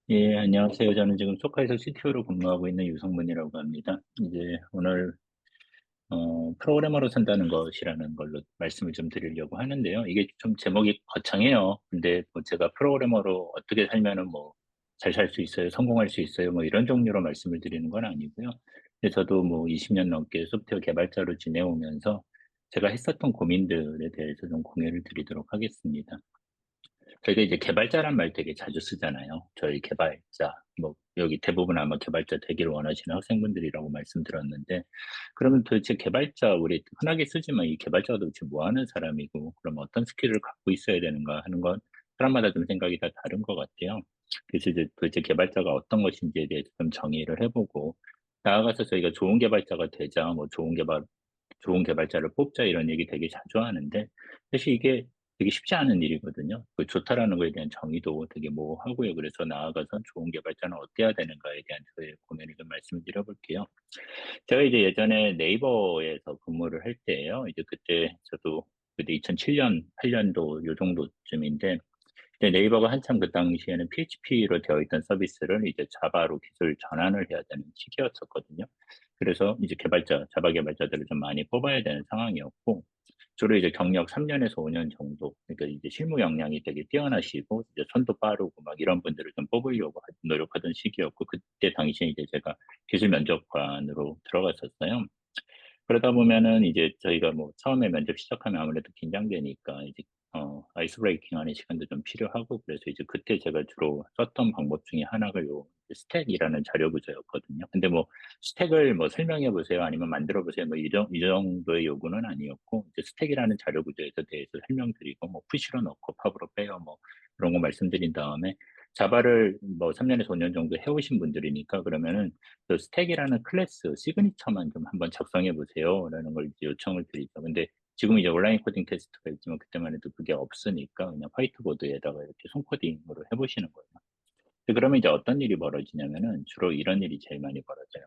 예, 안녕하세요. 저는 지금 소카에서 CTO로 근무하고 있는 유성문이라고 합니다. 이제 오늘 프로그래머로 산다는 것이라는 걸로 말씀을 좀 드리려고 하는데요. 이게 좀 제목이 거창해요. 근데 뭐 제가 프로그래머로 어떻게 살면은 뭐 잘 살 수 있어요, 성공할 수 있어요, 뭐 이런 종류로 말씀을 드리는 건 아니고요. 근데 저도 뭐 20년 넘게 소프트웨어 개발자로 지내오면서 제가 했었던 고민들에 대해서 좀 공유를 드리도록 하겠습니다. 저희가 이제 개발자란 말 되게 자주 쓰잖아요. 저희 개발자, 뭐, 여기 대부분 아마 개발자 되기를 원하시는 학생분들이라고 말씀드렸는데, 그러면 도대체 개발자, 우리 흔하게 쓰지만 이 개발자가 도대체 뭐 하는 사람이고, 그럼 어떤 스킬을 갖고 있어야 되는가 하는 건 사람마다 좀 생각이 다 다른 것 같아요. 그래서 이제 도대체 개발자가 어떤 것인지에 대해서 좀 정의를 해보고, 나아가서 저희가 좋은 개발자가 되자, 뭐 좋은 개발자를 뽑자 이런 얘기 되게 자주 하는데 사실 이게 되게 쉽지 않은 일이거든요. 그 좋다라는 거에 대한 정의도 되게 모호하고요. 그래서 나아가서 좋은 개발자는 어때야 되는가에 대한 저의 고민을 좀 말씀을 드려볼게요. 제가 이제 예전에 네이버에서 근무를 할 때예요. 이제 그때 2007년, 8년도 요 정도쯤인데 이제 네이버가 한참 그 당시에는 PHP로 되어 있던 서비스를 이제 자바로 기술 전환을 해야 되는 시기였었거든요. 그래서 이제 자바 개발자들을 좀 많이 뽑아야 되는 상황이었고, 주로 이제 경력 3년에서 5년 정도, 그러니까 이제 실무 역량이 되게 뛰어나시고, 이제 손도 빠르고 막 이런 분들을 좀 뽑으려고 노력하던 시기였고, 그때 당시에 이제 제가 기술 면접관으로 들어갔었어요. 그러다 보면은 이제 저희가 뭐 처음에 면접 시작하면 아무래도 긴장되니까 이제 아이스 브레이킹 하는 시간도 좀 필요하고 그래서 이제 그때 제가 주로 썼던 방법 중에 하나가 요 스택이라는 자료 구조였거든요. 근데 뭐 스택을 뭐 설명해 보세요 아니면 만들어 보세요 뭐 이 정도의 요구는 아니었고 이제 스택이라는 자료 구조에 대해서 설명드리고 뭐 푸시로 넣고 팝으로 빼요 뭐 그런 거 말씀드린 다음에 자바를 뭐 3년에서 5년 정도 해오신 분들이니까 그러면은 그 스택이라는 클래스 시그니처만 좀 한번 작성해 보세요. 라는 걸 이제 요청을 드리죠. 근데 지금 이제 온라인 코딩 테스트가 있지만 그때만 해도 그게 없으니까 그냥 화이트보드에다가 이렇게 손코딩으로 해보시는 거예요. 근데 그러면 이제 어떤 일이 벌어지냐면은 주로 이런 일이 제일 많이 벌어져요.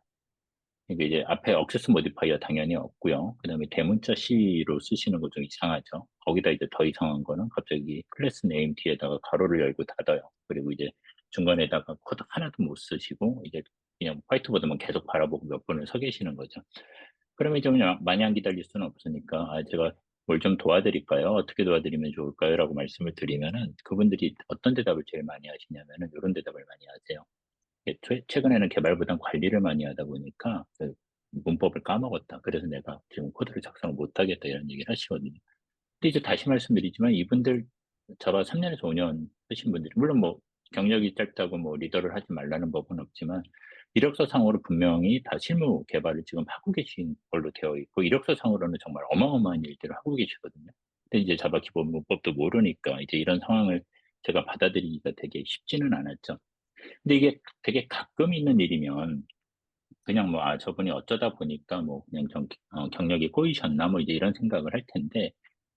이게 이제 앞에 억세스 모디파이어 당연히 없고요. 그다음에 대문자 C로 쓰시는 거 좀 이상하죠. 거기다 이제 더 이상한 거는 갑자기 클래스 네임 뒤에다가 가로를 열고 닫아요. 그리고 이제 중간에다가 코드 하나도 못 쓰시고 이제 그냥 화이트보드만 계속 바라보고 몇 분을 서 계시는 거죠. 그러면 좀 마냥 기다릴 수는 없으니까 제가 뭘 좀 도와드릴까요? 어떻게 도와드리면 좋을까요? 라고 말씀을 드리면은 그분들이 어떤 대답을 제일 많이 하시냐면은 이런 대답을 많이 하세요. 최근에는 개발보단 관리를 많이 하다 보니까 그 문법을 까먹었다. 그래서 내가 지금 코드를 작성을 못하겠다 이런 얘기를 하시거든요. 근데 이제 다시 말씀드리지만 이분들 자바 3년에서 5년 하신 분들이 물론 뭐 경력이 짧다고 뭐 리더를 하지 말라는 법은 없지만 이력서상으로 분명히 다 실무 개발을 지금 하고 계신 걸로 되어 있고 이력서상으로는 정말 어마어마한 일들을 하고 계시거든요. 근데 이제 자바 기본 문법도 모르니까 이제 이런 상황을 제가 받아들이기가 되게 쉽지는 않았죠. 근데 이게 되게 가끔 있는 일이면 그냥 뭐, 저분이 어쩌다 보니까 뭐 그냥 경력이 꼬이셨나 뭐 이제 이런 생각을 할 텐데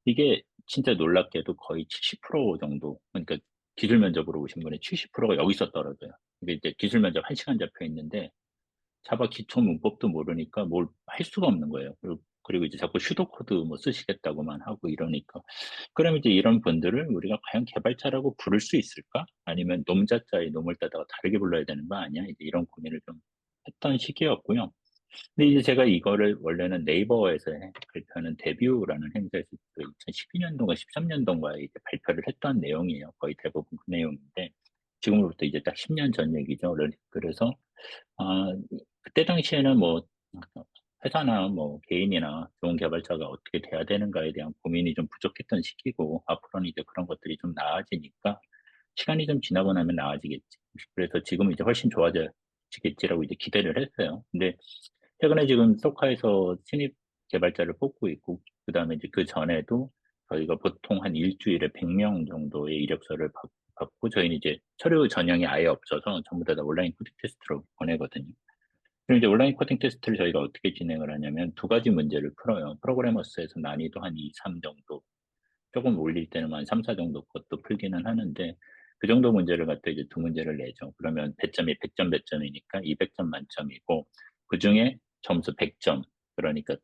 이게 진짜 놀랍게도 거의 70% 정도, 그러니까 기술 면접으로 오신 분의 70%가 여기서 떨어져요. 이게 이제 기술 면접 1시간 잡혀 있는데 자바 기초 문법도 모르니까 뭘 할 수가 없는 거예요. 그리고 이제 자꾸 슈도 코드 뭐 쓰시겠다고만 하고 이러니까. 그럼 이제 이런 분들을 우리가 과연 개발자라고 부를 수 있을까? 아니면 놈자자의 놈을 따다가 다르게 불러야 되는 거 아니야? 이제 이런 고민을 좀 했던 시기였고요. 근데 이제 제가 이거를 원래는 네이버에서 발표하는 데뷔라는 행사에서 2012년도인가 13년도인가에 이제 발표를 했던 내용이에요. 거의 대부분 그 내용인데 지금으로부터 이제 딱 10년 전 얘기죠. 그래서 아, 그때 당시에는 뭐, 회사나 뭐, 개인이나 좋은 개발자가 어떻게 돼야 되는가에 대한 고민이 좀 부족했던 시기고, 앞으로는 이제 그런 것들이 좀 나아지니까, 시간이 좀 지나고 나면 나아지겠지. 그래서 지금 이제 훨씬 좋아지겠지라고 이제 기대를 했어요. 근데, 최근에 지금 소카에서 신입 개발자를 뽑고 있고, 그 다음에 이제 그 전에도 저희가 보통 한 일주일에 100명 정도의 이력서를 받고, 저희는 이제 서류 전형이 아예 없어서 전부 다 온라인 코딩 테스트로 보내거든요. 그럼 이제 온라인 코딩 테스트를 저희가 어떻게 진행을 하냐면 두 가지 문제를 풀어요. 프로그래머스에서 난이도 한 2, 3 정도, 조금 올릴 때는 한 3, 4 정도 것도 풀기는 하는데, 그 정도 문제를 갖다 이제 두 문제를 내죠. 그러면 배점이 100점 배점이니까 200점 만점이고, 그 중에 점수 100점, 그러니까,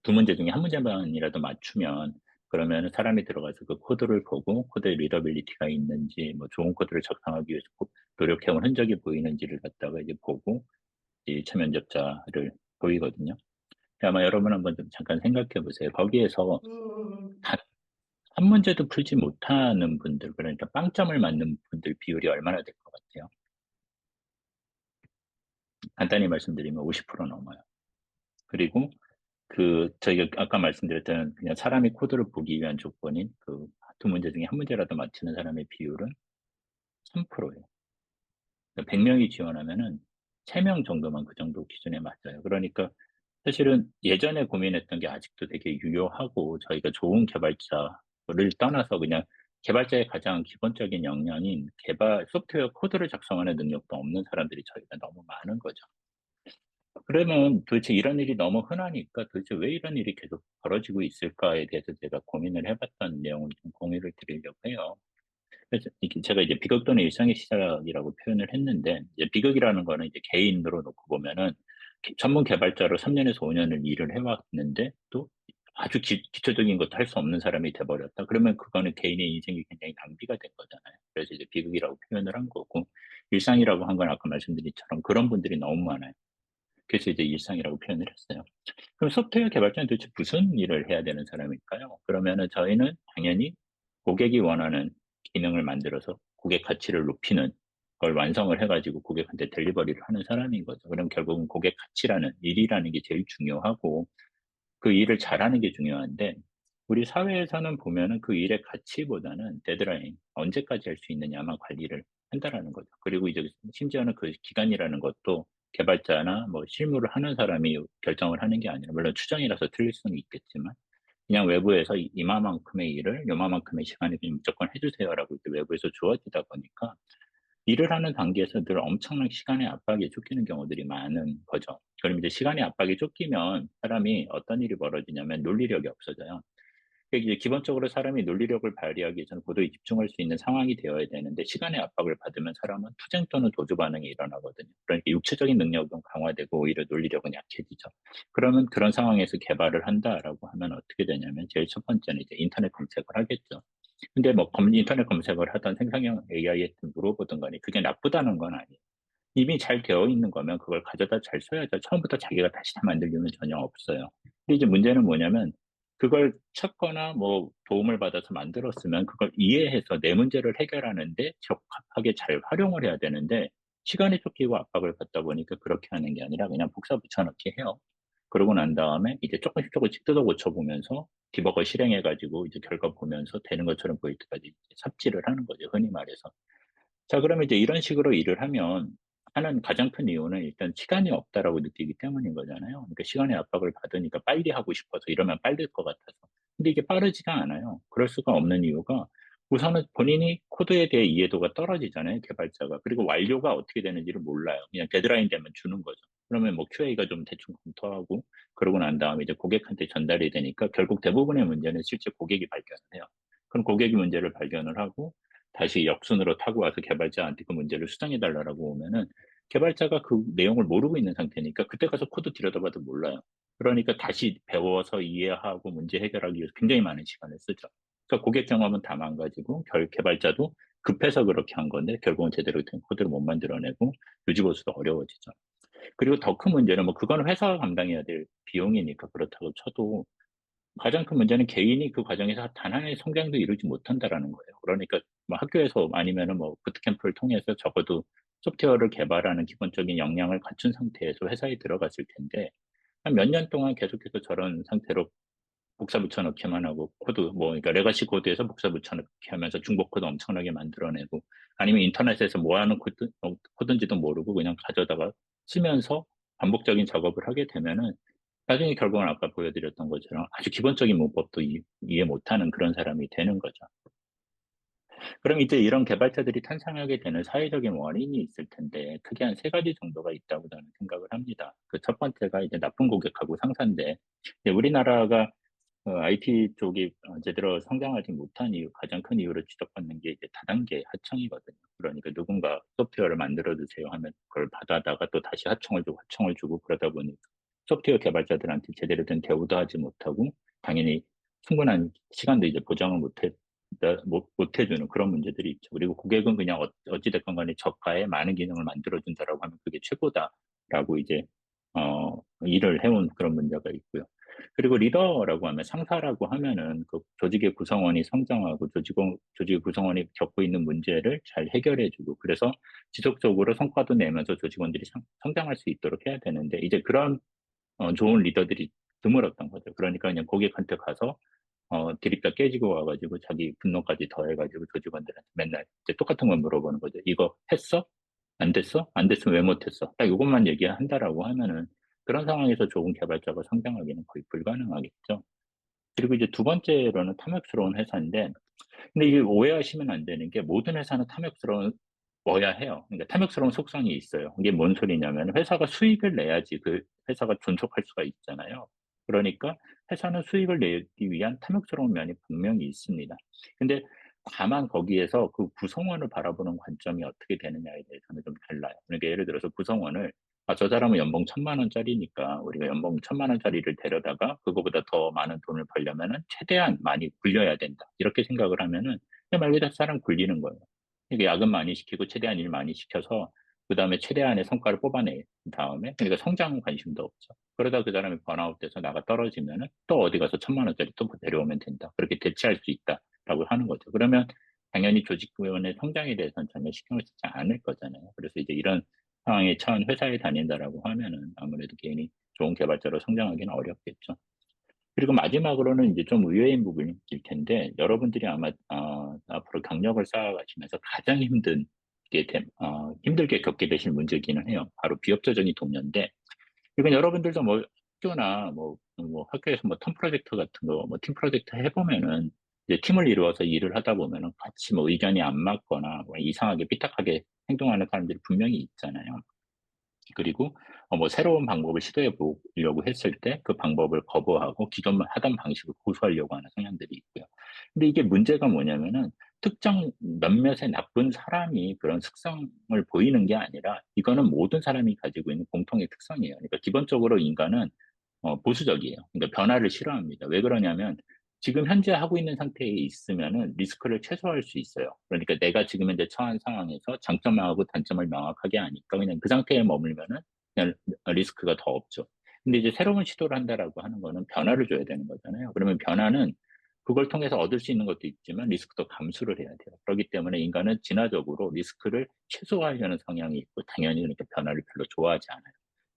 두 문제 중에 한 문제만이라도 맞추면, 그러면 사람이 들어가서 그 코드를 보고 코드의 리더빌리티가 있는지, 뭐 좋은 코드를 작성하기 위해서 노력해온 흔적이 보이는지를 갖다가 이제 보고 이 1차 면접자를 보이거든요. 아마 여러분 한번 좀 잠깐 생각해 보세요. 거기에서 단 한 문제도 풀지 못하는 분들, 그러니까 빵점을 맞는 분들 비율이 얼마나 될 것 같아요? 간단히 말씀드리면 50% 넘어요. 그리고 저희가 아까 말씀드렸던 그냥 사람이 코드를 보기 위한 조건인 그 두 문제 중에 한 문제라도 맞히는 사람의 비율은 3%예요. 100명이 지원하면은 3명 정도만 그 정도 기준에 맞아요. 그러니까 사실은 예전에 고민했던 게 아직도 되게 유효하고, 저희가 좋은 개발자를 떠나서 그냥 개발자의 가장 기본적인 역량인 소프트웨어 코드를 작성하는 능력도 없는 사람들이 저희가 너무 많은 거죠. 그러면 도대체 이런 일이 너무 흔하니까 도대체 왜 이런 일이 계속 벌어지고 있을까에 대해서 제가 고민을 해봤던 내용을 좀 공유를 드리려고 해요. 그래서 제가 이제 비극 또는 일상의 시작이라고 표현을 했는데, 이제 비극이라는 거는 이제 개인으로 놓고 보면은 전문 개발자로 3년에서 5년을 일을 해왔는데 또 아주 기초적인 것도 할 수 없는 사람이 돼버렸다. 그러면 그거는 개인의 인생이 굉장히 낭비가 된 거잖아요. 그래서 이제 비극이라고 표현을 한 거고, 일상이라고 한 건 아까 말씀드린 것처럼 그런 분들이 너무 많아요. 그래서 이제 일상이라고 표현을 했어요. 그럼 소프트웨어 개발자는 도대체 무슨 일을 해야 되는 사람일까요? 그러면은 저희는 당연히 고객이 원하는 기능을 만들어서 고객 가치를 높이는 걸 완성을 해가지고 고객한테 델리버리를 하는 사람인 거죠. 그럼 결국은 고객 가치라는 일이라는 게 제일 중요하고, 그 일을 잘하는 게 중요한데, 우리 사회에서는 보면은 그 일의 가치보다는 데드라인, 언제까지 할 수 있느냐만 관리를 한다라는 거죠. 그리고 이제 심지어는 그 기간이라는 것도 개발자나 뭐 실무를 하는 사람이 결정을 하는 게 아니라, 물론 추정이라서 틀릴 수는 있겠지만, 그냥 외부에서 이마만큼의 일을 요마만큼의 시간에 그냥 무조건 해주세요라고 이렇게 외부에서 주어지다 보니까 일을 하는 단계에서 늘 엄청난 시간의 압박에 쫓기는 경우들이 많은 거죠. 그럼 이제 시간의 압박에 쫓기면 사람이 어떤 일이 벌어지냐면 논리력이 없어져요. 이제 기본적으로 사람이 논리력을 발휘하기 위해서는 고도에 집중할 수 있는 상황이 되어야 되는데, 시간의 압박을 받으면 사람은 투쟁 또는 도주 반응이 일어나거든요. 그러니까 육체적인 능력은 강화되고 오히려 논리력은 약해지죠. 그러면 그런 상황에서 개발을 한다라고 하면 어떻게 되냐면, 제일 첫 번째는 이제 인터넷 검색을 하겠죠. 근데 뭐 인터넷 검색을 하던 생성형 AI에 물어보던 거니 그게 나쁘다는 건 아니에요. 이미 잘 되어 있는 거면 그걸 가져다 잘 써야죠. 처음부터 자기가 다시 다 만들 이유는 전혀 없어요. 근데 이제 문제는 뭐냐면, 그걸 찾거나 뭐 도움을 받아서 만들었으면 그걸 이해해서 내 문제를 해결하는데 적합하게 잘 활용을 해야 되는데, 시간이 쫓기고 압박을 받다 보니까 그렇게 하는 게 아니라 그냥 복사 붙여넣기 해요. 그러고 난 다음에 이제 조금씩 조금씩 뜯어 고쳐보면서 디버거 실행해가지고 이제 결과 보면서 되는 것처럼 보일 때까지 삽질을 하는 거죠, 흔히 말해서. 자, 그러면 이제 이런 식으로 일을 하는 가장 큰 이유는 일단 시간이 없다라고 느끼기 때문인 거잖아요. 그러니까 시간의 압박을 받으니까 빨리 하고 싶어서, 이러면 빨리 될 것 같아서. 근데 이게 빠르지가 않아요. 그럴 수가 없는 이유가, 우선은 본인이 코드에 대해 이해도가 떨어지잖아요, 개발자가. 그리고 완료가 어떻게 되는지를 몰라요. 그냥 데드라인 되면 주는 거죠. 그러면 뭐 QA가 좀 대충 검토하고, 그러고 난 다음에 이제 고객한테 전달이 되니까 결국 대부분의 문제는 실제 고객이 발견을 해요. 그럼 고객이 문제를 발견을 하고 다시 역순으로 타고 와서 개발자한테 그 문제를 수정해 달라고 오면은, 개발자가 그 내용을 모르고 있는 상태니까 그때 가서 코드 들여다봐도 몰라요. 그러니까 다시 배워서 이해하고 문제 해결하기 위해서 굉장히 많은 시간을 쓰죠. 그러니까 고객 경험은 다 망가지고 개발자도 급해서 그렇게 한 건데 결국은 제대로 된 코드를 못 만들어내고 유지보수도 어려워지죠. 그리고 더 큰 문제는, 뭐 그건 회사가 감당해야 될 비용이니까 그렇다고 쳐도, 가장 큰 문제는 개인이 그 과정에서 단 하나의 성장도 이루지 못한다라는 거예요. 그러니까 뭐 학교에서 아니면은 뭐 부트캠프를 통해서 적어도 소프트웨어를 개발하는 기본적인 역량을 갖춘 상태에서 회사에 들어갔을 텐데, 한 몇 년 동안 계속해서 저런 상태로 복사 붙여넣기만 하고, 그러니까 레가시 코드에서 복사 붙여넣기 하면서 중복 코드 엄청나게 만들어내고, 아니면 인터넷에서 뭐 하는 코드인지도 모르고 그냥 가져다가 쓰면서 반복적인 작업을 하게 되면은, 나중에 결국은 아까 보여드렸던 것처럼 아주 기본적인 문법도 이해 못하는 그런 사람이 되는 거죠. 그럼 이제 이런 개발자들이 탄생하게 되는 사회적인 원인이 있을 텐데, 크게 한 세 가지 정도가 있다고 저는 생각을 합니다. 그 첫 번째가 이제 나쁜 고객하고 상사인데, 이제 우리나라가 IT 쪽이 제대로 성장하지 못한 가장 큰 이유로 지적받는 게 이제 다단계 하청이거든요. 그러니까 누군가 소프트웨어를 만들어 주세요 하면 그걸 받아다가 또 다시 하청을 주고 그러다 보니까 소프트웨어 개발자들한테 제대로 된 대우도 하지 못하고, 당연히 충분한 시간도 이제 보장을 못해 못 해주는 그런 문제들이 있죠. 그리고 고객은 그냥 어찌됐건 간에 저가에 많은 기능을 만들어준다라고 하면 그게 최고다라고 이제, 일을 해온 그런 문제가 있고요. 그리고 리더라고 하면 상사라고 하면은 그 조직의 구성원이 성장하고 조직의 구성원이 겪고 있는 문제를 잘 해결해주고 그래서 지속적으로 성과도 내면서 조직원들이 성장할 수 있도록 해야 되는데 이제 그런 좋은 리더들이 드물었던 거죠. 그러니까 그냥 고객한테 가서 드립다 깨지고 와가지고 자기 분노까지 더해가지고 조직원들한테 맨날 이제 똑같은 걸 물어보는 거죠. 이거 했어? 안 됐어? 안 됐으면 왜 못했어? 딱 이것만 얘기한다라고 하면은 그런 상황에서 좋은 개발자가 성장하기는 거의 불가능하겠죠. 그리고 이제 두 번째로는 탐욕스러운 회사인데 근데 이게 오해하시면 안 되는 게 모든 회사는 탐욕스러워야 해요. 그러니까 탐욕스러운 속성이 있어요. 이게 뭔 소리냐면 회사가 수익을 내야지 그 회사가 존속할 수가 있잖아요. 그러니까 회사는 수익을 내기 위한 탐욕스러운 면이 분명히 있습니다. 근데 다만 거기에서 그 구성원을 바라보는 관점이 어떻게 되느냐에 대해서는 좀 달라요. 그러니까 예를 들어서 구성원을 저 사람은 연봉 1,000만 원짜리니까 우리가 연봉 1,000만 원짜리를 데려다가 그거보다 더 많은 돈을 벌려면은 최대한 많이 굴려야 된다. 이렇게 생각을 하면은 그냥 말 그대로 사람 굴리는 거예요. 이게 야근 많이 시키고 최대한 일 많이 시켜서 그 다음에 최대한의 성과를 뽑아낸 다음에 그러니까 성장 관심도 없죠. 그러다 그 사람이 번아웃돼서 나가 떨어지면은 또 어디 가서 1,000만 원짜리 또 데려오면 된다. 그렇게 대체할 수 있다라고 하는 거죠. 그러면 당연히 조직원의 성장에 대해서는 전혀 신경을 쓰지 않을 거잖아요. 그래서 이제 이런 상황에 처한 회사에 다닌다라고 하면은 아무래도 개인이 좋은 개발자로 성장하기는 어렵겠죠. 그리고 마지막으로는 이제 좀 의외인 부분일 텐데, 여러분들이 아마, 앞으로 경력을 쌓아가시면서 가장 힘들게 겪게 되실 문제기는 해요. 바로 비협조적인 동료인데, 이건 여러분들도 뭐 학교나 뭐 학교에서 뭐 텀 프로젝트 같은 거, 뭐 팀 프로젝트 해보면은 이제 팀을 이루어서 일을 하다 보면은 같이 뭐 의견이 안 맞거나 뭐 이상하게 삐딱하게 행동하는 사람들이 분명히 있잖아요. 그리고 뭐 새로운 방법을 시도해 보려고 했을 때 그 방법을 거부하고 기존 하던 방식을 고수하려고 하는 성향들이 있고요. 근데 이게 문제가 뭐냐면은 특정 몇몇의 나쁜 사람이 그런 특성을 보이는 게 아니라 이거는 모든 사람이 가지고 있는 공통의 특성이에요. 그러니까 기본적으로 인간은 보수적이에요. 그러니까 변화를 싫어합니다. 왜 그러냐면 지금 현재 하고 있는 상태에 있으면은 리스크를 최소화할 수 있어요. 그러니까 내가 지금 현재 처한 상황에서 장점하고 단점을 명확하게 아니까 그냥 그 상태에 머물면은 그냥 리스크가 더 없죠. 근데 이제 새로운 시도를 한다라고 하는 거는 변화를 줘야 되는 거잖아요. 그러면 변화는 그걸 통해서 얻을 수 있는 것도 있지만 리스크도 감수를 해야 돼요. 그렇기 때문에 인간은 진화적으로 리스크를 최소화하려는 성향이 있고 당연히 그러니까 변화를 별로 좋아하지 않아요.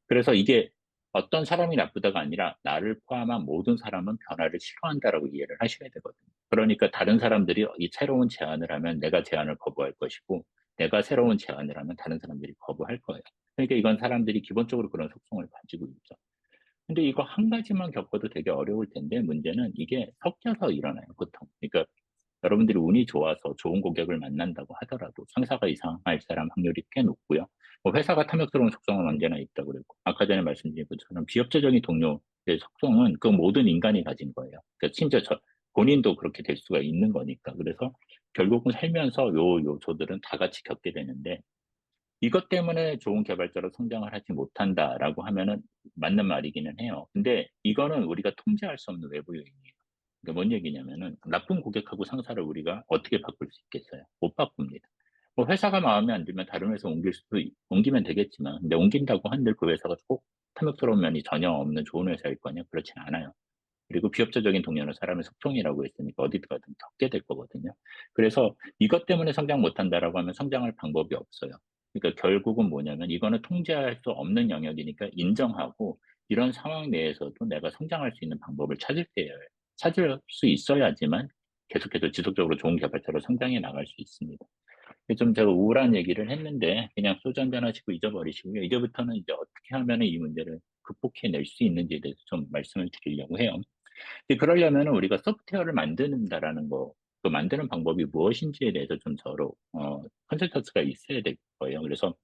그래서 이게 어떤 사람이 나쁘다가 아니라 나를 포함한 모든 사람은 변화를 싫어한다라고 이해를 하셔야 되거든요. 그러니까 다른 사람들이 이 새로운 제안을 하면 내가 제안을 거부할 것이고 내가 새로운 제안을 하면 다른 사람들이 거부할 거예요. 그러니까 이건 사람들이 기본적으로 그런 속성을 가지고 있죠. 근데 이거 한 가지만 겪어도 되게 어려울 텐데 문제는 이게 섞여서 일어나요, 보통. 그러니까 여러분들이 운이 좋아서 좋은 고객을 만난다고 하더라도 상사가 이상할 사람 확률이 꽤 높고요. 뭐 회사가 탐욕스러운 속성은 언제나 있다고 그랬고, 아까 전에 말씀드린 것처럼 비협조적인 동료의 속성은 그 모든 인간이 가진 거예요. 그러니까 심지어 본인도 그렇게 될 수가 있는 거니까. 그래서 결국은 살면서 요소들은 다 같이 겪게 되는데, 이것 때문에 좋은 개발자로 성장을 하지 못한다라고 하면은 맞는 말이기는 해요. 근데 이거는 우리가 통제할 수 없는 외부 요인이에요. 그러니까 뭔 얘기냐면은 나쁜 고객하고 상사를 우리가 어떻게 바꿀 수 있겠어요? 못 바꿉니다. 뭐 회사가 마음에 안 들면 다른 회사 옮기면 되겠지만, 근데 옮긴다고 한들 그 회사가 꼭 탐욕스러운 면이 전혀 없는 좋은 회사일 거냐? 그렇진 않아요. 그리고 비협조적인 동료는 사람의 속성이라고 했으니까 어디 가든 겪게 될 거거든요. 그래서 이것 때문에 성장 못한다라고 하면 성장할 방법이 없어요. 그러니까 결국은 뭐냐면 이거는 통제할 수 없는 영역이니까 인정하고 이런 상황 내에서도 내가 성장할 수 있는 방법을 찾을 수 있어야지만 계속해서 지속적으로 좋은 개발자로 성장해 나갈 수 있습니다. 좀 제가 우울한 얘기를 했는데 그냥 소주 한잔 하시고 잊어버리시고요. 이제부터는 이제 어떻게 하면 이 문제를 극복해낼 수 있는지에 대해서 좀 말씀을 드리려고 해요. 그러려면 우리가 소프트웨어를 만드는다라는 거, 그 만드는 방법이 무엇인지에 대해서 좀 서로, 컨센서스가 있어야 될 거예요. 그래서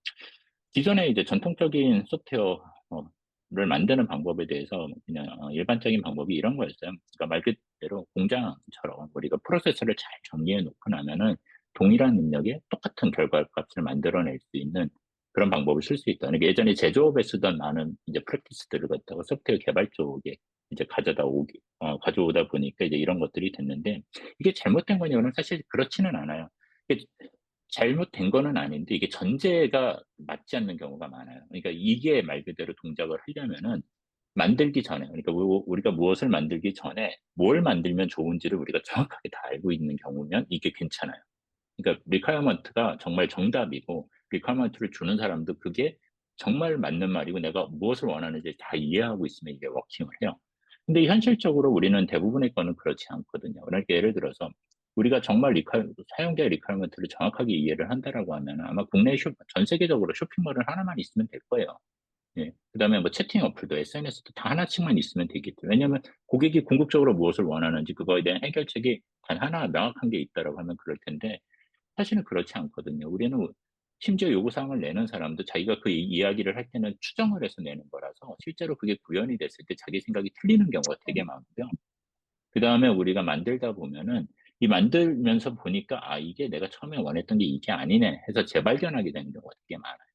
기존에 이제 전통적인 소프트웨어를 만드는 방법에 대해서 그냥 일반적인 방법이 이런 거였어요. 그러니까 말 그대로 공장처럼 우리가 프로세스를 잘 정리해 놓고 나면은 동일한 능력에 똑같은 결과값을 만들어낼 수 있는 그런 방법을 쓸 수 있다. 그러니까 예전에 제조업에 쓰던 많은 이제 프랙티스들을 갖다가 소프트웨어 개발 쪽에 이제 가져오다 보니까 이제 이런 것들이 됐는데, 이게 잘못된 거냐고는 사실 그렇지는 않아요. 이게 잘못된 거는 아닌데 이게 전제가 맞지 않는 경우가 많아요. 그러니까 이게 말 그대로 동작을 하려면은 만들기 전에, 그러니까 우리가 무엇을 만들기 전에 뭘 만들면 좋은지를 우리가 정확하게 다 알고 있는 경우면 이게 괜찮아요. 그러니까 리퀘어먼트가 정말 정답이고, 리퀘어먼트를 주는 사람도 그게 정말 맞는 말이고 내가 무엇을 원하는지 다 이해하고 있으면 이게 워킹을 해요. 근데 현실적으로 우리는 대부분의 거는 그렇지 않거든요. 그러니까 예를 들어서 우리가 정말 사용자의 리퀘어먼트를 정확하게 이해를 한다라고 하면 아마 전 세계적으로 쇼핑몰은 하나만 있으면 될 거예요. 예. 그다음에 뭐 채팅 어플도 SNS도 다 하나씩만 있으면 되겠죠. 왜냐면 고객이 궁극적으로 무엇을 원하는지 그거에 대한 해결책이 단 하나 명확한 게 있다라고 하면 그럴 텐데, 사실은 그렇지 않거든요. 우리는 심지어 요구사항을 내는 사람도 자기가 그 이야기를 할 때는 추정을 해서 내는 거라서 실제로 그게 구현이 됐을 때 자기 생각이 틀리는 경우가 되게 많고요. 그다음에 우리가 만들다 보면은 이 만들면서 보니까 '아 이게 내가 처음에 원했던 게 이게 아니네.' 해서 재발견하게 되는 경우가 되게 많아요.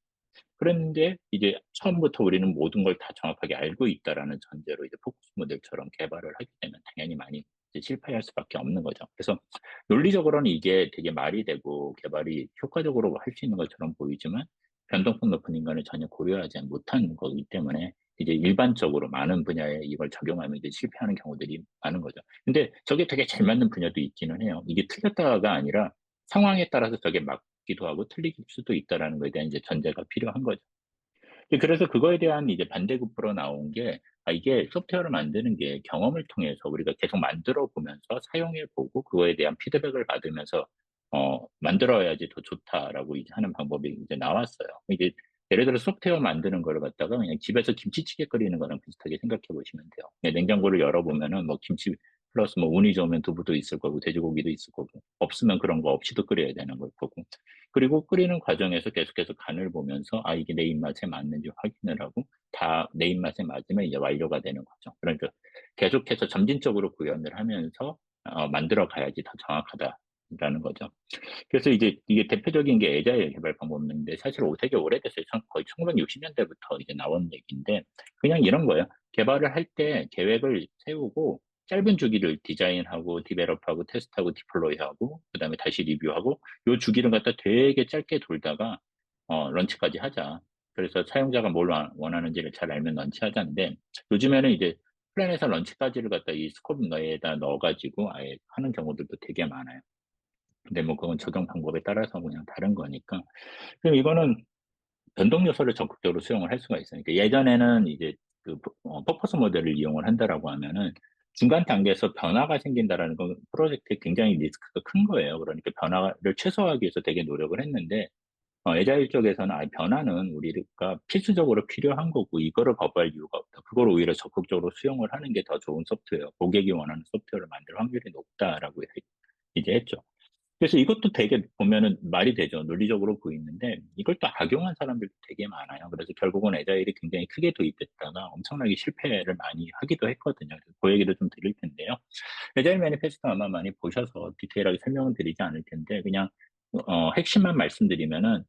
그랬는데 이제 처음부터 우리는 모든 걸 다 정확하게 알고 있다라는 전제로 이제 포커스 모델처럼 개발을 하게 되면 당연히 많이 이제 실패할 수밖에 없는 거죠. 그래서 논리적으로는 이게 되게 말이 되고 개발이 효과적으로 할 수 있는 것처럼 보이지만 변동성 높은 인간을 전혀 고려하지 못한 거기 때문에 이제 일반적으로 많은 분야에 이걸 적용하면 이제 실패하는 경우들이 많은 거죠. 근데 저게 되게 잘 맞는 분야도 있기는 해요. 이게 틀렸다가 아니라 상황에 따라서 저게 맞기도 하고 틀릴 수도 있다라는 거에 대한 이제 전제가 필요한 거죠. 그래서 그거에 대한 이제 반대급부로 나온 게, 이게 소프트웨어를 만드는 게 경험을 통해서 우리가 계속 만들어 보면서 사용해 보고 그거에 대한 피드백을 받으면서 만들어야지 더 좋다라고 이제 하는 방법이 이제 나왔어요. 이게 예를 들어 소프트웨어 만드는 거를 갖다가 그냥 집에서 김치찌개 끓이는 거랑 비슷하게 생각해 보시면 돼요. 그냥 냉장고를 열어 보면은 뭐 김치 플러스 뭐 운이 좋으면 두부도 있을 거고 돼지고기도 있을 거고, 없으면 그런 거 없이도 끓여야 되는 걸 거고. 그리고 끓이는 과정에서 계속해서 간을 보면서 이게 내 입맛에 맞는지 확인을 하고 다 내 입맛에 맞으면 이제 완료가 되는 거죠. 그러니까 계속해서 점진적으로 구현을 하면서 만들어 가야지 더 정확하다라는 거죠. 그래서 이제 이게 대표적인 게 애자일 개발 방법인데, 사실 되게 오래됐어요. 거의 1960년대부터 이제 나온 얘기인데, 그냥 이런 거예요. 개발을 할 때 계획을 세우고 짧은 주기를 디자인하고 디벨롭하고 테스트하고 디플로이하고 그다음에 다시 리뷰하고, 요 주기를 갖다 되게 짧게 돌다가 런치까지 하자. 그래서 사용자가 뭘 원하는지를 잘 알면 런치하자인데, 요즘에는 이제 플랜에서 런치까지를 갖다 이 스코프 내에다 넣어가지고 아예 하는 경우들도 되게 많아요. 근데 뭐 그건 적용 방법에 따라서 그냥 다른 거니까. 그럼 이거는 변동 요소를 적극적으로 수용을 할 수가 있어요. 그러니까 예전에는 이제 퍼포스 모델을 이용을 한다라고 하면은 중간 단계에서 변화가 생긴다라는 건 프로젝트에 굉장히 리스크가 큰 거예요. 그러니까 변화를 최소화하기 위해서 되게 노력을 했는데, 에자일 쪽에서는 변화는 우리가 필수적으로 필요한 거고 이거를 거부할 이유가 없다. 그걸 오히려 적극적으로 수용을 하는 게 더 좋은 소프트웨어, 고객이 원하는 소프트웨어를 만들 확률이 높다라고 이제 했죠. 그래서 이것도 되게 보면은 말이 되죠. 논리적으로 보이는데 이걸 또 악용한 사람들도 되게 많아요. 그래서 결국은 에자일이 굉장히 크게 도입됐다가 엄청나게 실패를 많이 하기도 했거든요. 그래서 그 얘기도 좀 드릴 텐데요. 에자일 매니페스토 아마 많이 보셔서 디테일하게 설명은 드리지 않을 텐데, 그냥 핵심만 말씀드리면은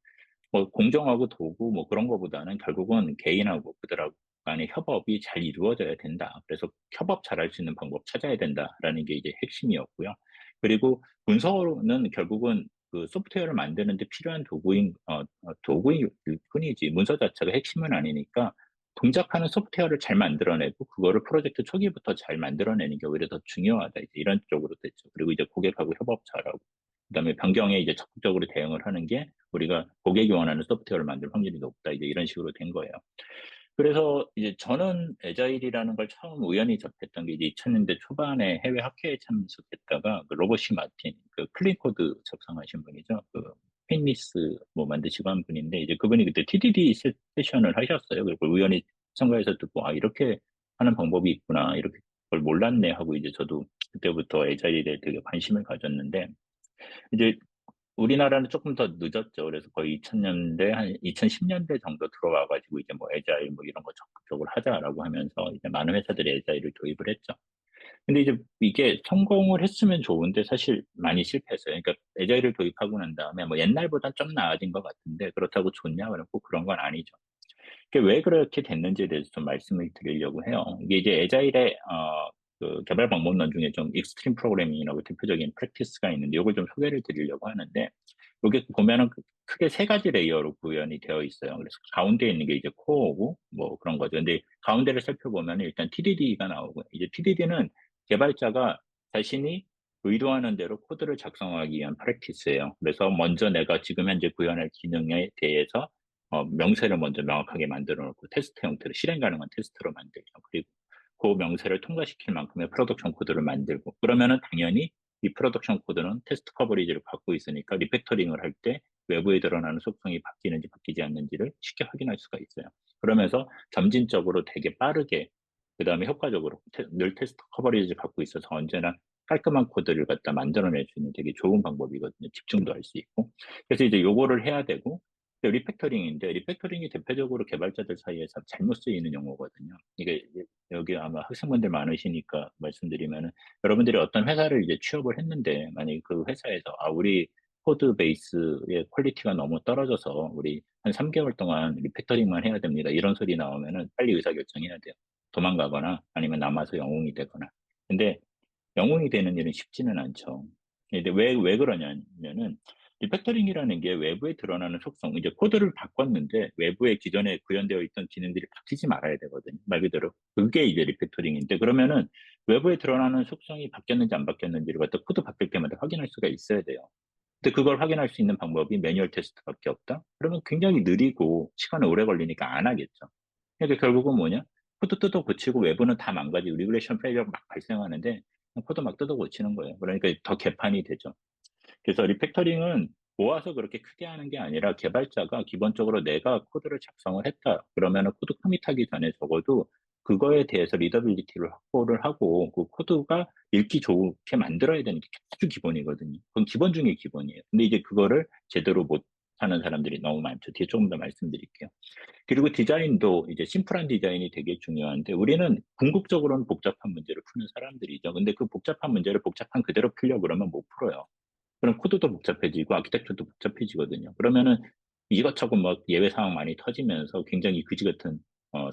뭐 공정하고 도구 뭐 그런 거보다는 결국은 개인하고 그들하고 간의 협업이 잘 이루어져야 된다. 그래서 협업 잘할 수 있는 방법 찾아야 된다라는 게 이제 핵심이었고요. 그리고 문서는 결국은 그 소프트웨어를 만드는데 필요한 도구일 뿐이지 문서 자체가 핵심은 아니니까, 동작하는 소프트웨어를 잘 만들어내고 그거를 프로젝트 초기부터 잘 만들어내는 게 오히려 더 중요하다. 이제 이런 쪽으로 됐죠. 그리고 이제 고객하고 협업 잘하고 그다음에 변경에 이제 적극적으로 대응을 하는 게 우리가 고객이 원하는 소프트웨어를 만들 확률이 높다. 이제 이런 식으로 된 거예요. 그래서 이제 저는 에자일이라는 걸 처음 우연히 접했던 게 이제 2000년대 초반에 해외 학회에 참석했다가 그 로버시 마틴, 그 클린 코드 작성하신 분이죠. 그 핀미스 뭐 만드시고 한 분인데, 이제 그분이 그때 TDD 세션을 하셨어요. 그리고 우연히 참가해서 듣고 이렇게 하는 방법이 있구나. 이렇게 그걸 몰랐네 하고 이제 저도 그때부터 에자일에 되게 관심을 가졌는데, 이제 우리나라는 조금 더 늦었죠. 그래서 거의 2000년대, 한 2010년대 정도 들어와가지고 이제 뭐 에자일 뭐 이런 거 적극적으로 하자라고 하면서 이제 많은 회사들이 에자일을 도입을 했죠. 근데 이제 이게 성공을 했으면 좋은데 사실 많이 실패했어요. 그러니까 에자일을 도입하고 난 다음에 뭐 옛날보다 좀 나아진 것 같은데, 그렇다고 좋냐? 그렇고 그런 건 아니죠. 왜 그렇게 됐는지에 대해서 좀 말씀을 드리려고 해요. 이게 이제 에자일의 그 개발 방법론 중에 좀 익스트림 프로그래밍이라고 대표적인 프랙티스가 있는데 이걸 좀 소개를 드리려고 하는데 여기 보면은 크게 세 가지 레이어로 구현이 되어 있어요. 그래서 가운데 있는 게 이제 코어고 뭐 그런 거죠. 근데 가운데를 살펴보면 일단 TDD가 나오고 이제 TDD는 개발자가 자신이 의도하는 대로 코드를 작성하기 위한 프랙티스예요. 그래서 먼저 내가 지금 현재 구현할 기능에 대해서 명세를 먼저 명확하게 만들어 놓고 테스트 형태로 실행 가능한 테스트로 만들죠. 그리고 그 명세를 통과시킬 만큼의 프로덕션 코드를 만들고 그러면은 당연히 이 프로덕션 코드는 테스트 커버리지를 갖고 있으니까 리팩터링을 할 때 외부에 드러나는 속성이 바뀌는지 바뀌지 않는지를 쉽게 확인할 수가 있어요. 그러면서 점진적으로 되게 빠르게 그다음에 효과적으로 늘 테스트 커버리지를 갖고 있어서 언제나 깔끔한 코드를 갖다 만들어낼 수 있는 되게 좋은 방법이거든요. 집중도 할 수 있고. 그래서 이제 요거를 해야 되고 리팩터링인데 리팩터링이 대표적으로 개발자들 사이에서 잘못 쓰이는 용어거든요. 이게 여기 아마 학생분들 많으시니까 말씀드리면은 여러분들이 어떤 회사를 이제 취업을 했는데 만약에 그 회사에서 우리 코드 베이스의 퀄리티가 너무 떨어져서 우리 한 3개월 동안 리팩터링만 해야 됩니다. 이런 소리 나오면은 빨리 의사결정해야 돼요. 도망가거나 아니면 남아서 영웅이 되거나. 근데 영웅이 되는 일은 쉽지는 않죠. 근데 왜 그러냐면은, 리팩터링이라는 게 외부에 드러나는 속성, 이제 코드를 바꿨는데 외부에 기존에 구현되어 있던 기능들이 바뀌지 말아야 되거든요. 말 그대로. 그게 이제 리팩터링인데, 그러면은 외부에 드러나는 속성이 바뀌었는지 안 바뀌었는지를 갖다 코드 바뀔 때마다 확인할 수가 있어야 돼요. 근데 그걸 확인할 수 있는 방법이 매뉴얼 테스트밖에 없다? 그러면 굉장히 느리고 시간이 오래 걸리니까 안 하겠죠. 그러니까 결국은 뭐냐? 코드 뜯어 고치고 외부는 다 망가지고 리그레이션 페일리어가 막 발생하는데 코드 막 뜯어 고치는 거예요. 그러니까 더 개판이 되죠. 그래서 리팩터링은 모아서 그렇게 크게 하는 게 아니라 개발자가 기본적으로 내가 코드를 작성을 했다. 그러면 코드 커밋하기 전에 적어도 그거에 대해서 리더빌리티를 확보를 하고 그 코드가 읽기 좋게 만들어야 되는 게 아주 기본이거든요. 그건 기본 중에 기본이에요. 근데 이제 그거를 제대로 못 하는 사람들이 너무 많죠. 뒤에 조금 더 말씀드릴게요. 그리고 디자인도 이제 심플한 디자인이 되게 중요한데 우리는 궁극적으로는 복잡한 문제를 푸는 사람들이죠. 근데 그 복잡한 문제를 복잡한 그대로 풀려고 그러면 못 풀어요. 그럼 코드도 복잡해지고 아키텍처도 복잡해지거든요. 그러면은 이것저것 뭐 예외 상황 많이 터지면서 굉장히 그지 같은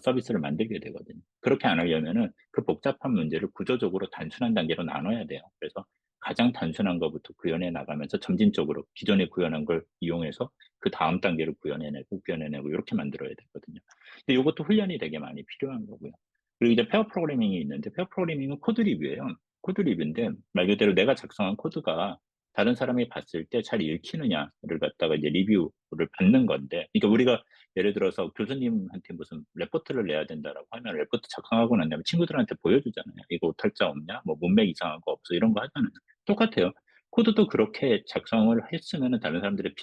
서비스를 만들게 되거든요. 그렇게 안 하려면은 그 복잡한 문제를 구조적으로 단순한 단계로 나눠야 돼요. 그래서 가장 단순한 것부터 구현해 나가면서 점진적으로 기존에 구현한 걸 이용해서 그 다음 단계를 구현해내고 이렇게 만들어야 되거든요. 근데 이것도 훈련이 되게 많이 필요한 거고요. 그리고 이제 페어 프로그래밍이 있는데 페어 프로그래밍은 코드 리뷰예요. 코드 리뷰인데 말 그대로 내가 작성한 코드가 다른 사람이 봤을 때 잘 읽히느냐를 갖다가 이제 리뷰를 받는 건데, 그러니까 우리가 예를 들어서 교수님한테 무슨 레포트를 내야 된다라고 하면 레포트 작성하고 난 다음에 친구들한테 보여주잖아요. 이거 오탈자 없냐? 뭐 문맥 이상한 거 없어? 이런 거 하잖아요. 똑같아요. 코드도 그렇게 작성을 했으면 다른 사람들의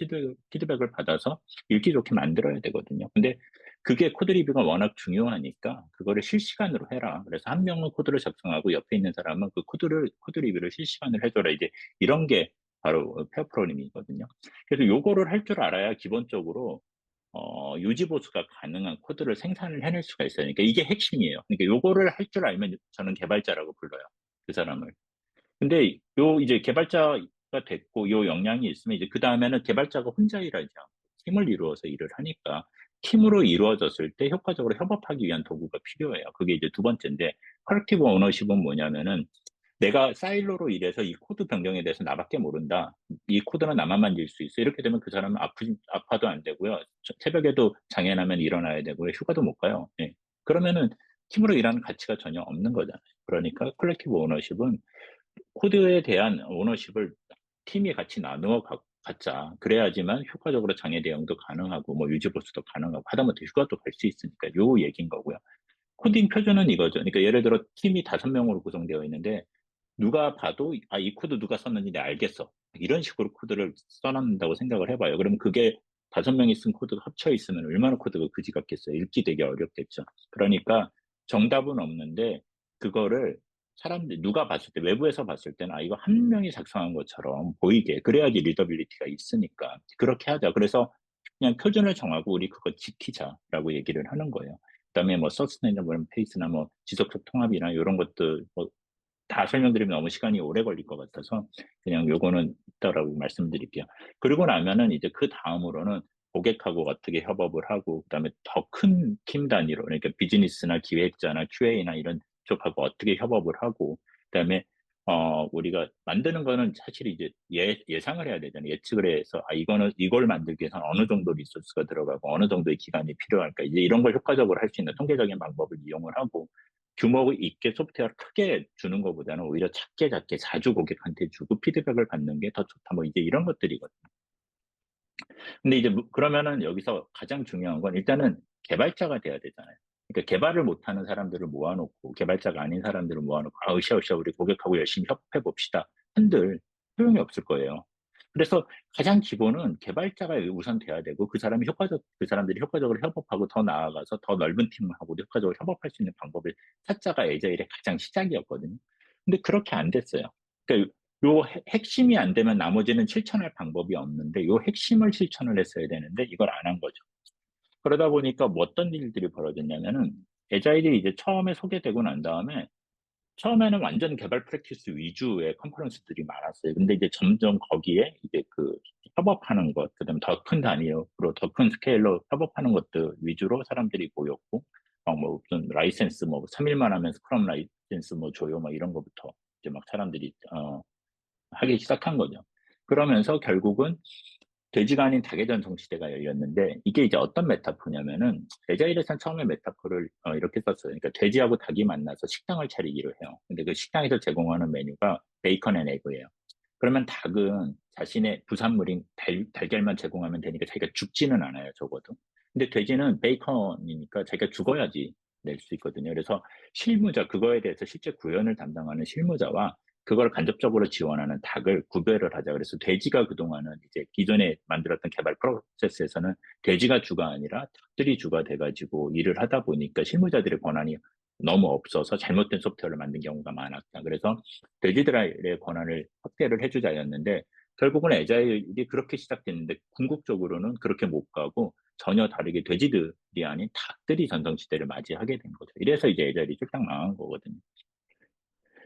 피드백을 받아서 읽기 좋게 만들어야 되거든요. 근데 그게 코드 리뷰가 워낙 중요하니까 그거를 실시간으로 해라. 그래서 한 명은 코드를 작성하고 옆에 있는 사람은 그 코드 리뷰를 실시간으로 해줘라. 이제 이런 게 바로 페어 프로그래밍이거든요. 그래서 요거를 할 줄 알아야 기본적으로 유지 보수가 가능한 코드를 생산을 해낼 수가 있어요. 그러니까 이게 핵심이에요. 그러니까 요거를 할 줄 알면 저는 개발자라고 불러요. 그 사람을. 근데 요 이제 개발자가 됐고 요 역량이 있으면 이제 그 다음에는 개발자가 혼자 일하지 않고 팀을 이루어서 일을 하니까 팀으로 이루어졌을 때 효과적으로 협업하기 위한 도구가 필요해요. 그게 이제 두 번째인데 컬렉티브 오너십은 뭐냐면은 내가 사일로로 일해서 이 코드 변경에 대해서 나밖에 모른다. 이 코드는 나만 만질 수 있어. 이렇게 되면 그 사람은 아파도 안 되고요. 새벽에도 장애나면 일어나야 되고요. 휴가도 못 가요. 예. 그러면은 팀으로 일하는 가치가 전혀 없는 거잖아요. 그러니까 컬렉티브 오너십은 코드에 대한 오너십을 팀이 같이 나누어 갖자. 그래야지만 효과적으로 장애 대응도 가능하고 뭐 유지 보수도 가능하고 하다못해 휴가도 갈 수 있으니까 요 얘기인 거고요. 코딩 표준은 이거죠. 그러니까 예를 들어 팀이 5명으로 구성되어 있는데 누가 봐도 이 코드 누가 썼는지 내가 알겠어. 이런 식으로 코드를 써놨다고 생각을 해봐요. 그러면 그게 5명이 쓴 코드가 합쳐 있으면 얼마나 코드가 그지 같겠어요. 읽기 되게 어렵겠죠. 그러니까 정답은 없는데 그거를 사람들 누가 봤을 때 외부에서 봤을 때는 이거 한 명이 작성한 것처럼 보이게 그래야지 리더빌리티가 있으니까 그렇게 하자. 그래서 그냥 표준을 정하고 우리 그거 지키자라고 얘기를 하는 거예요. 그다음에 뭐 서스테이너블 페이스나 뭐 지속적 통합이나 이런 것들 뭐 다 설명드리면 너무 시간이 오래 걸릴 것 같아서 그냥 요거는 있다라고 말씀드릴게요. 그리고 나면은 이제 그 다음으로는 고객하고 어떻게 협업을 하고, 그다음에 더 큰 팀 단위로, 그러니까 비즈니스나 기획자나 QA나 이런 쪽하고 어떻게 협업을 하고, 그다음에 우리가 만드는 거는 사실 이제 예상을 해야 되잖아요. 예측을 해서, 이걸 만들기 위해서는 어느 정도 리소스가 들어가고, 어느 정도의 기간이 필요할까. 이제 이런 걸 효과적으로 할 수 있는 통계적인 방법을 이용을 하고, 규모 있게 소프트웨어를 크게 주는 것보다는 오히려 작게 작게 자주 고객한테 주고 피드백을 받는 게 더 좋다. 뭐 이제 이런 것들이거든요. 근데 이제 그러면은 여기서 가장 중요한 건 일단은 개발자가 돼야 되잖아요. 그러니까 개발을 못하는 사람들을 모아놓고 개발자가 아닌 사람들을 모아놓고 으쌰으쌰 우리 고객하고 열심히 협업해 봅시다. 한들 소용이 없을 거예요. 그래서 가장 기본은 개발자가 우선 돼야 되고 그 사람들이 효과적으로 협업하고 더 나아가서 더 넓은 팀하고도 효과적으로 협업할 수 있는 방법을 찾자가 에자일의 가장 시작이었거든요. 근데 그렇게 안 됐어요. 그러니까 요 핵심이 안 되면 나머지는 실천할 방법이 없는데 요 핵심을 실천을 했어야 되는데 이걸 안 한 거죠. 그러다 보니까 뭐 어떤 일들이 벌어졌냐면은 에자일이 이제 처음에 소개되고 난 다음에 처음에는 완전 개발 프랙티스 위주의 컨퍼런스들이 많았어요. 근데 이제 점점 거기에 이제 그 협업하는 것, 그다음에 더 큰 단위로 더 큰 스케일로 협업하는 것들 위주로 사람들이 모였고, 뭐 무슨 라이센스 뭐 3일만 하면 스크럼 라이센스 뭐 줘요, 뭐 이런 거부터 이제 막 사람들이 하기 시작한 거죠. 그러면서 결국은 돼지가 아닌 닭의 전성시대가 열렸는데 이게 이제 어떤 메타포냐면은 에자일에서는 처음에 메타포를 이렇게 썼어요. 그러니까 돼지하고 닭이 만나서 식당을 차리기로 해요. 근데 그 식당에서 제공하는 메뉴가 베이컨 앤 에그예요. 그러면 닭은 자신의 부산물인 달걀만 제공하면 되니까 자기가 죽지는 않아요, 적어도. 근데 돼지는 베이컨이니까 자기가 죽어야지 낼 수 있거든요. 그래서 그거에 대해서 실제 구현을 담당하는 실무자와 그걸 간접적으로 지원하는 닭을 구별을 하자. 그래서 돼지가 그동안은 이제 기존에 만들었던 개발 프로세스에서는 돼지가 주가 아니라 닭들이 주가 돼가지고 일을 하다 보니까 실무자들의 권한이 너무 없어서 잘못된 소프트웨어를 만든 경우가 많았다. 그래서 돼지들의 권한을 확대를 해주자였는데 결국은 에자일이 그렇게 시작됐는데 궁극적으로는 그렇게 못 가고 전혀 다르게 돼지들이 아닌 닭들이 전성시대를 맞이하게 된 거죠. 이래서 이제 에자일이 쫄딱 망한 거거든요.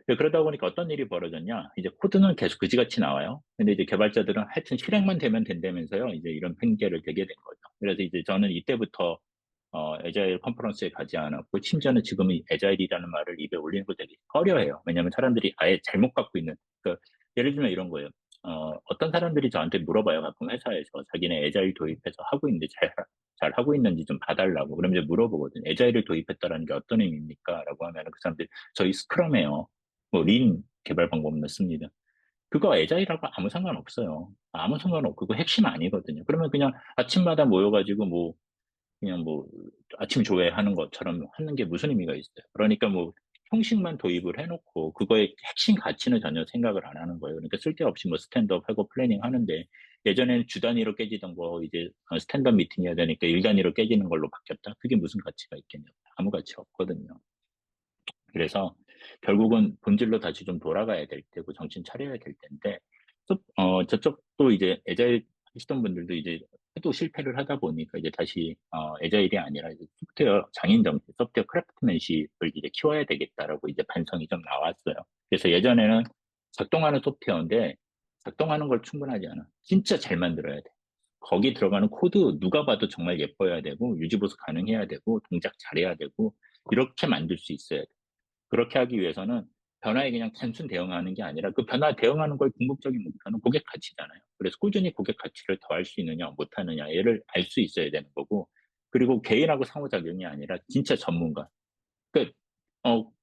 그러다 보니까 어떤 일이 벌어졌냐? 이제 코드는 계속 그지같이 나와요. 근데 이제 개발자들은 하여튼 실행만 되면 된다면서요. 이제 이런 핑계를 대게 된 거죠. 그래서 이제 저는 이때부터 에자일 컨퍼런스에 가지 않았고, 심지어는 지금 이 에자일이라는 말을 입에 올리는 걸 되게 꺼려해요. 왜냐하면 사람들이 아예 잘못 갖고 있는, 그러니까 예를 들면 이런 거예요. 어떤 사람들이 저한테 물어봐요. 가끔 회사에서 자기네 에자일 도입해서 하고 있는데 잘 하고 있는지 좀 봐달라고. 그럼 이제 물어보거든요. 에자일을 도입했다라는 게 어떤 의미입니까? 라고 하면 그 사람들이 저희 스크럼이에요. 뭐, 린 개발 방법은 씁니다. 그거 에자일하고 아무 상관없어요. 아무 상관없고, 그거 핵심 아니거든요. 그러면 그냥 아침마다 모여가지고 그냥 아침 조회하는 것처럼 하는 게 무슨 의미가 있어요. 그러니까 형식만 도입을 해놓고, 그거의 핵심 가치는 전혀 생각을 안 하는 거예요. 그러니까 쓸데없이 스탠드업 하고 플래닝 하는데, 예전에는 주 단위로 깨지던 거, 이제 스탠드업 미팅해야 되니까 일 단위로 깨지는 걸로 바뀌었다? 그게 무슨 가치가 있겠냐고. 아무 가치 없거든요. 그래서 결국은 본질로 다시 좀 돌아가야 될 때고 정신 차려야 될 텐데 또 저쪽도 이제 에자일 하시던 분들도 이제 해도 실패를 하다 보니까 이제 다시 에자일이 아니라 이제 소프트웨어 장인 정신, 소프트웨어 크래프트맨십을 이제 키워야 되겠다라고 이제 반성이 좀 나왔어요. 그래서 예전에는 작동하는 소프트웨어인데 작동하는 걸 충분하지 않아. 진짜 잘 만들어야 돼. 거기 들어가는 코드 누가 봐도 정말 예뻐야 되고 유지보수 가능해야 되고 동작 잘해야 되고 이렇게 만들 수 있어야 돼. 그렇게 하기 위해서는 변화에 그냥 단순 대응하는 게 아니라 그 변화 대응하는 걸 궁극적인 목표는 고객 가치잖아요. 그래서 꾸준히 고객 가치를 더할 수 있느냐 못하느냐 얘를 알 수 있어야 되는 거고 그리고 개인하고 상호작용이 아니라 진짜 전문가. 그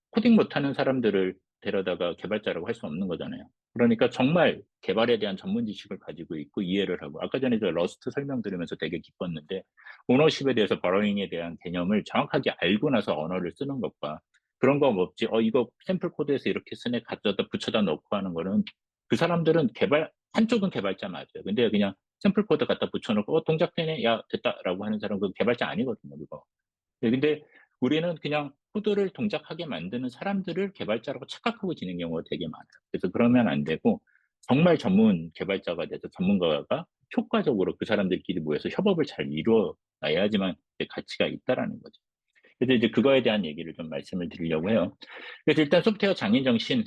코딩 못하는 사람들을 데려다가 개발자라고 할 수 없는 거잖아요. 그러니까 정말 개발에 대한 전문 지식을 가지고 있고 이해를 하고 아까 전에 저 러스트 설명 들으면서 되게 기뻤는데 오너십에 대해서 버러잉에 대한 개념을 정확하게 알고 나서 언어를 쓰는 것과 그런 거 없지. 이거 샘플 코드에서 이렇게 쓰네 갖다 붙여다 놓고 하는 거는 그 사람들은 한쪽은 개발자 맞아요. 근데 그냥 샘플 코드 갖다 붙여놓고 동작 되네 야 됐다라고 하는 사람은 그 개발자 아니거든요. 그거. 네, 근데 우리는 그냥 코드를 동작하게 만드는 사람들을 개발자라고 착각하고 지는 경우가 되게 많아요. 그래서 그러면 안 되고 정말 전문 개발자가 돼서 전문가가 효과적으로 그 사람들끼리 모여서 협업을 잘 이루어 놔야지만 가치가 있다라는 거죠. 그래서 이제 그거에 대한 얘기를 좀 말씀을 드리려고 해요. 그래서 일단 소프트웨어 장인 정신은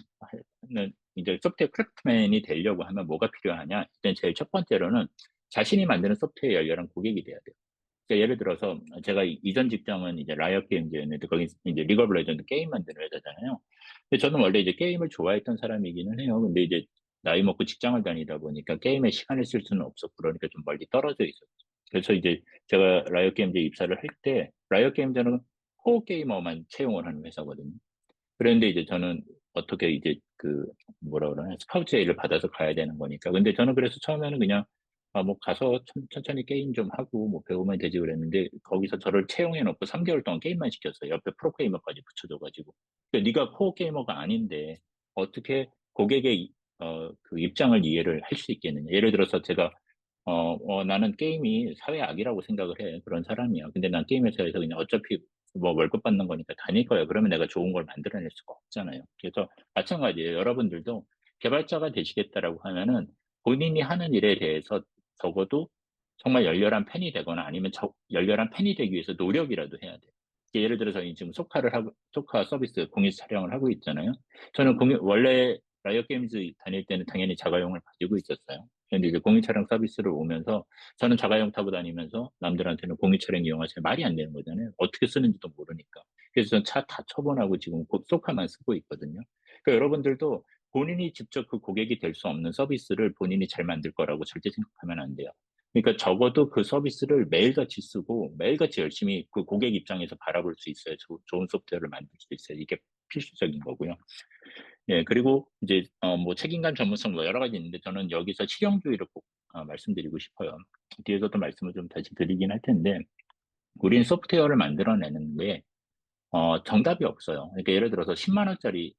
이제 소프트웨어 크래프트맨이 되려고 하면 뭐가 필요하냐? 일단 제일 첫 번째로는 자신이 만드는 소프트웨어에 열렬한 고객이 돼야 돼요. 그러니까 예를 들어서 제가 이전 직장은 이제 라이엇 게임즈였는데 거기 이제 리그 오브 레전드 게임 만드는 회사잖아요. 근데 저는 원래 이제 게임을 좋아했던 사람이기는 해요. 근데 이제 나이 먹고 직장을 다니다 보니까 게임에 시간을 쓸 수는 없었고 그러니까 좀 멀리 떨어져 있었죠. 그래서 이제 제가 라이엇 게임즈에 입사를 할 때 라이엇 게임즈는 코어 게이머만 채용을 하는 회사거든요. 그런데 이제 저는 어떻게 이제 그 뭐라 그러나 스카우트 제의를 받아서 가야 되는 거니까. 근데 저는 그래서 처음에는 그냥 뭐 가서 천천히 게임 좀 하고 뭐 배우면 되지 그랬는데 거기서 저를 채용해 놓고 3개월 동안 게임만 시켰어요. 옆에 프로게이머까지 붙여줘가지고. 그러니까 네가 코어 게이머가 아닌데 어떻게 고객의 그 입장을 이해를 할 수 있겠느냐. 예를 들어서 제가 나는 게임이 사회 악이라고 생각을 해. 그런 사람이야. 근데 난 게임 회사에서 그냥 어차피 뭐 월급 받는 거니까 다닐 거야. 그러면 내가 좋은 걸 만들어낼 수가 없잖아요. 그래서 마찬가지예요. 여러분들도 개발자가 되시겠다라고 하면은 본인이 하는 일에 대해서 적어도 정말 열렬한 팬이 되거나 아니면 열렬한 팬이 되기 위해서 노력이라도 해야 돼요. 예를 들어서 지금 소카 서비스 공유 촬영을 하고 있잖아요. 저는 원래 라이엇 게임즈 다닐 때는 당연히 자가용을 가지고 있었어요. 근데 이제 공유 촬영 서비스를 오면서 저는 자가용 타고 다니면서 남들한테는 공유 촬영 이용하세요. 말이 안 되는 거잖아요. 어떻게 쓰는지도 모르니까. 그래서 저는 차 다 처분하고 지금 곧 소카만 쓰고 있거든요. 그러니까 여러분들도 본인이 직접 그 고객이 될 수 없는 서비스를 본인이 잘 만들 거라고 절대 생각하면 안 돼요. 그러니까 적어도 그 서비스를 매일같이 쓰고 매일같이 열심히 그 고객 입장에서 바라볼 수 있어요. 좋은 소프트웨어를 만들 수 있어요. 이게 필수적인 거고요. 예, 그리고 이제, 뭐, 책임감 전문성 뭐 여러 가지 있는데 저는 여기서 실용주의를 꼭 말씀드리고 싶어요. 뒤에서도 말씀을 좀 다시 드리긴 할 텐데, 우린 소프트웨어를 만들어내는 게, 정답이 없어요. 그러니까 예를 들어서 10만 원짜리,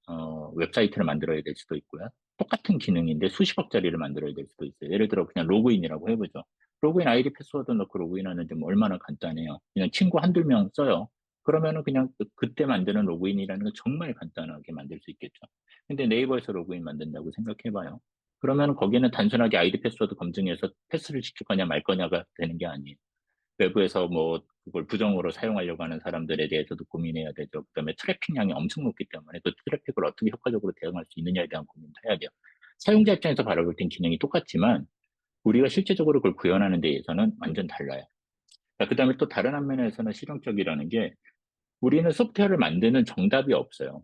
웹사이트를 만들어야 될 수도 있고요. 똑같은 기능인데 수십억짜리를 만들어야 될 수도 있어요. 예를 들어 그냥 로그인이라고 해보죠. 로그인 아이디 패스워드 넣고 로그인하는데 뭐 얼마나 간단해요. 그냥 친구 한두 명 써요. 그러면은 그냥 그때 만드는 로그인이라는 건 정말 간단하게 만들 수 있겠죠. 근데 네이버에서 로그인 만든다고 생각해봐요. 그러면 거기는 단순하게 아이디 패스워드 검증해서 패스를 시킬 거냐 말 거냐가 되는 게 아니에요. 외부에서 뭐 그걸 부정으로 사용하려고 하는 사람들에 대해서도 고민해야 되죠. 그다음에 트래픽량이 엄청 높기 때문에 그 트래픽을 어떻게 효과적으로 대응할 수 있느냐에 대한 고민도 해야 돼요. 사용자 입장에서 바라볼 땐 기능이 똑같지만 우리가 실제적으로 그걸 구현하는 데에서는 완전 달라요. 그다음에 또 다른 한면에서는 실용적이라는 게 우리는 소프트웨어를 만드는 정답이 없어요.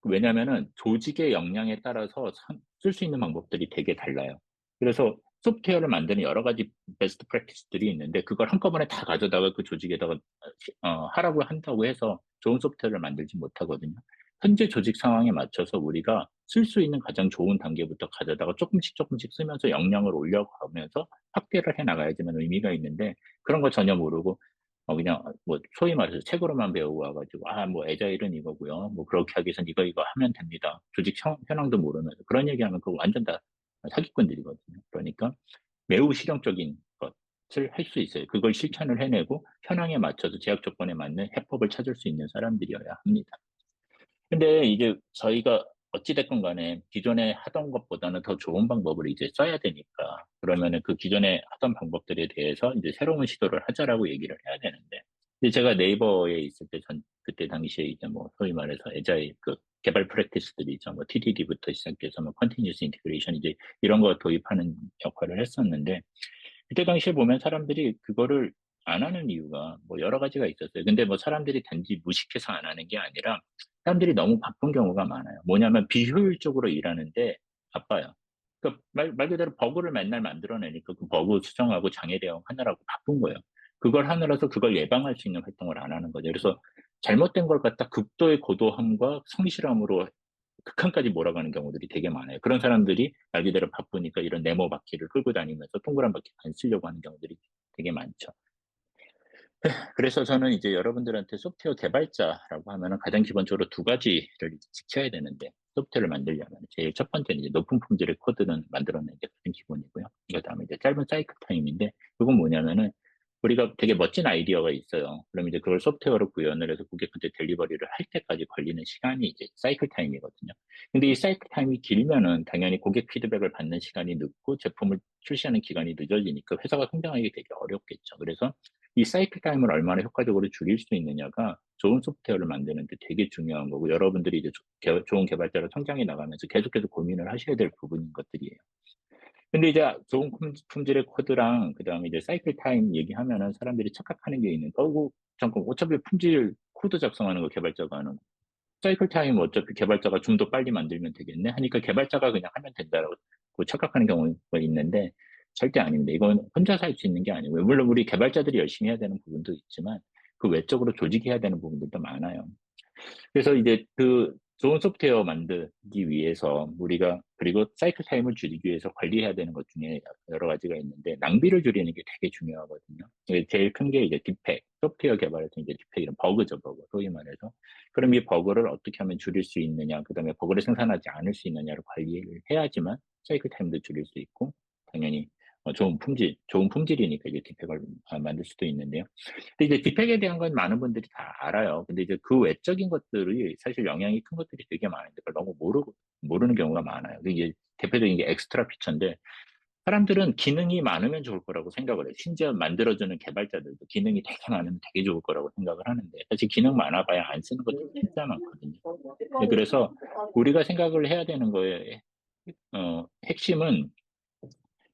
왜냐면은 조직의 역량에 따라서 쓸 수 있는 방법들이 되게 달라요. 그래서 소프트웨어를 만드는 여러 가지 베스트 프랙티스들이 있는데 그걸 한꺼번에 다 가져다가 그 조직에다가 하라고 한다고 해서 좋은 소프트웨어를 만들지 못하거든요. 현재 조직 상황에 맞춰서 우리가 쓸 수 있는 가장 좋은 단계부터 가져다가 조금씩 조금씩 쓰면서 역량을 올려가면서 확대를 해 나가야지만 의미가 있는데 그런 거 전혀 모르고 그냥 뭐 소위 말해서 책으로만 배우고 와가지고 뭐 애자일은 이거고요. 뭐 그렇게 하기 위해선 이거 하면 됩니다. 조직 현황도 모르면서 그런 얘기하면 그거 완전 다 사기꾼들이거든요. 그러니까 매우 실용적인 것을 할 수 있어요. 그걸 실천을 해내고 현황에 맞춰서 제약 조건에 맞는 해법을 찾을 수 있는 사람들이어야 합니다. 근데 이제 저희가 어찌됐건 간에 기존에 하던 것보다는 더 좋은 방법을 이제 써야 되니까 그러면은 그 기존에 하던 방법들에 대해서 이제 새로운 시도를 하자라고 얘기를 해야 되는데 이제 제가 네이버에 있을 때 그때 당시에 이제 뭐 소위 말해서 애자일 그 개발 프랙티스들이 있죠. 뭐 TDD부터 시작해서 뭐 컨티뉴스 인티그레이션 이제 이런 거 도입하는 역할을 했었는데 그때 당시에 보면 사람들이 그거를 안 하는 이유가 뭐 여러 가지가 있었어요. 근데 뭐 사람들이 단지 무식해서 안 하는 게 아니라 사람들이 너무 바쁜 경우가 많아요. 뭐냐면 비효율적으로 일하는데 바빠요. 그러니까 말 그대로 버그를 맨날 만들어내니까 그 버그 수정하고 장애 대응하느라고 바쁜 거예요. 그걸 하느라서 그걸 예방할 수 있는 활동을 안 하는 거죠. 그래서 잘못된 걸 갖다 극도의 고도함과 성실함으로 극한까지 몰아가는 경우들이 되게 많아요. 그런 사람들이 말 그대로 바쁘니까 이런 네모 바퀴를 끌고 다니면서 동그란 바퀴 안 쓰려고 하는 경우들이 되게 많죠. 그래서 저는 이제 여러분들한테 소프트웨어 개발자라고 하면은 가장 기본적으로 두 가지를 지켜야 되는데, 소프트웨어를 만들려면 제일 첫 번째는 이제 높은 품질의 코드는 만들어내는 게 가장 기본이고요. 그 다음에 이제 짧은 사이클 타임인데, 그건 뭐냐면은 우리가 되게 멋진 아이디어가 있어요. 그럼 이제 그걸 소프트웨어로 구현을 해서 고객한테 델리버리를 할 때까지 걸리는 시간이 이제 사이클 타임이거든요. 근데 이 사이클 타임이 길면은 당연히 고객 피드백을 받는 시간이 늦고 제품을 출시하는 기간이 늦어지니까 회사가 성장하기 되게 어렵겠죠. 그래서 이 사이클 타임을 얼마나 효과적으로 줄일 수 있느냐가 좋은 소프트웨어를 만드는데 되게 중요한 거고 여러분들이 이제 좋은 개발자로 성장해 나가면서 계속해서 고민을 하셔야 될 부분인 것들이에요. 근데 이제 좋은 품질의 코드랑 그다음에 이제 사이클 타임 얘기하면은 사람들이 착각하는 게 있는 거고, 잠깐 어차피 품질 코드 작성하는 거 개발자가 하는 거. 사이클 타임 어차피 개발자가 좀 더 빨리 만들면 되겠네 하니까 개발자가 그냥 하면 된다라고 착각하는 경우가 있는데, 절대 아닙니다. 이건 혼자서 할 수 있는 게 아니고요. 물론 우리 개발자들이 열심히 해야 되는 부분도 있지만 그 외적으로 조직이 해야 되는 부분들도 많아요. 그래서 이제 그 좋은 소프트웨어 만들기 위해서 우리가, 그리고 사이클 타임을 줄이기 위해서 관리해야 되는 것 중에 여러 가지가 있는데, 낭비를 줄이는 게 되게 중요하거든요. 이게 제일 큰 게 이제 디펙, 소프트웨어 개발할 때 이제 디펙, 이런 버그죠, 버그. 소위 말해서. 그럼 이 버그를 어떻게 하면 줄일 수 있느냐, 그 다음에 버그를 생산하지 않을 수 있느냐를 관리를 해야지만 사이클 타임도 줄일 수 있고, 당연히 좋은 품질이니까 이제 디펙을 만들 수도 있는데요. 근데 이제 디펙에 대한 건 많은 분들이 다 알아요. 근데 이제 그 외적인 것들이 사실 영향이 큰 것들이 되게 많은데 그걸 너무 모르는 경우가 많아요. 이게 대표적인 게 엑스트라 피처인데, 사람들은 기능이 많으면 좋을 거라고 생각을 해요. 심지어 만들어주는 개발자들도 기능이 되게 많으면 되게 좋을 거라고 생각을 하는데, 사실 기능 많아봐야 안 쓰는 것들이 진짜 많거든요. 네, 그래서 우리가 생각을 해야 되는 거에, 핵심은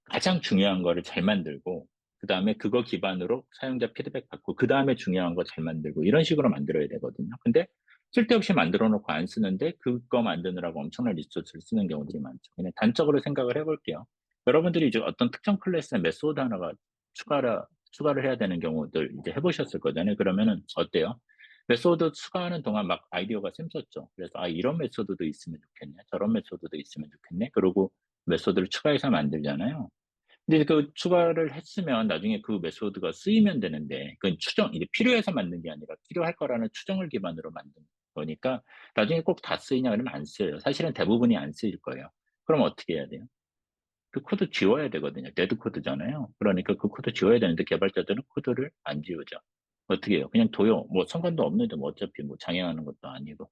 가장 중요한 거를 잘 만들고, 그 다음에 그거 기반으로 사용자 피드백 받고, 그 다음에 중요한 거 잘 만들고, 이런 식으로 만들어야 되거든요. 근데 쓸데없이 만들어 놓고 안 쓰는데 그거 만드느라고 엄청난 리소스를 쓰는 경우들이 많죠. 그냥 단적으로 생각을 해볼게요. 여러분들이 이제 어떤 특정 클래스의 메소드 하나가 추가를 해야 되는 경우들 이제 해보셨을 거잖아요. 그러면은 어때요? 메소드 추가하는 동안 막 아이디어가 샘솟죠. 그래서 이런 메소드도 있으면 좋겠네. 저런 메소드도 있으면 좋겠네. 그리고 메소드를 추가해서 만들잖아요. 근데 그 추가를 했으면 나중에 그 메소드가 쓰이면 되는데, 그건 이제 필요해서 만든 게 아니라 필요할 거라는 추정을 기반으로 만든 거니까 나중에 꼭 다 쓰이냐 그러면 안 쓰여요. 사실은 대부분이 안 쓰일 거예요. 그럼 어떻게 해야 돼요? 그 코드 지워야 되거든요. 데드 코드잖아요. 그러니까 그 코드 지워야 되는데 개발자들은 코드를 안 지우죠. 어떻게 해요? 그냥 둬요. 뭐 상관도 없는데 뭐 어차피 뭐 장애하는 것도 아니고.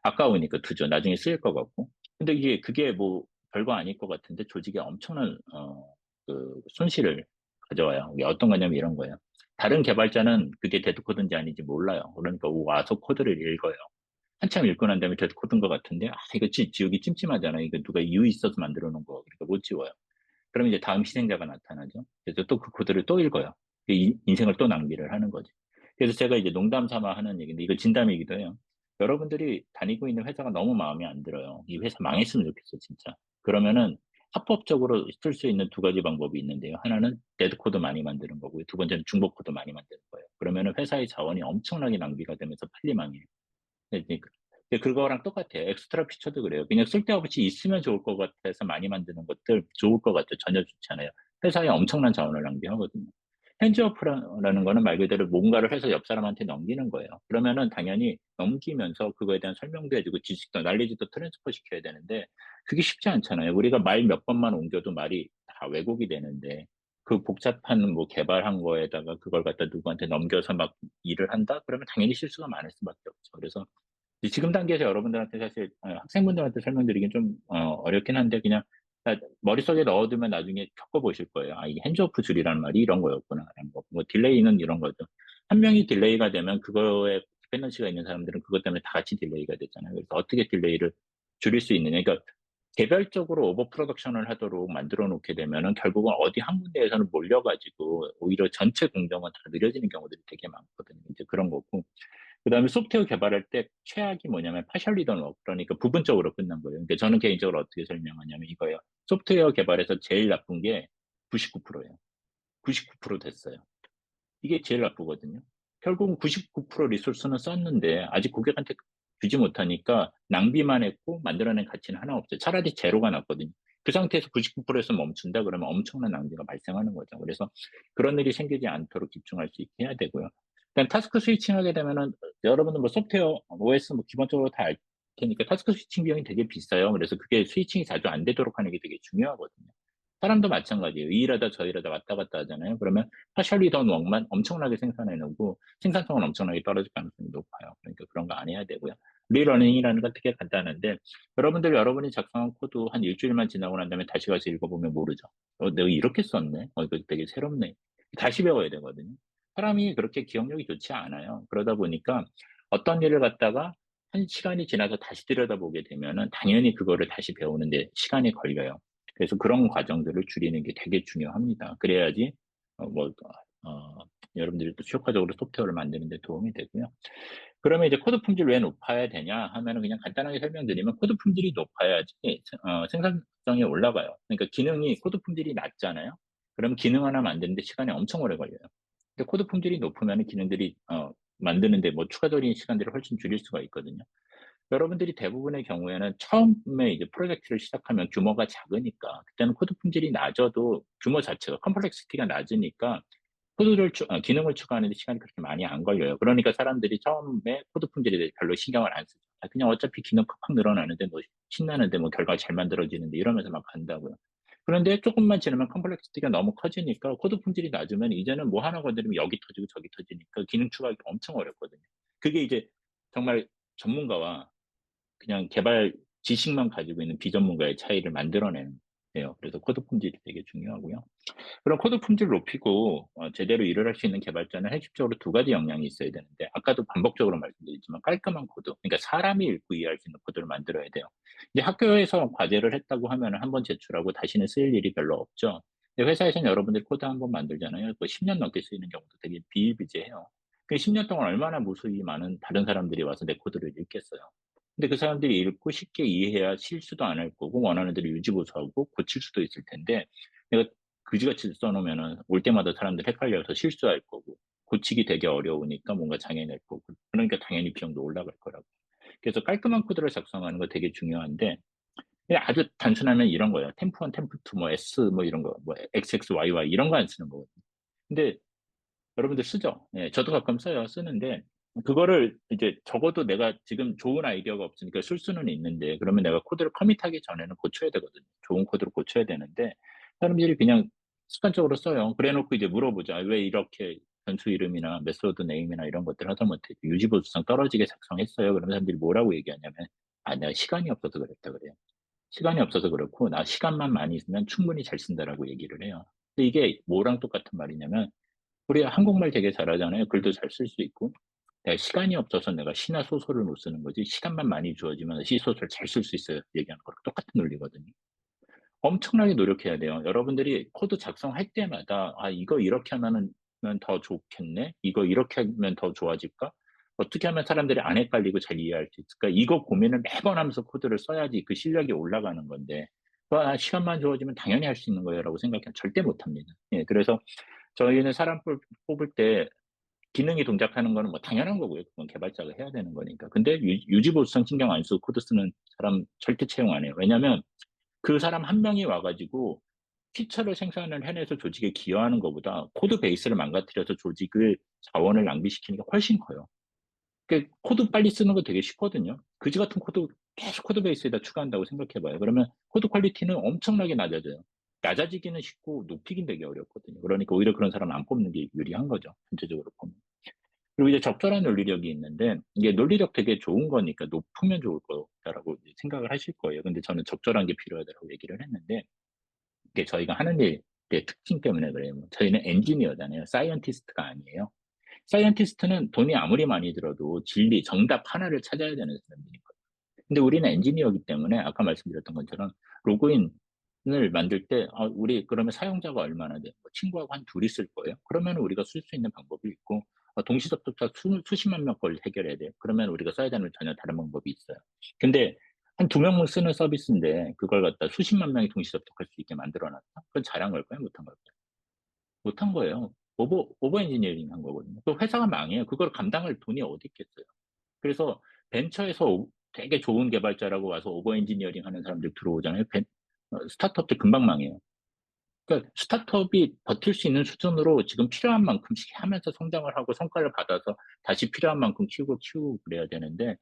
아까우니까 두죠. 나중에 쓰일 것 같고. 근데 그게 뭐 별거 아닐 것 같은데 조직에 엄청난, 그 손실을 가져와요. 이게 어떤 거냐면 이런 거예요. 다른 개발자는 그게 데드 코드인지 아닌지 몰라요. 그러니까 와서 코드를 읽어요. 한참 읽고 난 다음에 데드 코드인 것 같은데, 이거 지우기 찜찜하잖아요. 이거 누가 이유 있어서 만들어 놓은 거. 그러니까 못 지워요. 그럼 이제 다음 희생자가 나타나죠. 그래서 또 그 코드를 또 읽어요. 인생을 또 낭비를 하는 거지. 그래서 제가 이제 농담 삼아 하는 얘기인데, 이거 진담이기도 해요. 여러분들이 다니고 있는 회사가 너무 마음에 안 들어요. 이 회사 망했으면 좋겠어, 진짜. 그러면은 합법적으로 쓸 수 있는 두 가지 방법이 있는데요. 하나는 데드 코드 많이 만드는 거고요. 두 번째는 중복 코드 많이 만드는 거예요. 그러면은 회사의 자원이 엄청나게 낭비가 되면서 빨리 망해요. 근데 그거랑 똑같아요. 엑스트라 피처도 그래요. 그냥 쓸데없이 있으면 좋을 것 같아서 많이 만드는 것들 좋을 것 같죠. 전혀 좋지 않아요. 회사에 엄청난 자원을 낭비하거든요. 핸즈오프라는 거는 말 그대로 뭔가를 해서 옆 사람한테 넘기는 거예요. 그러면은 당연히 넘기면서 그거에 대한 설명도 해주고 지식도, 난리지도 트랜스퍼 시켜야 되는데 그게 쉽지 않잖아요. 우리가 말 몇 번만 옮겨도 말이 다 왜곡이 되는데, 그 복잡한 뭐 개발한 거에다가 그걸 갖다 누구한테 넘겨서 막 일을 한다? 그러면 당연히 실수가 많을 수밖에 없죠. 그래서 지금 단계에서 여러분들한테 사실, 학생분들한테 설명드리긴 좀 어렵긴 한데, 그냥 머릿속에 넣어두면 나중에 겪어보실 거예요. 이게 핸즈오프 줄이라는 말이 이런 거였구나. 뭐 딜레이는 이런 거죠. 한 명이 딜레이가 되면 그거에 디펜던시가 있는 사람들은 그것 때문에 다 같이 딜레이가 되잖아요. 그래서 어떻게 딜레이를 줄일 수 있느냐. 그러니까 개별적으로 오버 프로덕션을 하도록 만들어 놓게 되면은 결국은 어디 한 군데에서는 몰려가지고 오히려 전체 공정은 다 느려지는 경우들이 되게 많거든요. 이제 그런 거고. 그다음에 소프트웨어 개발할 때 최악이 뭐냐면 파셜리 던 워크, 그러니까 부분적으로 끝난 거예요. 그러니까 저는 개인적으로 어떻게 설명하냐면 이거예요. 소프트웨어 개발에서 제일 나쁜 게 99%예요. 99% 됐어요. 이게 제일 나쁘거든요. 결국은 99% 리소스는 썼는데 아직 고객한테 주지 못하니까 낭비만 했고 만들어낸 가치는 하나 없어요. 차라리 제로가 낫거든요. 그 상태에서 99%에서 멈춘다 그러면 엄청난 낭비가 발생하는 거죠. 그래서 그런 일이 생기지 않도록 집중할 수 있게 해야 되고요. 그냥 타스크 스위칭 하게 되면은 여러분들 뭐 소프트웨어 OS 뭐 기본적으로 다 알 테니까 타스크 스위칭 비용이 되게 비싸요. 그래서 그게 스위칭이 자주 안 되도록 하는 게 되게 중요하거든요. 사람도 마찬가지예요. 이 일하다 저 일하다 왔다 갔다 하잖아요. 그러면 파셜리 던 웍만 엄청나게 생산해내고 생산성은 엄청나게 떨어질 가능성이 높아요. 그러니까 그런 거 안 해야 되고요. 리러닝이라는 건 되게 간단한데, 여러분이 작성한 코드 한 일주일만 지나고 난 다음에 다시 가서 읽어보면 모르죠. 내가 이렇게 썼네? 이거 되게 새롭네. 다시 배워야 되거든요. 사람이 그렇게 기억력이 좋지 않아요. 그러다 보니까 어떤 일을 갖다가 한 시간이 지나서 다시 들여다보게 되면은 당연히 그거를 다시 배우는데 시간이 걸려요. 그래서 그런 과정들을 줄이는 게 되게 중요합니다. 그래야지 어, 뭐 어, 여러분들이 또 효과적으로 소프트웨어를 만드는 데 도움이 되고요. 그러면 이제 코드 품질 왜 높아야 되냐 하면은 그냥 간단하게 설명드리면 코드 품질이 높아야지 생산성이 올라가요. 그러니까 기능이 코드 품질이 낮잖아요. 그럼 기능 하나 만드는데 시간이 엄청 오래 걸려요. 근데 코드 품질이 높으면 기능들이 만드는데 뭐 추가적인 시간들을 훨씬 줄일 수가 있거든요. 여러분들이 대부분의 경우에는 처음에 이제 프로젝트를 시작하면 규모가 작으니까 그때는 코드 품질이 낮아도 규모 자체가 컴플렉시티가 낮으니까 기능을 추가하는데 시간이 그렇게 많이 안 걸려요. 그러니까 사람들이 처음에 코드 품질에 대해 별로 신경을 안 쓰죠. 그냥 어차피 기능 팍팍 늘어나는데 뭐 신나는데 뭐 결과가 잘 만들어지는데 이러면서 막 간다고요. 그런데 조금만 지나면 컴플렉시티가 너무 커지니까 코드 품질이 낮으면 이제는 뭐 하나 건드리면 여기 터지고 저기 터지니까 기능 추가하기 엄청 어렵거든요. 그게 이제 정말 전문가와 그냥 개발 지식만 가지고 있는 비전문가의 차이를 만들어내는 거예요. 그래서 코드 품질이 되게 중요하고요. 그럼 코드 품질을 높이고 제대로 일을 할 수 있는 개발자는 핵심적으로 두 가지 역량이 있어야 되는데 아까도 반복적으로 말씀드렸지만 깔끔한 코드, 그러니까 사람이 읽고 이해할 수 있는 코드를 만들어야 돼요. 이제 학교에서 과제를 했다고 하면 한 번 제출하고 다시는 쓰일 일이 별로 없죠. 근데 회사에서는 여러분들 코드 한 번 만들잖아요. 그 10년 넘게 쓰이는 경우도 되게 비일비재해요. 그 10년 동안 얼마나 무수히 많은 다른 사람들이 와서 내 코드를 읽겠어요. 근데 그 사람들이 읽고 쉽게 이해해야 실수도 안 할 거고 원하는 대로 유지보수하고 고칠 수도 있을 텐데 내가 그지같이 써놓으면은 올 때마다 사람들 헷갈려서 실수할 거고 고치기 되게 어려우니까 뭔가 장애낼 거고 그러니까 당연히 비용도 올라갈 거라고. 그래서 깔끔한 코드를 작성하는 거 되게 중요한데 그냥 아주 단순하면 이런 거예요. 템프1, 템프2, 뭐 S 뭐 이런 거, 뭐 XXYY 이런 거 안 쓰는 거거든요. 근데 여러분들 쓰죠? 예, 저도 가끔 써요. 쓰는데, 그거를 이제 적어도 내가 지금 좋은 아이디어가 없으니까 쓸 수는 있는데, 그러면 내가 코드를 커밋하기 전에는 고쳐야 되거든요. 좋은 코드를 고쳐야 되는데, 사람들이 그냥 습관적으로 써요. 그래 놓고 이제 물어보죠. 아, 왜 이렇게 변수 이름이나 메소드 네임이나 이런 것들 하다못해 유지보수성 떨어지게 작성했어요. 그러면 사람들이 뭐라고 얘기하냐면, 아, 내가 시간이 없어서 그랬다 그래요. 시간이 없어서 그렇고, 나 시간만 많이 있으면 충분히 잘 쓴다라고 얘기를 해요. 근데 이게 뭐랑 똑같은 말이냐면, 우리 한국말 되게 잘하잖아요. 글도 잘 쓸 수 있고. 내가 시간이 없어서 내가 시나 소설을 못 쓰는 거지. 시간만 많이 주어지면 시, 소설 잘 쓸 수 있어요. 얘기하는 거랑 똑같은 논리거든요. 엄청나게 노력해야 돼요. 여러분들이 코드 작성할 때마다, 아, 이거 이렇게 하면은 더 좋겠네? 이거 이렇게 하면 더 좋아질까? 어떻게 하면 사람들이 안 헷갈리고 잘 이해할 수 있을까? 이거 고민을 매번 하면서 코드를 써야지 그 실력이 올라가는 건데, 시간만 주어지면 당연히 할 수 있는 거예요라고 생각하면 절대 못 합니다. 예, 그래서 저희는 사람 뽑을 때 기능이 동작하는 거는 뭐 당연한 거고요. 그건 개발자가 해야 되는 거니까. 근데 유지보수성 신경 안 쓰고 코드 쓰는 사람 절대 채용 안 해요. 왜냐면 그 사람 한 명이 와가지고 피처를 생산을 해내서 조직에 기여하는 것보다 코드 베이스를 망가뜨려서 조직을 자원을 낭비시키는 게 훨씬 커요. 그 코드 빨리 쓰는 거 되게 쉽거든요. 그지 같은 코드 계속 코드 베이스에다 추가한다고 생각해봐요. 그러면 코드 퀄리티는 엄청나게 낮아져요. 낮아지기는 쉽고 높이긴 되게 어렵거든요. 그러니까 오히려 그런 사람 안 뽑는 게 유리한 거죠. 전체적으로 보면. 그리고 이제 적절한 논리력이 있는데 이게 논리력 되게 좋은 거니까 높으면 좋을 거다라고 생각을 하실 거예요. 근데 저는 적절한 게 필요하다고 얘기를 했는데 이게 저희가 하는 일의 특징 때문에 그래요. 저희는 엔지니어잖아요. 사이언티스트가 아니에요. 사이언티스트는 돈이 아무리 많이 들어도 진리, 정답 하나를 찾아야 되는 사람들이거든요. 근데 우리는 엔지니어이기 때문에 아까 말씀드렸던 것처럼 로그인을 만들 때 우리 그러면 사용자가 얼마나 돼? 뭐 친구하고 한 둘이 쓸 거예요. 그러면 우리가 쓸 수 있는 방법이 있고 동시 접속자 수십만 명 걸 해결해야 돼요. 그러면 우리가 써야 되는 전혀 다른 방법이 있어요. 근데 한 두 명만 쓰는 서비스인데 그걸 갖다 수십만 명이 동시 접속할 수 있게 만들어 놨다? 그건 잘한 걸까요? 못한 걸까요? 못한 거예요. 오버 엔지니어링 한 거거든요. 그 회사가 망해요. 그걸 감당할 돈이 어디 있겠어요. 그래서 벤처에서 되게 좋은 개발자라고 와서 오버 엔지니어링 하는 사람들 들어오잖아요. 스타트업들 금방 망해요. 그러니까 스타트업이 버틸 수 있는 수준으로 지금 필요한 만큼씩 하면서 성장을 하고 성과를 받아서 다시 필요한 만큼 키우고 그래야 되는데,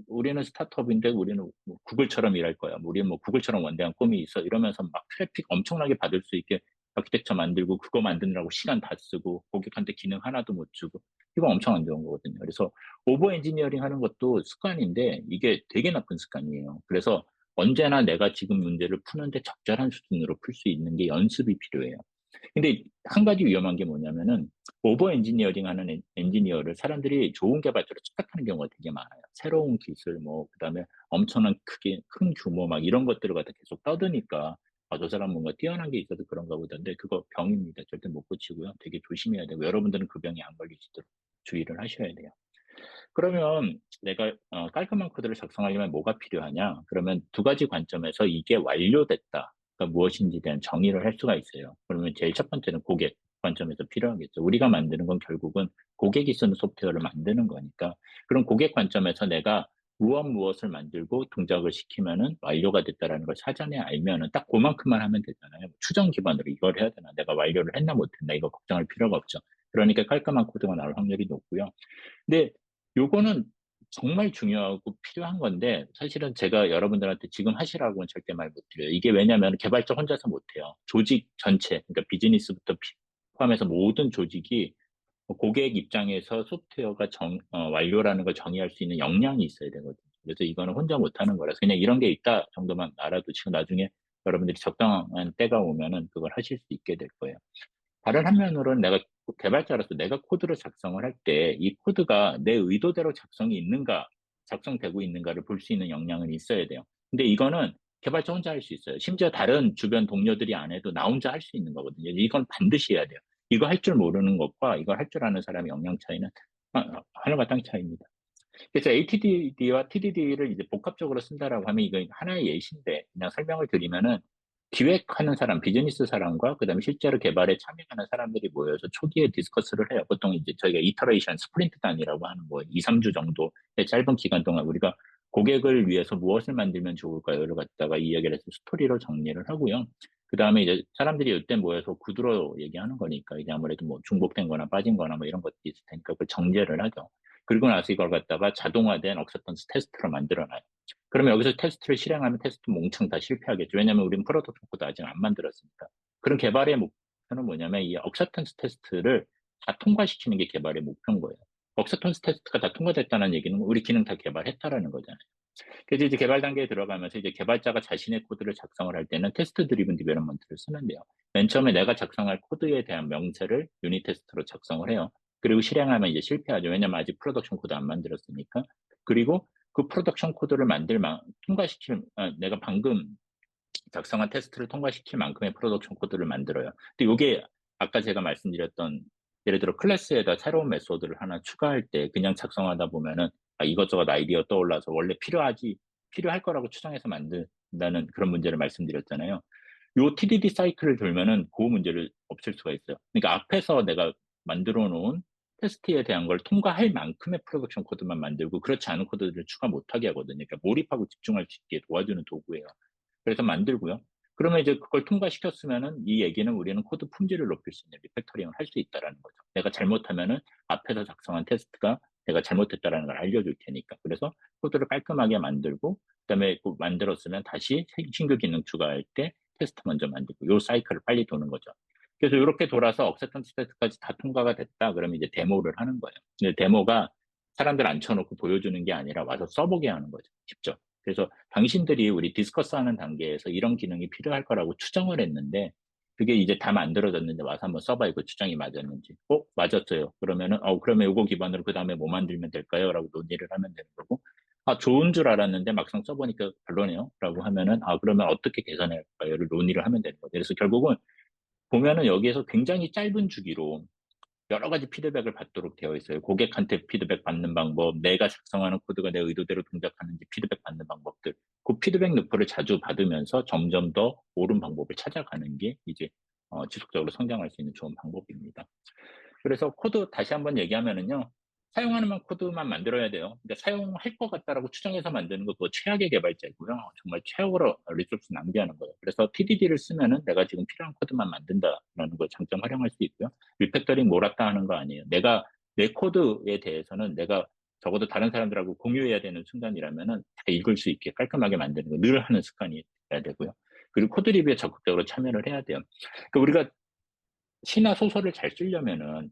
우리는 스타트업인데 우리는 뭐 구글처럼 일할 거야. 뭐 우리는 뭐 구글처럼 원대한 꿈이 있어. 이러면서 막 트래픽 엄청나게 받을 수 있게 아키텍처 만들고 그거 만드느라고 시간 다 쓰고 고객한테 기능 하나도 못 주고 이거 엄청 안 좋은 거거든요. 그래서 오버 엔지니어링 하는 것도 습관인데 이게 되게 나쁜 습관이에요. 그래서 언제나 내가 지금 문제를 푸는데 적절한 수준으로 풀 수 있는 게 연습이 필요해요. 근데 한 가지 위험한 게 뭐냐면은 오버 엔지니어링 하는 엔지니어를 사람들이 좋은 개발자로 착각하는 경우가 되게 많아요. 새로운 기술, 뭐, 그다음에 엄청난 큰 규모 막 이런 것들을 갖다 계속 떠드니까 저 사람 뭔가 뛰어난 게 있어서 그런가 보다인데 그거 병입니다. 절대 못 고치고요. 되게 조심해야 되고 여러분들은 그 병에 안 걸리시도록 주의를 하셔야 돼요. 그러면 내가 깔끔한 코드를 작성하려면 뭐가 필요하냐? 그러면 두 가지 관점에서 이게 완료됐다. 가 무엇인지 대한 정의를 할 수가 있어요. 그러면 제일 첫 번째는 고객 관점에서 필요하겠죠. 우리가 만드는 건 결국은 고객이 쓰는 소프트웨어를 만드는 거니까. 그럼 고객 관점에서 내가 무엇을 만들고 동작을 시키면은 완료가 됐다라는 걸 사전에 알면은 딱 그만큼만 하면 되잖아요. 추정 기반으로 이걸 해야 되나, 내가 완료를 했나 못했나, 이거 걱정할 필요가 없죠. 그러니까 깔끔한 코드가 나올 확률이 높고요. 근데 요거는 정말 중요하고 필요한 건데 사실은 제가 여러분들한테 지금 하시라고는 절대 말 못 드려요. 이게 왜냐면 개발자 혼자서 못 해요. 조직 전체, 그러니까 비즈니스부터 포함해서 모든 조직이 고객 입장에서 소프트웨어가 완료라는 걸 정의할 수 있는 역량이 있어야 되거든요. 그래서 이거는 혼자 못 하는 거라서 그냥 이런 게 있다 정도만 알아도 지금 나중에 여러분들이 적당한 때가 오면은 그걸 하실 수 있게 될 거예요. 다른 한면으로는 내가 개발자로서 내가 코드를 작성을 할 때 이 코드가 내 의도대로 작성이 있는가, 작성되고 있는가를 볼 수 있는 역량은 있어야 돼요. 근데 이거는 개발자 혼자 할 수 있어요. 심지어 다른 주변 동료들이 안 해도 나 혼자 할 수 있는 거거든요. 이건 반드시 해야 돼요. 이거 할 줄 모르는 것과 이걸 할 줄 아는 사람의 역량 차이는 하늘과 땅 차이입니다. 그래서 ATDD와 TDD를 이제 복합적으로 쓴다라고 하면 이거 하나의 예시인데 그냥 설명을 드리면은 기획하는 사람, 비즈니스 사람과 그다음에 실제로 개발에 참여하는 사람들이 모여서 초기에 디스커스를 해요. 보통 이제 저희가 이터레이션 스프린트 단위라고 하는 뭐 2, 3주 정도의 짧은 기간 동안 우리가 고객을 위해서 무엇을 만들면 좋을까요를 갖다가 이야기를 해서 스토리로 정리를 하고요. 그다음에 이제 사람들이 이때 모여서 구두로 얘기하는 거니까 이제 아무래도 뭐 중복된 거나 빠진 거나 뭐 이런 것들이 있을 테니까 그걸 정제를 하죠. 그리고 나서 이걸 갖다가 자동화된 억셉턴스 테스트로 만들어놔요. 그러면 여기서 테스트를 실행하면 테스트 몽창 다 실패하겠죠. 왜냐하면 우리는 프로토타입 코드 아직 안 만들었으니까. 그런 개발의 목표는 뭐냐면 이 억셉턴스 테스트를 다 통과시키는 게 개발의 목표인 거예요. 억셉턴스 테스트가 다 통과됐다는 얘기는 우리 기능 다 개발했다라는 거잖아요. 그래서 이제 개발 단계에 들어가면서 이제 개발자가 자신의 코드를 작성을 할 때는 테스트 드리븐 디벨롭먼트를 쓰는데요. 맨 처음에 내가 작성할 코드에 대한 명세를 유닛 테스트로 작성을 해요. 그리고 실행하면 이제 실패하죠. 왜냐면 아직 프로덕션 코드 안 만들었으니까. 그리고 그 프로덕션 코드를 내가 방금 작성한 테스트를 통과시킬 만큼의 프로덕션 코드를 만들어요. 근데 이게 아까 제가 말씀드렸던 예를 들어 클래스에다 새로운 메소드를 하나 추가할 때 그냥 작성하다 보면은 이것저것 아이디어 떠올라서 원래 필요할 거라고 추정해서 만든다는 그런 문제를 말씀드렸잖아요. 요 TDD 사이클을 돌면은 그 문제를 없앨 수가 있어요. 그러니까 앞에서 내가 만들어 놓은 테스트에 대한 걸 통과할 만큼의 프로덕션 코드만 만들고 그렇지 않은 코드들을 추가 못하게 하거든요. 그러니까 몰입하고 집중할 수 있게 도와주는 도구예요. 그래서 만들고요. 그러면 이제 그걸 통과시켰으면은 이 얘기는 우리는 코드 품질을 높일 수 있는 리팩터링을 할 수 있다라는 거죠. 내가 잘못하면은 앞에서 작성한 테스트가 내가 잘못했다라는 걸 알려줄 테니까. 그래서 코드를 깔끔하게 만들고 그다음에 만들었으면 다시 신규 기능 추가할 때 테스트 먼저 만들고 요 사이클을 빨리 도는 거죠. 그래서 이렇게 돌아서 억셉턴스 테스트까지 다 통과가 됐다. 그러면 이제 데모를 하는 거예요. 근데 데모가 사람들 앉혀놓고 보여주는 게 아니라 와서 써보게 하는 거죠. 직접. 그래서 당신들이 우리 디스커스 하는 단계에서 이런 기능이 필요할 거라고 추정을 했는데 그게 이제 다 만들어졌는데 와서 한번 써봐 이거 추정이 맞았는지. 맞았어요. 그러면 이거 기반으로 그 다음에 뭐 만들면 될까요? 라고 논의를 하면 되는 거고. 좋은 줄 알았는데 막상 써보니까 별로네요. 라고 하면은, 그러면 어떻게 개선할까요?를 논의를 하면 되는 거죠. 그래서 결국은 보면은 여기에서 굉장히 짧은 주기로 여러 가지 피드백을 받도록 되어 있어요. 고객한테 피드백 받는 방법, 내가 작성하는 코드가 내 의도대로 동작하는지 피드백 받는 방법들. 그 피드백 루프를 자주 받으면서 점점 더 옳은 방법을 찾아가는 게 이제 지속적으로 성장할 수 있는 좋은 방법입니다. 그래서 코드 다시 한번 얘기하면은요. 사용하는 코드만 만들어야 돼요. 그러니까 사용할 것 같다라고 추정해서 만드는 거 그거 최악의 개발자이고요. 정말 최악으로 리소스 낭비하는 거예요. 그래서 TDD를 쓰면은 내가 지금 필요한 코드만 만든다라는 걸 장점 활용할 수 있고요. 리팩터링 몰았다 하는 거 아니에요. 내 코드에 대해서는 내가 적어도 다른 사람들하고 공유해야 되는 순간이라면은 다 읽을 수 있게 깔끔하게 만드는 거 늘 하는 습관이 돼야 되고요. 그리고 코드 리뷰에 적극적으로 참여를 해야 돼요. 그러니까 우리가 시나 소설을 잘 쓰려면은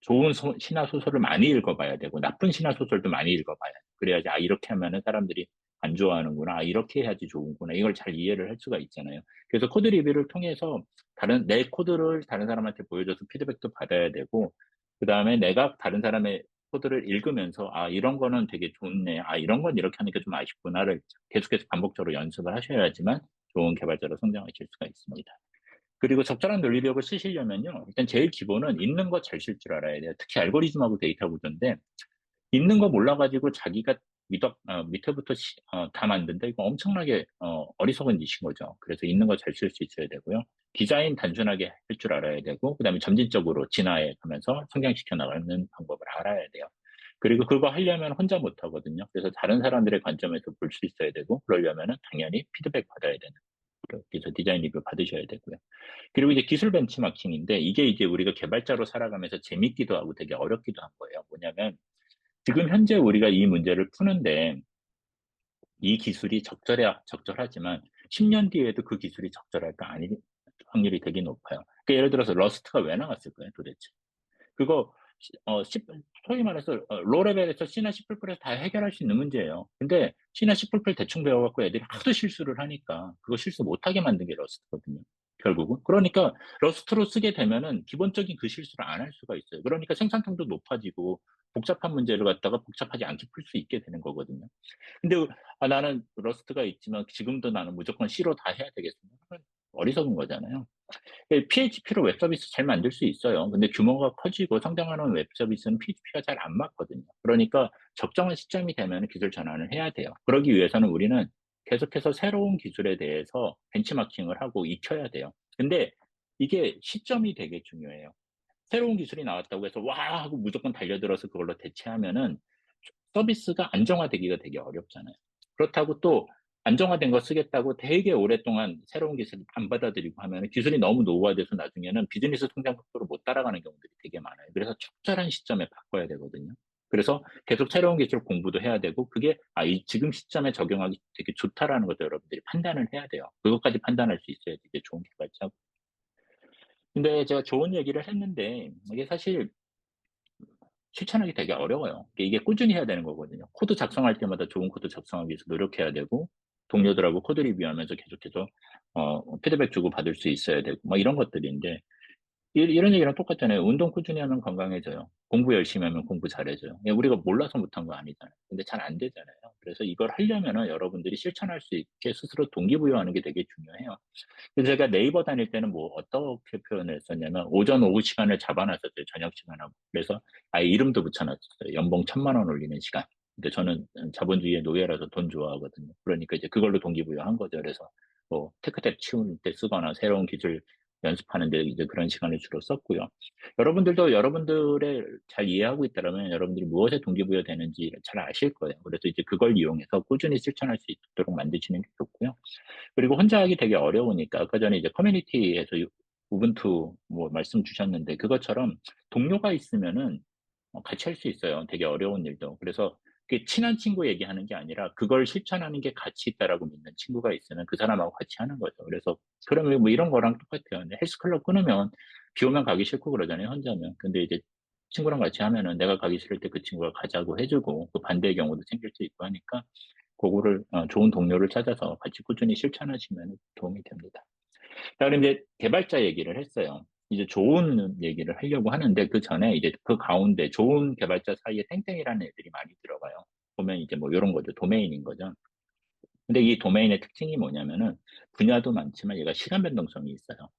좋은 시나 소설을 많이 읽어봐야 되고 나쁜 시나 소설도 많이 읽어봐야 돼. 그래야지 이렇게 하면은 사람들이 안 좋아하는구나. 이렇게 해야지 좋은구나. 이걸 잘 이해를 할 수가 있잖아요. 그래서 코드 리뷰를 통해서 내 코드를 다른 사람한테 보여줘서 피드백도 받아야 되고 그다음에 내가 다른 사람의 코드를 읽으면서 이런 거는 되게 좋네. 이런 건 이렇게 하니까 좀 아쉽구나를 계속해서 반복적으로 연습을 하셔야지만 좋은 개발자로 성장하실 수가 있습니다. 그리고 적절한 논리력을 쓰시려면요, 일단 제일 기본은 있는 거 잘 쓸 줄 알아야 돼요. 특히 알고리즘하고 데이터 구조인데, 있는 거 몰라가지고 자기가 밑에부터 다 만든다? 이거 엄청나게 어리석은 짓인 거죠. 그래서 있는 거 잘 쓸 수 있어야 되고요. 디자인 단순하게 할 줄 알아야 되고, 그다음에 점진적으로 진화해 가면서 성장시켜 나가는 방법을 알아야 돼요. 그리고 그거 하려면 혼자 못 하거든요. 그래서 다른 사람들의 관점에서 볼 수 있어야 되고, 그러려면은 당연히 피드백 받아야 되는. 그래서 디자인 리뷰 받으셔야 되고요. 그리고 이제 기술 벤치마킹인데, 이게 이제 우리가 개발자로 살아가면서 재밌기도 하고 되게 어렵기도 한 거예요. 뭐냐면, 지금 현재 우리가 이 문제를 푸는데 이 기술이 적절하지만 10년 뒤에도 그 기술이 적절할까 아닐 확률이 되게 높아요. 그러니까 예를 들어서 러스트가 왜 나왔을 거예요, 도대체? 그거 소위 말해서 로레벨에서 C나 C++에서 다 해결할 수 있는 문제예요. 근데 C나 C++ 대충 배워갖고 애들이 하도 실수를 하니까 그거 실수 못하게 만든 게 러스트거든요. 결국은. 그러니까 러스트로 쓰게 되면은 기본적인 그 실수를 안 할 수가 있어요. 그러니까 생산성도 높아지고 복잡한 문제를 갖다가 복잡하지 않게 풀 수 있게 되는 거거든요. 근데 나는 러스트가 있지만 지금도 나는 무조건 C로 다 해야 되겠습니다. 어리석은 거잖아요. PHP로 웹 서비스 잘 만들 수 있어요. 근데 규모가 커지고 성장하는 웹 서비스는 PHP가 잘 안 맞거든요. 그러니까 적정한 시점이 되면 기술 전환을 해야 돼요. 그러기 위해서는 우리는 계속해서 새로운 기술에 대해서 벤치마킹을 하고 익혀야 돼요. 근데 이게 시점이 되게 중요해요. 새로운 기술이 나왔다고 해서 와 하고 무조건 달려들어서 그걸로 대체하면은 서비스가 안정화되기가 되게 어렵잖아요. 그렇다고 또 안정화된 거 쓰겠다고 되게 오랫동안 새로운 기술 안 받아들이고 하면 기술이 너무 노후화돼서 나중에는 비즈니스 성장 속도를 못 따라가는 경우들이 되게 많아요. 그래서 적절한 시점에 바꿔야 되거든요. 그래서 계속 새로운 기술 공부도 해야 되고 그게 지금 시점에 적용하기 되게 좋다라는 것도 여러분들이 판단을 해야 돼요. 그것까지 판단할 수 있어야 되게 좋은 개발자고. 근데 제가 좋은 얘기를 했는데 이게 사실 실천하기 되게 어려워요. 이게 꾸준히 해야 되는 거거든요. 코드 작성할 때마다 좋은 코드 작성하기 위해서 노력해야 되고, 동료들하고 코드 리뷰하면서 계속해서 피드백 주고 받을 수 있어야 되고, 뭐 이런 것들인데, 이런 얘기랑 똑같잖아요. 운동 꾸준히 하면 건강해져요. 공부 열심히 하면 공부 잘해져요. 우리가 몰라서 못한 거 아니잖아요. 근데 잘 안 되잖아요. 그래서 이걸 하려면은 여러분들이 실천할 수 있게 스스로 동기부여하는 게 되게 중요해요. 그래서 제가 네이버 다닐 때는 뭐 어떻게 표현을 했었냐면 오전 오후 시간을 잡아놨었어요. 저녁 시간하고. 그래서 아예 이름도 붙여놨었어요. 연봉 1,000만 원 올리는 시간. 근데 저는 자본주의의 노예라서 돈 좋아하거든요. 그러니까 이제 그걸로 동기부여한 거죠. 그래서 뭐 테크랩 치울 때 쓰거나 새로운 기술 연습하는데 이제 그런 시간을 주로 썼고요. 여러분들도 여러분들의 잘 이해하고 있다면 여러분들이 무엇에 동기부여 되는지 잘 아실 거예요. 그래서 이제 그걸 이용해서 꾸준히 실천할 수 있도록 만드시는 게 좋고요. 그리고 혼자 하기 되게 어려우니까 아까 전에 이제 커뮤니티에서 우분투 뭐 말씀 주셨는데 그것처럼 동료가 있으면은 같이 할 수 있어요. 되게 어려운 일도. 그래서 친한 친구 얘기하는 게 아니라 그걸 실천하는 게 가치 있다라고 믿는 친구가 있으면 그 사람하고 같이 하는 거죠. 그래서 그러면 뭐 이런 거랑 똑같아요. 근데 헬스클럽 끊으면 비 오면 가기 싫고 그러잖아요. 혼자면. 근데 이제 친구랑 같이 하면은 내가 가기 싫을 때 그 친구가 가자고 해주고 그 반대의 경우도 생길 수 있고 하니까 그거를 좋은 동료를 찾아서 같이 꾸준히 실천하시면 도움이 됩니다. 자, 그럼 이제 개발자 얘기를 했어요. 이제 좋은 얘기를 하려고 하는데 그 전에 이제 그 가운데 좋은 개발자 사이에 땡땡이라는 애들이 많이 들어가요. 보면 이제 뭐 이런 거죠. 도메인인 거죠. 근데 이 도메인의 특징이 뭐냐면은 분야도 많지만 얘가 시간 변동성이 있어요.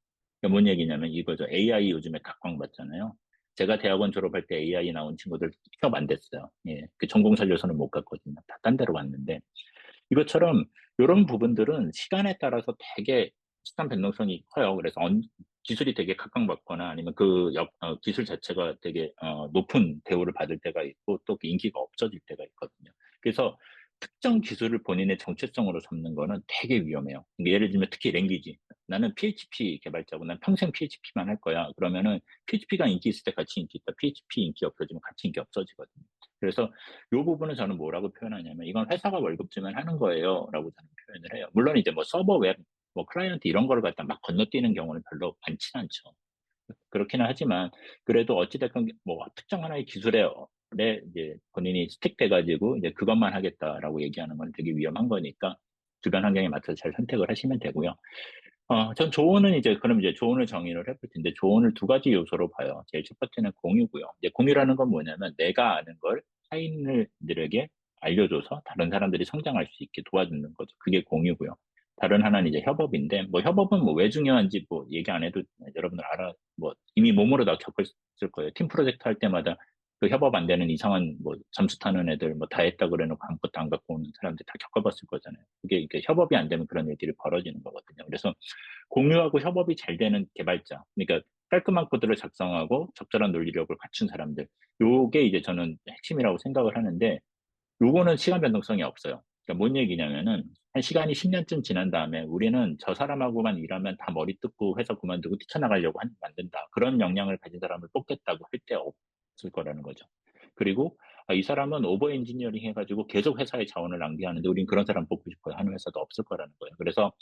그러니까 뭔 얘기냐면 이거죠. AI 요즘에 각광받잖아요. 제가 대학원 졸업할 때 AI 나온 친구들 취업 안 됐어요. 예. 그 전공 살려서는 못 갔거든요. 다 딴 데로 갔는데. 이것처럼 이런 부분들은 시간에 따라서 되게 시간 변동성이 커요. 그래서 기술이 되게 각광받거나 아니면 기술 자체가 되게 높은 대우를 받을 때가 있고 또 그 인기가 없어질 때가 있거든요. 그래서 특정 기술을 본인의 정체성으로 삼는 거는 되게 위험해요. 그러니까 예를 들면 특히 랭귀지. 나는 PHP 개발자고 난 평생 PHP만 할 거야. 그러면은 PHP가 인기 있을 때 같이 인기 있다. PHP 인기 없어지면 같이 인기 없어지거든요. 그래서 이 부분은 저는 뭐라고 표현하냐면 이건 회사가 월급 주면 하는 거예요. 라고 저는 표현을 해요. 물론 이제 뭐 서버 웹, 뭐 클라이언트 이런 거를 갖다 막 건너뛰는 경우는 별로 많진 않죠. 그렇기는 하지만 그래도 어찌됐건 뭐 특정 하나의 기술에 이제 본인이 스틱돼가지고 이제 그것만 하겠다라고 얘기하는 건 되게 위험한 거니까 주변 환경에 맞춰서 잘 선택을 하시면 되고요. 전 조언은 이제, 그럼 이제 조언을 정의를 해볼 텐데, 조언을 두 가지 요소로 봐요. 제일 첫 번째는 공유고요. 이제 공유라는 건 뭐냐면, 내가 아는 걸 타인들에게 알려줘서 다른 사람들이 성장할 수 있게 도와주는 거죠. 그게 공유고요. 다른 하나는 이제 협업인데, 뭐 협업은 뭐 왜 중요한지 뭐 얘기 안 해도 여러분들 뭐 이미 몸으로 다 겪었을 거예요. 팀 프로젝트 할 때마다 그 협업 안 되는 이상한 뭐 점수 타는 애들 뭐 다 했다 그래놓고 아무것도 안 갖고 오는 사람들 다 겪어봤을 거잖아요. 이게 협업이 안 되면 그런 일들이 벌어지는 거거든요. 그래서 공유하고 협업이 잘 되는 개발자, 그러니까 깔끔한 코드를 작성하고 적절한 논리력을 갖춘 사람들, 요게 이제 저는 핵심이라고 생각을 하는데, 요거는 시간 변동성이 없어요. 그러니까 뭔 얘기냐면은 한 시간이 10년쯤 지난 다음에 우리는 저 사람하고만 일하면 다 머리 뜯고 회사 그만두고 뛰쳐나가려고 만든다. 그런 역량을 가진 사람을 뽑겠다고 할 때 없을 거라는 거죠. 그리고 이 사람은 오버 엔지니어링 해가지고 계속 회사의 자원을 낭비하는데 우린 그런 사람 뽑고 싶어요 하는 회사도 없을 거라는 거예요. 그래서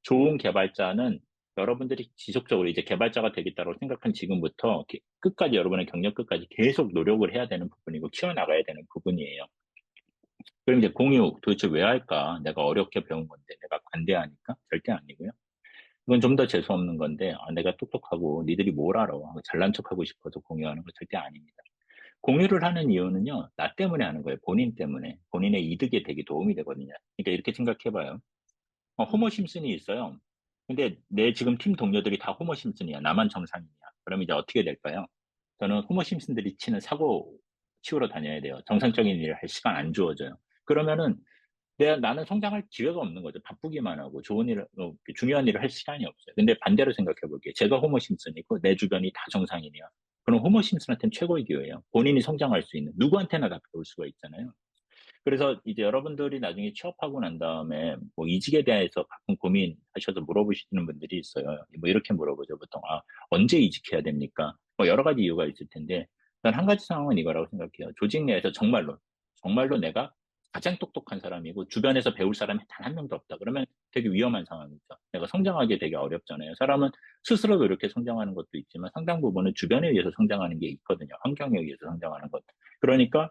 좋은 개발자는 여러분들이 지속적으로 이제 개발자가 되겠다고 생각한 지금부터 끝까지 여러분의 경력 끝까지 계속 노력을 해야 되는 부분이고 키워나가야 되는 부분이에요. 그럼 이제 공유 도대체 왜 할까? 내가 어렵게 배운 건데 내가 관대하니까? 절대 아니고요. 이건 좀 더 재수 없는 건데 내가 똑똑하고 니들이 뭘 알아? 잘난 척하고 싶어서 공유하는 거 절대 아닙니다. 공유를 하는 이유는요, 나 때문에 하는 거예요. 본인 때문에. 본인의 이득에 되게 도움이 되거든요. 그러니까 이렇게 생각해봐요. 호모 심슨이 있어요. 근데 내 지금 팀 동료들이 다 호모 심슨이야. 나만 정상이야. 그럼 이제 어떻게 될까요? 저는 호모 심슨들이 치는 사고 치우러 다녀야 돼요. 정상적인 일을 할 시간 안 주어져요. 그러면은 나는 성장할 기회가 없는 거죠. 바쁘기만 하고 좋은 일을, 중요한 일을 할 시간이 없어요. 근데 반대로 생각해 볼게요. 제가 호모 심슨이고 내 주변이 다 정상인이야. 그럼 호모 심슨한테는 최고의 기회예요. 본인이 성장할 수 있는, 누구한테나 다 배울 수가 있잖아요. 그래서 이제 여러분들이 나중에 취업하고 난 다음에 뭐 이직에 대해서 가끔 고민하셔서 물어보시는 분들이 있어요. 뭐 이렇게 물어보죠. 보통, 언제 이직해야 됩니까? 뭐 여러 가지 이유가 있을 텐데, 난 한 가지 상황은 이거라고 생각해요. 조직 내에서 정말로 내가 가장 똑똑한 사람이고 주변에서 배울 사람이 단 한 명도 없다. 그러면 되게 위험한 상황이죠. 내가 성장하기 되게 어렵잖아요. 사람은 스스로 이렇게 성장하는 것도 있지만 상당 부분은 주변에 의해서 성장하는 게 있거든요. 환경에 의해서 성장하는 것. 그러니까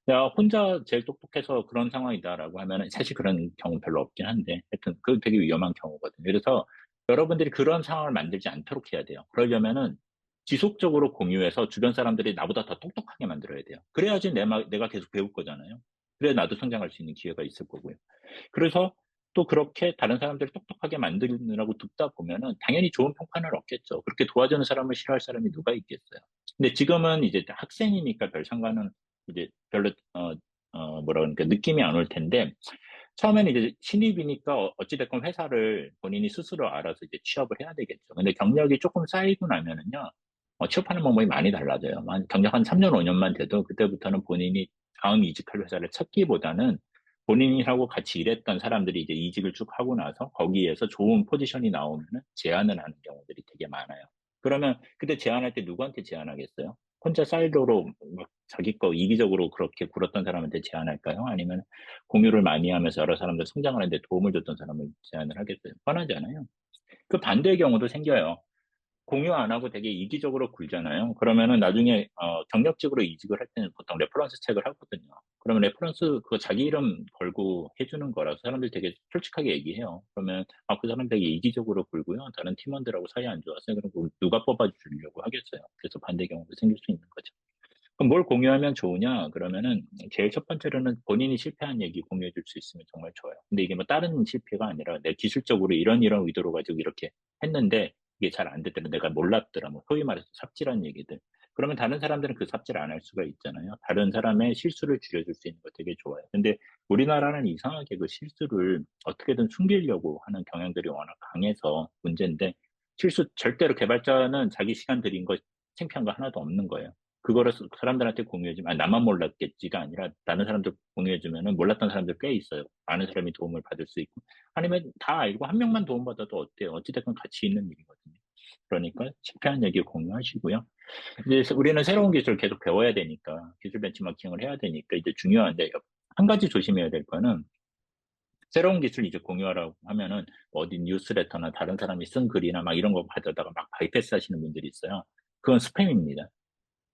야, 혼자 제일 똑똑해서 그런 상황이다라고 하면은 사실 그런 경우 별로 없긴 한데 하여튼 그 되게 위험한 경우거든요. 그래서 여러분들이 그런 상황을 만들지 않도록 해야 돼요. 그러려면은 지속적으로 공유해서 주변 사람들이 나보다 더 똑똑하게 만들어야 돼요. 그래야지 내가 계속 배울 거잖아요. 그래야 나도 성장할 수 있는 기회가 있을 거고요. 그래서 또 그렇게 다른 사람들을 똑똑하게 만들느라고 듣다 보면은 당연히 좋은 평판을 얻겠죠. 그렇게 도와주는 사람을 싫어할 사람이 누가 있겠어요. 근데 지금은 이제 학생이니까 별 상관은 이제 별로 뭐라 그러니까 느낌이 안 올 텐데 처음에는 이제 신입이니까 어찌됐건 회사를 본인이 스스로 알아서 이제 취업을 해야 되겠죠. 근데 경력이 조금 쌓이고 나면은요, 취업하는 방법이 많이 달라져요. 경력 한 3년, 5년만 돼도 그때부터는 본인이 다음 이직할 회사를 찾기보다는 본인이라고 같이 일했던 사람들이 이제 이직을 쭉 하고 나서 거기에서 좋은 포지션이 나오면은 제안을 하는 경우들이 되게 많아요. 그러면 그때 제안할 때 누구한테 제안하겠어요? 혼자 사이로로 막 자기 거 이기적으로 그렇게 굴었던 사람한테 제안할까요? 아니면 공유를 많이 하면서 여러 사람들 성장하는 데 도움을 줬던 사람을 제안을 하겠어요? 뻔하지 않아요? 그 반대의 경우도 생겨요. 공유 안 하고 되게 이기적으로 굴잖아요. 그러면은 나중에 경력직으로 이직을 할 때는 보통 레퍼런스 책을 하거든요. 그러면 레퍼런스 그거 자기 이름 걸고 해주는 거라서 사람들이 되게 솔직하게 얘기해요. 그러면 그 사람 되게 이기적으로 굴고요. 다른 팀원들하고 사이 안 좋았어요. 그럼 누가 뽑아주려고 하겠어요. 그래서 반대 경우도 생길 수 있는 거죠. 그럼 뭘 공유하면 좋으냐? 그러면은 제일 첫 번째로는 본인이 실패한 얘기 공유해 줄 수 있으면 정말 좋아요. 근데 이게 뭐 다른 실패가 아니라 내 기술적으로 이런 의도로 가지고 이렇게 했는데 이게 잘 안 됐더라. 내가 몰랐더라. 뭐 소위 말해서 삽질한 얘기들. 그러면 다른 사람들은 그 삽질 안 할 수가 있잖아요. 다른 사람의 실수를 줄여줄 수 있는 거 되게 좋아요. 근데 우리나라는 이상하게 그 실수를 어떻게든 숨기려고 하는 경향들이 워낙 강해서 문제인데 실수 절대로 개발자는 자기 시간 들인 거 창피한 거 하나도 없는 거예요. 그거를 사람들한테 공유해주면, 나만 몰랐겠지가 아니라, 다른 사람들 공유해주면은 몰랐던 사람들 꽤 있어요. 많은 사람이 도움을 받을 수 있고. 아니면 다 알고 한 명만 도움받아도 어때요? 어찌됐건 가치 있는 일이거든요. 그러니까 실패한 얘기 공유하시고요. 이제 우리는 새로운 기술 계속 배워야 되니까, 기술 벤치마킹을 해야 되니까, 이제 중요한데, 한 가지 조심해야 될 거는, 새로운 기술 이제 공유하라고 하면은, 어디 뉴스레터나 다른 사람이 쓴 글이나 막 이런 거 가져다가 막 바이패스 하시는 분들이 있어요. 그건 스팸입니다.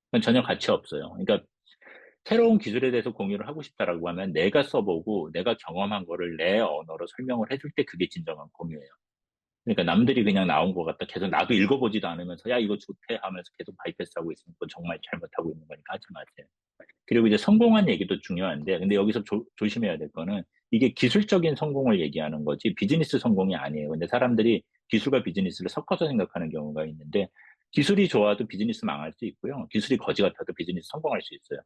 그건 전혀 가치 없어요. 그러니까 새로운 기술에 대해서 공유를 하고 싶다라고 하면 내가 써보고 내가 경험한 거를 내 언어로 설명을 해줄 때 그게 진정한 공유예요. 그러니까 남들이 그냥 나온 것 같다. 계속 나도 읽어보지도 않으면서 야 이거 좋대 하면서 계속 바이패스하고 있으면 그건 정말 잘못하고 있는 거니까 하지 마세요. 그리고 이제 성공한 얘기도 중요한데 근데 여기서 조심해야 될 거는 이게 기술적인 성공을 얘기하는 거지 비즈니스 성공이 아니에요. 근데 사람들이 기술과 비즈니스를 섞어서 생각하는 경우가 있는데 기술이 좋아도 비즈니스 망할 수 있고요. 기술이 거지 같아도 비즈니스 성공할 수 있어요.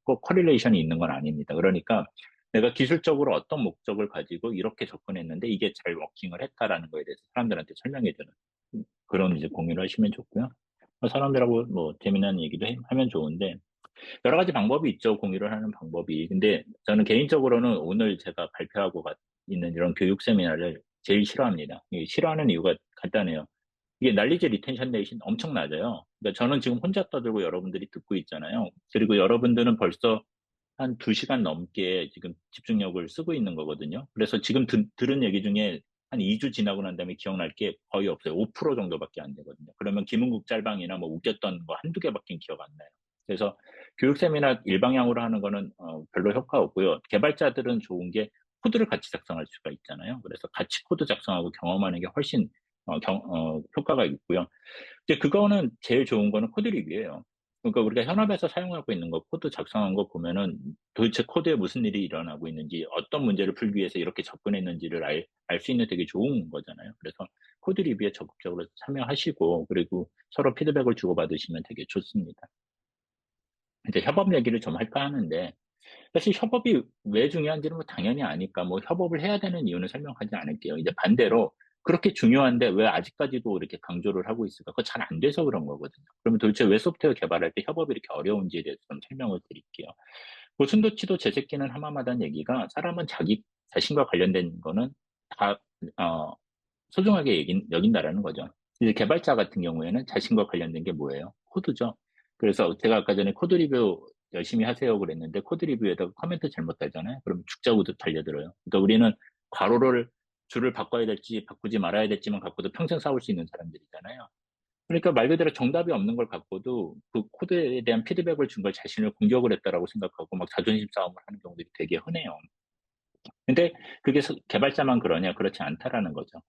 꼭 커릴레이션이 있는 건 아닙니다. 그러니까 내가 기술적으로 어떤 목적을 가지고 이렇게 접근했는데 이게 잘 워킹을 했다라는 거에 대해서 사람들한테 설명해 주는 그런 이제 공유를 하시면 좋고요. 사람들하고 뭐 재미난 얘기도 하면 좋은데 여러 가지 방법이 있죠. 공유를 하는 방법이. 근데 저는 개인적으로는 오늘 제가 발표하고 있는 이런 교육 세미나를 제일 싫어합니다. 싫어하는 이유가 간단해요. 이게 난리지 리텐션 레이션 엄청 낮아요. 그러니까 저는 지금 혼자 떠들고 여러분들이 듣고 있잖아요. 그리고 여러분들은 벌써 한 2시간 넘게 지금 집중력을 쓰고 있는 거거든요. 그래서 지금 들은 얘기 중에 한 2주 지나고 난 다음에 기억날 게 거의 없어요. 5% 정도밖에 안 되거든요. 그러면 김은국 짤방이나 뭐 웃겼던 거 한두 개밖에 기억 안 나요. 그래서 교육 세미나 일방향으로 하는 거는 별로 효과 없고요. 개발자들은 좋은 게 코드를 같이 작성할 수가 있잖아요. 그래서 같이 코드 작성하고 경험하는 게 훨씬 효과가 있고요. 이제 그거는 제일 좋은 거는 코드 리뷰예요. 그러니까 우리가 현업에서 사용하고 있는 거, 코드 작성한 거 보면은 도대체 코드에 무슨 일이 일어나고 있는지, 어떤 문제를 풀기 위해서 이렇게 접근했는지를 알 수 있는 되게 좋은 거잖아요. 그래서 코드 리뷰에 적극적으로 참여하시고, 그리고 서로 피드백을 주고받으시면 되게 좋습니다. 이제 협업 얘기를 좀 할까 하는데, 사실 협업이 왜 중요한지는 뭐 당연히 아니까 뭐 협업을 해야 되는 이유는 설명하지 않을게요. 이제 반대로 그렇게 중요한데 왜 아직까지도 이렇게 강조를 하고 있을까? 그거 잘 안 돼서 그런 거거든요. 그러면 도대체 왜 소프트웨어 개발할 때 협업이 이렇게 어려운지에 대해서 좀 설명을 드릴게요. 고순도치도 제새끼는 하마마다는 얘기가 사람은 자기 자신과 관련된 거는 다 소중하게 여긴다라는 거죠. 이제 개발자 같은 경우에는 자신과 관련된 게 뭐예요? 코드죠. 그래서 제가 아까 전에 코드 리뷰 열심히 하세요 그랬는데 코드 리뷰에다가 코멘트 잘못 달잖아요. 그럼 죽자고도 달려들어요. 그러니까 우리는 괄호를 줄을 바꿔야 될지 바꾸지 말아야 될지만 갖고도 평생 싸울 수 있는 사람들이잖아요. 그러니까 말 그대로 정답이 없는 걸 갖고도 그 코드에 대한 피드백을 준 걸 자신을 공격을 했다라고 생각하고 막 자존심 싸움을 하는 경우들이 되게 흔해요. 근데 그게 개발자만 그러냐? 그렇지 않다라는 거죠.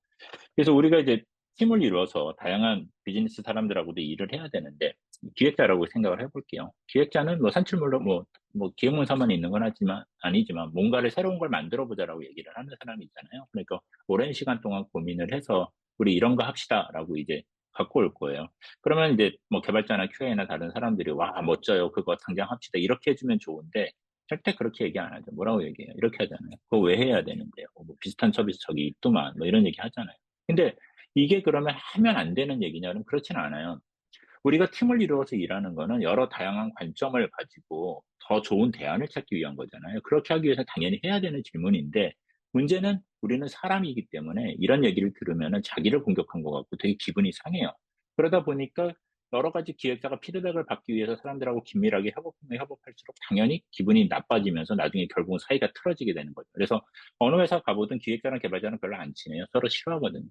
그래서 우리가 이제 팀을 이루어서 다양한 비즈니스 사람들하고도 일을 해야 되는데 기획자라고 생각을 해볼게요. 기획자는 뭐 산출물로 뭐 기획문서만 있는 건 아니지만 뭔가를 새로운 걸 만들어 보자라고 얘기를 하는 사람이 있잖아요. 그러니까 오랜 시간 동안 고민을 해서 우리 이런 거 합시다라고 이제 갖고 올 거예요. 그러면 이제 뭐 개발자나 QA나 다른 사람들이 와 멋져요. 그거 당장 합시다. 이렇게 해주면 좋은데 절대 그렇게 얘기 안 하죠. 뭐라고 얘기해요? 이렇게 하잖아요. 그거 왜 해야 되는데요? 뭐 비슷한 서비스 저기 있더만 뭐 이런 얘기 하잖아요. 근데 이게 그러면 하면 안 되는 얘기냐면 그렇진 않아요. 우리가 팀을 이루어서 일하는 거는 여러 다양한 관점을 가지고 더 좋은 대안을 찾기 위한 거잖아요. 그렇게 하기 위해서 당연히 해야 되는 질문인데 문제는 우리는 사람이기 때문에 이런 얘기를 들으면 자기를 공격한 것 같고 되게 기분이 상해요. 그러다 보니까 여러 가지 기획자가 피드백을 받기 위해서 사람들하고 긴밀하게 협업하면 협업할수록 당연히 기분이 나빠지면서 나중에 결국은 사이가 틀어지게 되는 거죠. 그래서 어느 회사 가보든 기획자랑 개발자는 별로 안 친해요. 서로 싫어하거든요.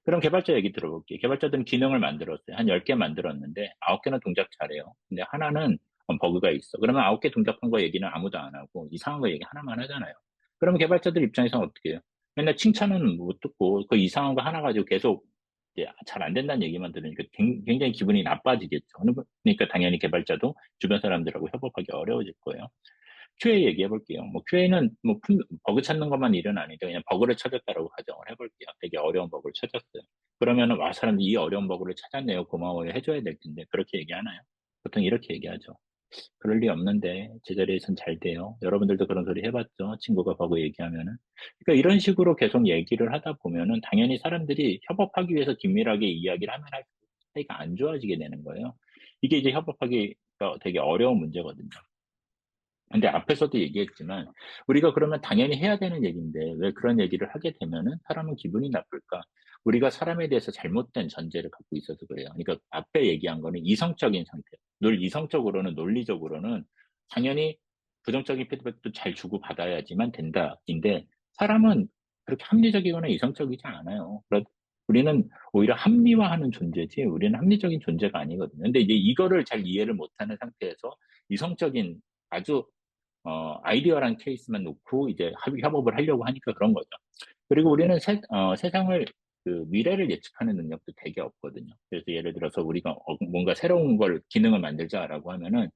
그럼 개발자 얘기 들어볼게요. 개발자들은 기능을 만들었어요. 한 10개 만들었는데 9개는 동작 잘해요. 근데 하나는 버그가 있어. 그러면 9개 동작한 거 얘기는 아무도 안 하고 이상한 거 얘기 하나만 하잖아요. 그러면 개발자들 입장에서는 어떻게 해요? 맨날 칭찬은 못 듣고 그 이상한 거 하나 가지고 계속 잘 안 된다는 얘기만 들으니까 굉장히 기분이 나빠지겠죠. 그러니까 당연히 개발자도 주변 사람들하고 협업하기 어려워질 거예요. QA 얘기해 볼게요. 뭐 QA는 뭐 버그 찾는 것만 일은 아닌데 그냥 버그를 찾았다라고 가정을 해볼게요. 되게 어려운 버그를 찾았어요. 그러면은 와 사람들이 이 어려운 버그를 찾았네요. 고마워요. 해줘야 될 텐데 그렇게 얘기하나요? 보통 이렇게 얘기하죠. 그럴 리 없는데 제자리에선 잘 돼요. 여러분들도 그런 소리 해봤죠? 친구가 버그 얘기하면은. 그러니까 이런 식으로 계속 얘기를 하다 보면은 당연히 사람들이 협업하기 위해서 긴밀하게 이야기를 하면 할수록 사이가 안 좋아지게 되는 거예요. 이게 이제 협업하기가 되게 어려운 문제거든요. 근데 앞에서도 얘기했지만 우리가 그러면 당연히 해야 되는 얘기인데 왜 그런 얘기를 하게 되면은 사람은 기분이 나쁠까? 우리가 사람에 대해서 잘못된 전제를 갖고 있어서 그래요. 그러니까 앞에 얘기한 거는 이성적인 상태. 늘 이성적으로는 논리적으로는 당연히 부정적인 피드백도 잘 주고 받아야지만 된다인데 사람은 그렇게 합리적이거나 이성적이지 않아요. 우리는 오히려 합리화하는 존재지 우리는 합리적인 존재가 아니거든요. 근데 이제 이거를 잘 이해를 못하는 상태에서 이성적인 아주 아이디어란 케이스만 놓고 이제 협업을 하려고 하니까 그런 거죠. 그리고 우리는 세상을 미래를 예측하는 능력도 되게 없거든요. 그래서 예를 들어서 우리가 뭔가 새로운 걸 기능을 만들자라고 하면은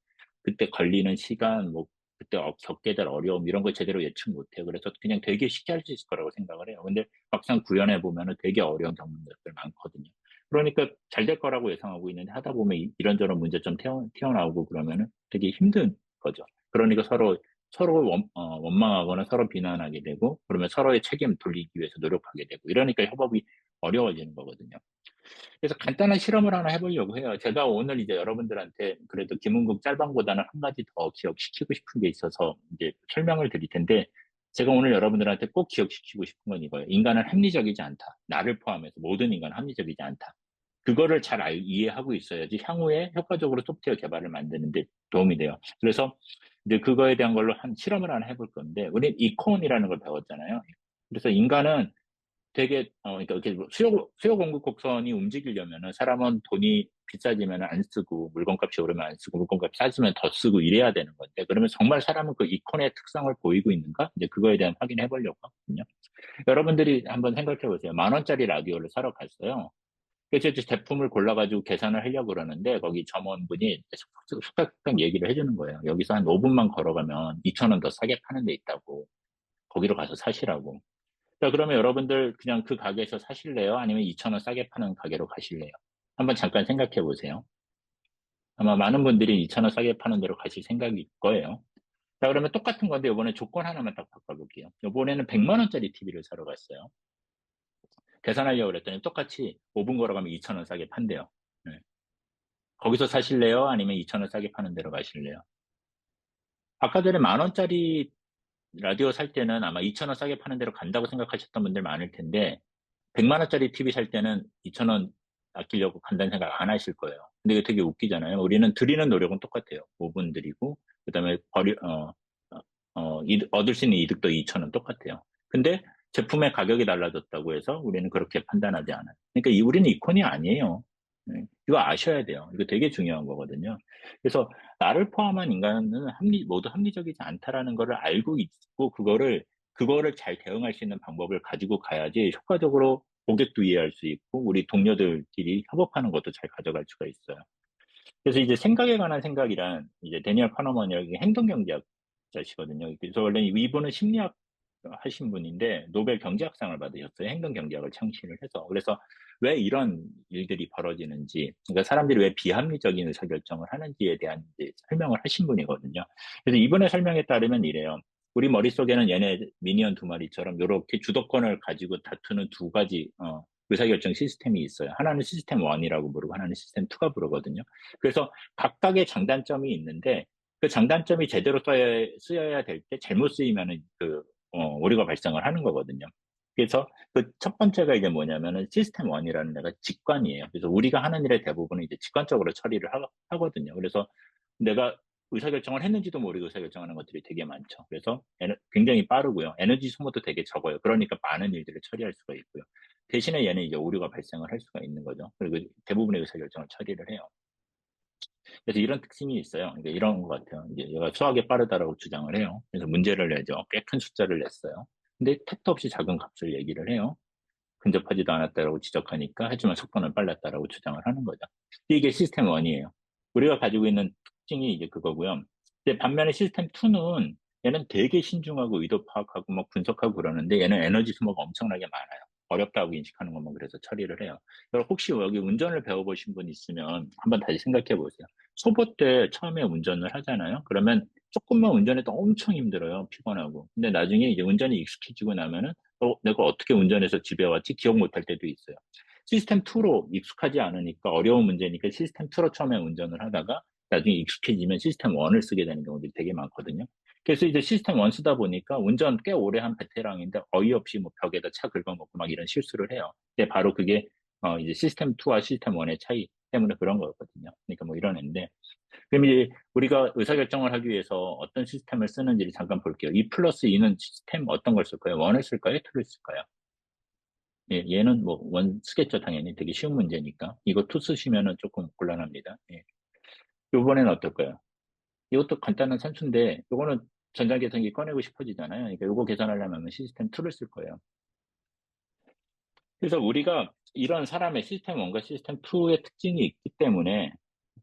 그때 걸리는 시간, 뭐 때 겪게 될 어려움 이런 걸 제대로 예측 못해요. 그래서 그냥 되게 쉽게 할 수 있을 거라고 생각을 해요. 근데 막상 구현해 보면은 되게 어려운 겪는 것들 많거든요. 그러니까 잘 될 거라고 예상하고 있는데 하다 보면 이런저런 문제점 튀어나오고 그러면은 되게 힘든 거죠. 그러니까 서로 원망하거나 서로 비난하게 되고 그러면 서로의 책임 돌리기 위해서 노력하게 되고 이러니까 협업이 어려워지는 거거든요. 그래서 간단한 실험을 하나 해보려고 해요. 제가 오늘 이제 여러분들한테 그래도 김은국 짤방보다는 한 가지 더 기억시키고 싶은 게 있어서 이제 설명을 드릴 텐데, 제가 오늘 여러분들한테 꼭 기억시키고 싶은 건 이거예요. 인간은 합리적이지 않다. 나를 포함해서 모든 인간은 합리적이지 않다. 그거를 잘 이해하고 있어야지 향후에 효과적으로 소프트웨어 개발을 만드는 데 도움이 돼요. 그래서 이제 그거에 대한 걸로 한 실험을 하나 해볼 건데, 우리 이콘이라는 걸 배웠잖아요. 그래서 인간은 되게 그러니까 이렇게 뭐 수요 공급 곡선이 움직이려면은 사람은 돈이 비싸지면 안 쓰고 물건값이 오르면 안 쓰고 물건값이 싸지면 더 쓰고 이래야 되는 건데, 그러면 정말 사람은 그 이콘의 특성을 보이고 있는가? 이제 그거에 대한 확인해 보려고 하거든요. 여러분들이 한번 생각해 보세요. 10,000원짜리 라디오를 사러 갔어요. 그래서 이제 제품을 골라가지고 계산을 하려고 그러는데 거기 점원분이 숙닥숙닥 얘기를 해주는 거예요. 여기서 한 5분만 걸어가면 2,000원 더 싸게 파는 데 있다고. 거기로 가서 사시라고. 자, 그러면 여러분들 그냥 그 가게에서 사실래요? 아니면 2,000원 싸게 파는 가게로 가실래요? 한번 잠깐 생각해 보세요. 아마 많은 분들이 2,000원 싸게 파는 데로 가실 생각일 거예요. 자, 그러면 똑같은 건데 이번에 조건 하나만 딱 바꿔볼게요. 이번에는 100만 원짜리 TV를 사러 갔어요. 계산하려고 그랬더니 똑같이 5분 걸어가면 2,000원 싸게 판대요. 네. 거기서 사실래요? 아니면 2,000원 싸게 파는 데로 가실래요? 아까 전에 10,000원짜리 라디오 살 때는 아마 2,000원 싸게 파는 데로 간다고 생각하셨던 분들 많을 텐데 100만 원짜리 TV 살 때는 2,000원 아끼려고 간다는 생각 안 하실 거예요. 근데 이게 되게 웃기잖아요. 우리는 드리는 노력은 똑같아요. 5분 드리고 그다음에 얻을 수 있는 이득도 2,000원 똑같아요. 근데 제품의 가격이 달라졌다고 해서 우리는 그렇게 판단하지 않아요. 그러니까 우리는 이콘이 아니에요. 네. 이거 아셔야 돼요. 이거 되게 중요한 거거든요. 그래서 나를 포함한 인간은 모두 합리적이지 않다라는 거를 알고 있고 그거를 잘 대응할 수 있는 방법을 가지고 가야지 효과적으로 고객도 이해할 수 있고 우리 동료들끼리 협업하는 것도 잘 가져갈 수가 있어요. 그래서 이제 생각에 관한 생각이란 이제 데니얼 카너먼이라는 행동경제학자시거든요. 그래서 원래 이분은 심리학 하신 분인데 노벨 경제학상을 받으셨어요. 행동경제학을 창시를 해서. 그래서 왜 이런 일들이 벌어지는지, 그러니까 사람들이 왜 비합리적인 의사결정을 하는지에 대한 이제 설명을 하신 분이거든요. 그래서 이분의 설명에 따르면 이래요. 우리 머릿속에는 얘네 미니언 두 마리처럼 이렇게 주도권을 가지고 다투는 두 가지 의사결정 시스템이 있어요. 하나는 시스템 1이라고 부르고 하나는 시스템 2가 부르거든요. 그래서 각각의 장단점이 있는데 그 장단점이 제대로 쓰여야 될 때 잘못 쓰이면은 오류가 발생을 하는 거거든요. 그래서 그 첫 번째가 이제 뭐냐면은 시스템 1이라는 데가 직관이에요. 그래서 우리가 하는 일의 대부분은 이제 직관적으로 처리를 하거든요. 그래서 내가 의사결정을 했는지도 모르고 의사결정하는 것들이 되게 많죠. 그래서 굉장히 빠르고요. 에너지 소모도 되게 적어요. 그러니까 많은 일들을 처리할 수가 있고요. 대신에 얘는 이제 오류가 발생을 할 수가 있는 거죠. 그리고 대부분의 의사결정을 처리를 해요. 그래서 이런 특징이 있어요. 그러니까 이런 것 같아요. 이제 얘가 수학에 빠르다라고 주장을 해요. 그래서 문제를 내죠. 꽤 큰 숫자를 냈어요. 근데 택도 없이 작은 값을 얘기를 해요. 근접하지도 않았다라고 지적하니까 하지만 속도는 빨랐다라고 주장을 하는 거죠. 이게 시스템 1이에요. 우리가 가지고 있는 특징이 이제 그거고요. 근데 반면에 시스템 2는 얘는 되게 신중하고 의도 파악하고 막 분석하고 그러는데 얘는 에너지 소모가 엄청나게 많아요. 어렵다고 인식하는 것만 그래서 처리를 해요. 그래서 혹시 여기 운전을 배워보신 분 있으면 한번 다시 생각해 보세요. 초보 때 처음에 운전을 하잖아요. 그러면 조금만 운전해도 엄청 힘들어요. 피곤하고. 근데 나중에 이제 운전이 익숙해지고 나면은 내가 어떻게 운전해서 집에 왔지? 기억 못할 때도 있어요. 시스템 2로 익숙하지 않으니까 어려운 문제니까 시스템 2로 처음에 운전을 하다가 나중에 익숙해지면 시스템 1을 쓰게 되는 경우들이 되게 많거든요. 그래서 이제 시스템 1 쓰다 보니까 운전 꽤 오래 한 베테랑인데 어이없이 뭐 벽에다 차 긁어먹고 막 이런 실수를 해요. 근데 바로 그게 이제 시스템 2와 시스템 1의 차이 때문에 그런 거거든요. 그러니까 뭐 이런 애인데 그럼 이제 우리가 의사결정을 하기 위해서 어떤 시스템을 쓰는지를 잠깐 볼게요. 2 플러스 2는 시스템 어떤 걸 쓸까요? 1을 쓸까요? 2를 쓸까요? 예, 얘는 뭐 원 쓰겠죠, 당연히. 되게 쉬운 문제니까. 이거 2 쓰시면은 조금 곤란합니다. 예. 요번에는 어떨까요? 이것도 간단한 산수인데, 요거는 전자계산기 꺼내고 싶어지잖아요. 그러니까 요거 계산하려면 시스템 2를 쓸 거예요. 그래서 우리가 이런 사람의 시스템 1과 시스템 2의 특징이 있기 때문에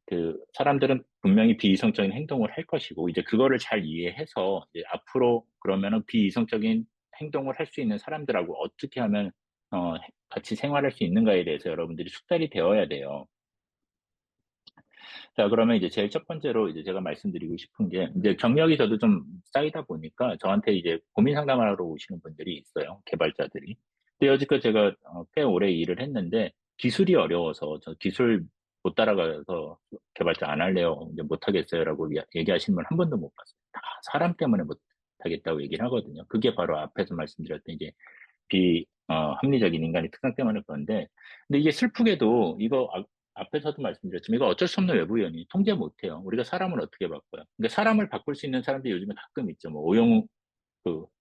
그 사람들은 분명히 비이성적인 행동을 할 것이고 이제 그거를 잘 이해해서 이제 앞으로 그러면은 비이성적인 행동을 할 수 있는 사람들하고 어떻게 하면 같이 생활할 수 있는가에 대해서 여러분들이 숙달이 되어야 돼요. 자, 그러면 이제 제일 첫 번째로 이제 제가 말씀드리고 싶은 게, 이제 경력이 저도 좀 쌓이다 보니까 저한테 이제 고민 상담하러 오시는 분들이 있어요. 개발자들이. 근데 여지껏 제가 꽤 오래 일을 했는데, 기술이 어려워서 저 기술 못 따라가서 개발자 안 할래요. 이제 못 하겠어요라고 얘기하시는 분 한 번도 못 봤어요. 다 사람 때문에 못 하겠다고 얘기를 하거든요. 그게 바로 앞에서 말씀드렸던 이제 합리적인 인간의 특성 때문에 그런데, 근데 이게 슬프게도 이거 앞에서도 말씀드렸지만 이거 어쩔 수 없는 외부 요인이 통제 못해요. 우리가 사람을 어떻게 바꿔요? 근데 사람을 바꿀 수 있는 사람들이 요즘에 가끔 있죠. 뭐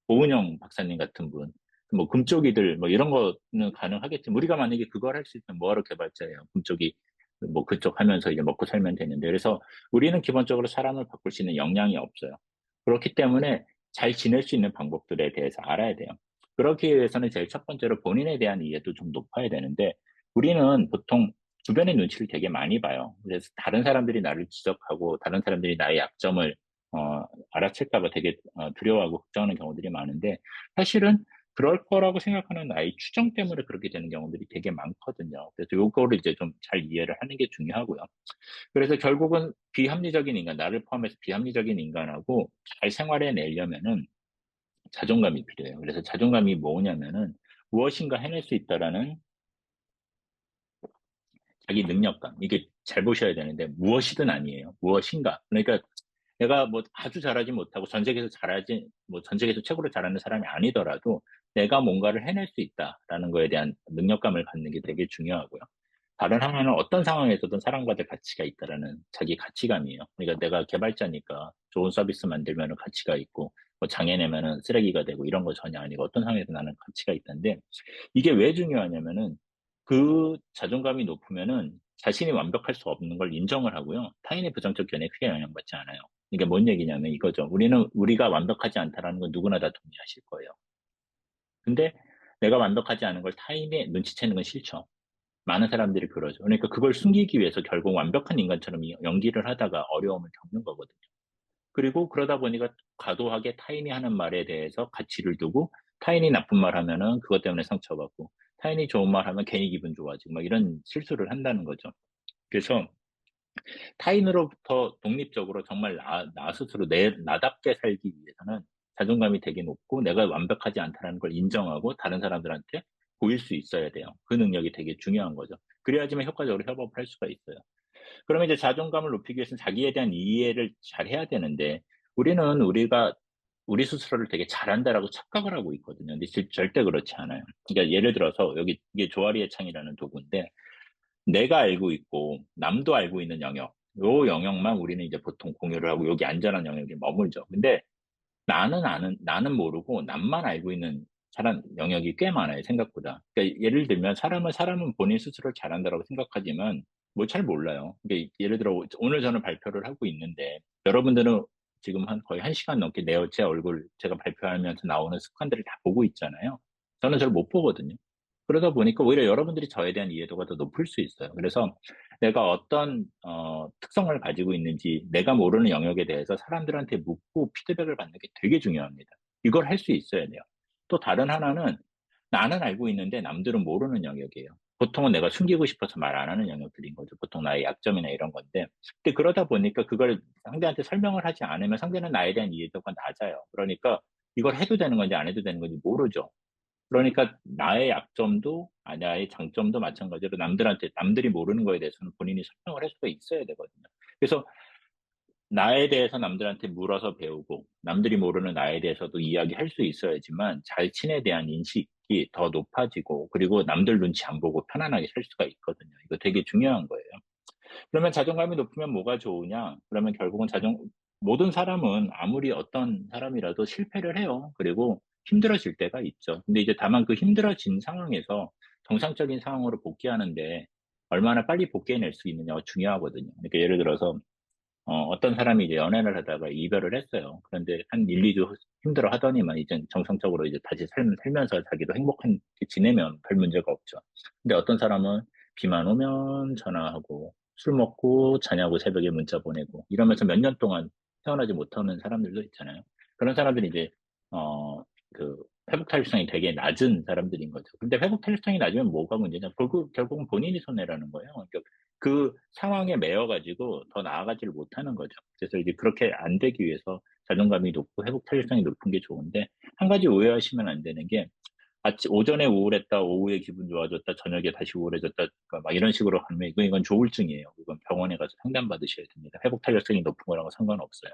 오은영 박사님 같은 분, 뭐 금쪽이들 뭐 이런 거는 가능하겠지만 우리가 만약에 그걸 할 수 있으면 뭐하러 개발자예요? 금쪽이 뭐 그쪽 하면서 이제 먹고 살면 되는데 그래서 우리는 기본적으로 사람을 바꿀 수 있는 역량이 없어요. 그렇기 때문에 잘 지낼 수 있는 방법들에 대해서 알아야 돼요. 그렇기 위해서는 제일 첫 번째로 본인에 대한 이해도 좀 높아야 되는데 우리는 보통 주변의 눈치를 되게 많이 봐요. 그래서 다른 사람들이 나를 지적하고 다른 사람들이 나의 약점을 알아챌까 봐 되게 두려워하고 걱정하는 경우들이 많은데 사실은 그럴 거라고 생각하는 나의 추정 때문에 그렇게 되는 경우들이 되게 많거든요. 그래서 요거를 이제 좀 잘 이해를 하는 게 중요하고요. 그래서 결국은 비합리적인 인간, 나를 포함해서 비합리적인 인간하고 잘 생활해내려면은 자존감이 필요해요. 그래서 자존감이 뭐냐면은 무엇인가 해낼 수 있다라는 자기 능력감. 이게 잘 보셔야 되는데 무엇이든 아니에요. 무엇인가. 그러니까 내가 뭐 아주 잘하지 못하고 전 세계에서 잘하지, 뭐 전 세계에서 최고로 잘하는 사람이 아니더라도 내가 뭔가를 해낼 수 있다라는 거에 대한 능력감을 갖는 게 되게 중요하고요. 다른 하나는 어떤 상황에서든 사랑받을 가치가 있다라는 자기 가치감이에요. 그러니까 내가 개발자니까 좋은 서비스 만들면 가치가 있고, 뭐 장애 내면은 쓰레기가 되고 이런 거 전혀 아니고 어떤 상황에서 나는 가치가 있다는데 이게 왜 중요하냐면은 그 자존감이 높으면은 자신이 완벽할 수 없는 걸 인정을 하고요. 타인의 부정적 견해에 크게 영향받지 않아요. 이게 뭔 얘기냐면 이거죠. 우리가 완벽하지 않다라는 건 누구나 다 동의하실 거예요. 근데 내가 완벽하지 않은 걸 타인의 눈치채는 건 싫죠. 많은 사람들이 그러죠. 그러니까 그걸 숨기기 위해서 결국 완벽한 인간처럼 연기를 하다가 어려움을 겪는 거거든요. 그리고 그러다 보니까 과도하게 타인이 하는 말에 대해서 가치를 두고 타인이 나쁜 말 하면은 그것 때문에 상처받고 타인이 좋은 말 하면 괜히 기분 좋아지고 막 이런 실수를 한다는 거죠. 그래서 타인으로부터 독립적으로 정말 나 스스로 나답게 살기 위해서는 자존감이 되게 높고 내가 완벽하지 않다는 걸 인정하고 다른 사람들한테 보일 수 있어야 돼요. 그 능력이 되게 중요한 거죠. 그래야지만 효과적으로 협업을 할 수가 있어요. 그러면 이제 자존감을 높이기 위해서는 자기에 대한 이해를 잘 해야 되는데 우리가 우리 스스로를 되게 잘한다라고 착각을 하고 있거든요. 근데 절대 그렇지 않아요. 그러니까 예를 들어서 여기 이게 조아리의 창이라는 도구인데 내가 알고 있고 남도 알고 있는 영역, 요 영역만 우리는 이제 보통 공유를 하고 여기 안전한 영역에 머물죠. 근데 나는 모르고 남만 알고 있는 사람 영역이 꽤 많아요, 생각보다. 그러니까 예를 들면 사람은 본인 스스로를 잘한다라고 생각하지만 뭐 잘 몰라요. 그러니까 예를 들어 오늘 저는 발표를 하고 있는데 여러분들은 지금 거의 1시간 넘게 제 얼굴 제가 발표하면서 나오는 습관들을 다 보고 있잖아요. 저는 저를 못 보거든요. 그러다 보니까 오히려 여러분들이 저에 대한 이해도가 더 높을 수 있어요. 그래서 내가 어떤 특성을 가지고 있는지 내가 모르는 영역에 대해서 사람들한테 묻고 피드백을 받는 게 되게 중요합니다. 이걸 할 수 있어야 돼요. 또 다른 하나는 나는 알고 있는데 남들은 모르는 영역이에요. 보통은 내가 숨기고 싶어서 말 안 하는 영역들인 거죠. 보통 나의 약점이나 이런 건데. 근데 그러다 보니까 그걸 상대한테 설명을 하지 않으면 상대는 나에 대한 이해도가 낮아요. 그러니까 이걸 해도 되는 건지 안 해도 되는 건지 모르죠. 그러니까 나의 약점도 나의 장점도 마찬가지로 남들이 모르는 거에 대해서는 본인이 설명을 할 수가 있어야 되거든요. 그래서 나에 대해서 남들한테 물어서 배우고 남들이 모르는 나에 대해서도 이야기할 수 있어야지만 자신에 대한 인식이 더 높아지고 그리고 남들 눈치 안 보고 편안하게 살 수가 있거든요. 이거 되게 중요한 거예요. 그러면 자존감이 높으면 뭐가 좋으냐? 그러면 결국은 모든 사람은 아무리 어떤 사람이라도 실패를 해요. 그리고 힘들어질 때가 있죠. 근데 이제 다만 그 힘들어진 상황에서 정상적인 상황으로 복귀하는데 얼마나 빨리 복귀해낼 수 있느냐가 중요하거든요. 그러니까 예를 들어서 어떤 사람이 이제 연애를 하다가 이별을 했어요. 그런데 한 1, 2주 힘들어 하더니만 이제 정상적으로 이제 다시 살면서 자기도 행복하게 지내면 별 문제가 없죠. 근데 어떤 사람은 비만 오면 전화하고 술 먹고 자냐고 새벽에 문자 보내고 이러면서 몇 년 동안 태어나지 못하는 사람들도 있잖아요. 그런 사람들이 이제 어, 그 회복 탄력성이 되게 낮은 사람들인 거죠. 근데 회복 탄력성이 낮으면 뭐가 문제냐? 결국은 본인이 손해라는 거예요. 그러니까 그 상황에 매여가지고 더 나아가지를 못하는 거죠. 그래서 이제 그렇게 안 되기 위해서 자존감이 높고 회복 탄력성이 높은 게 좋은데 한 가지 오해하시면 안 되는 게 오전에 우울했다, 오후에 기분 좋아졌다, 저녁에 다시 우울해졌다, 그러니까 막 이런 식으로 하면 이건 조울증이에요. 이건 병원에 가서 상담 받으셔야 됩니다. 회복 탄력성이 높은 거랑은 상관없어요.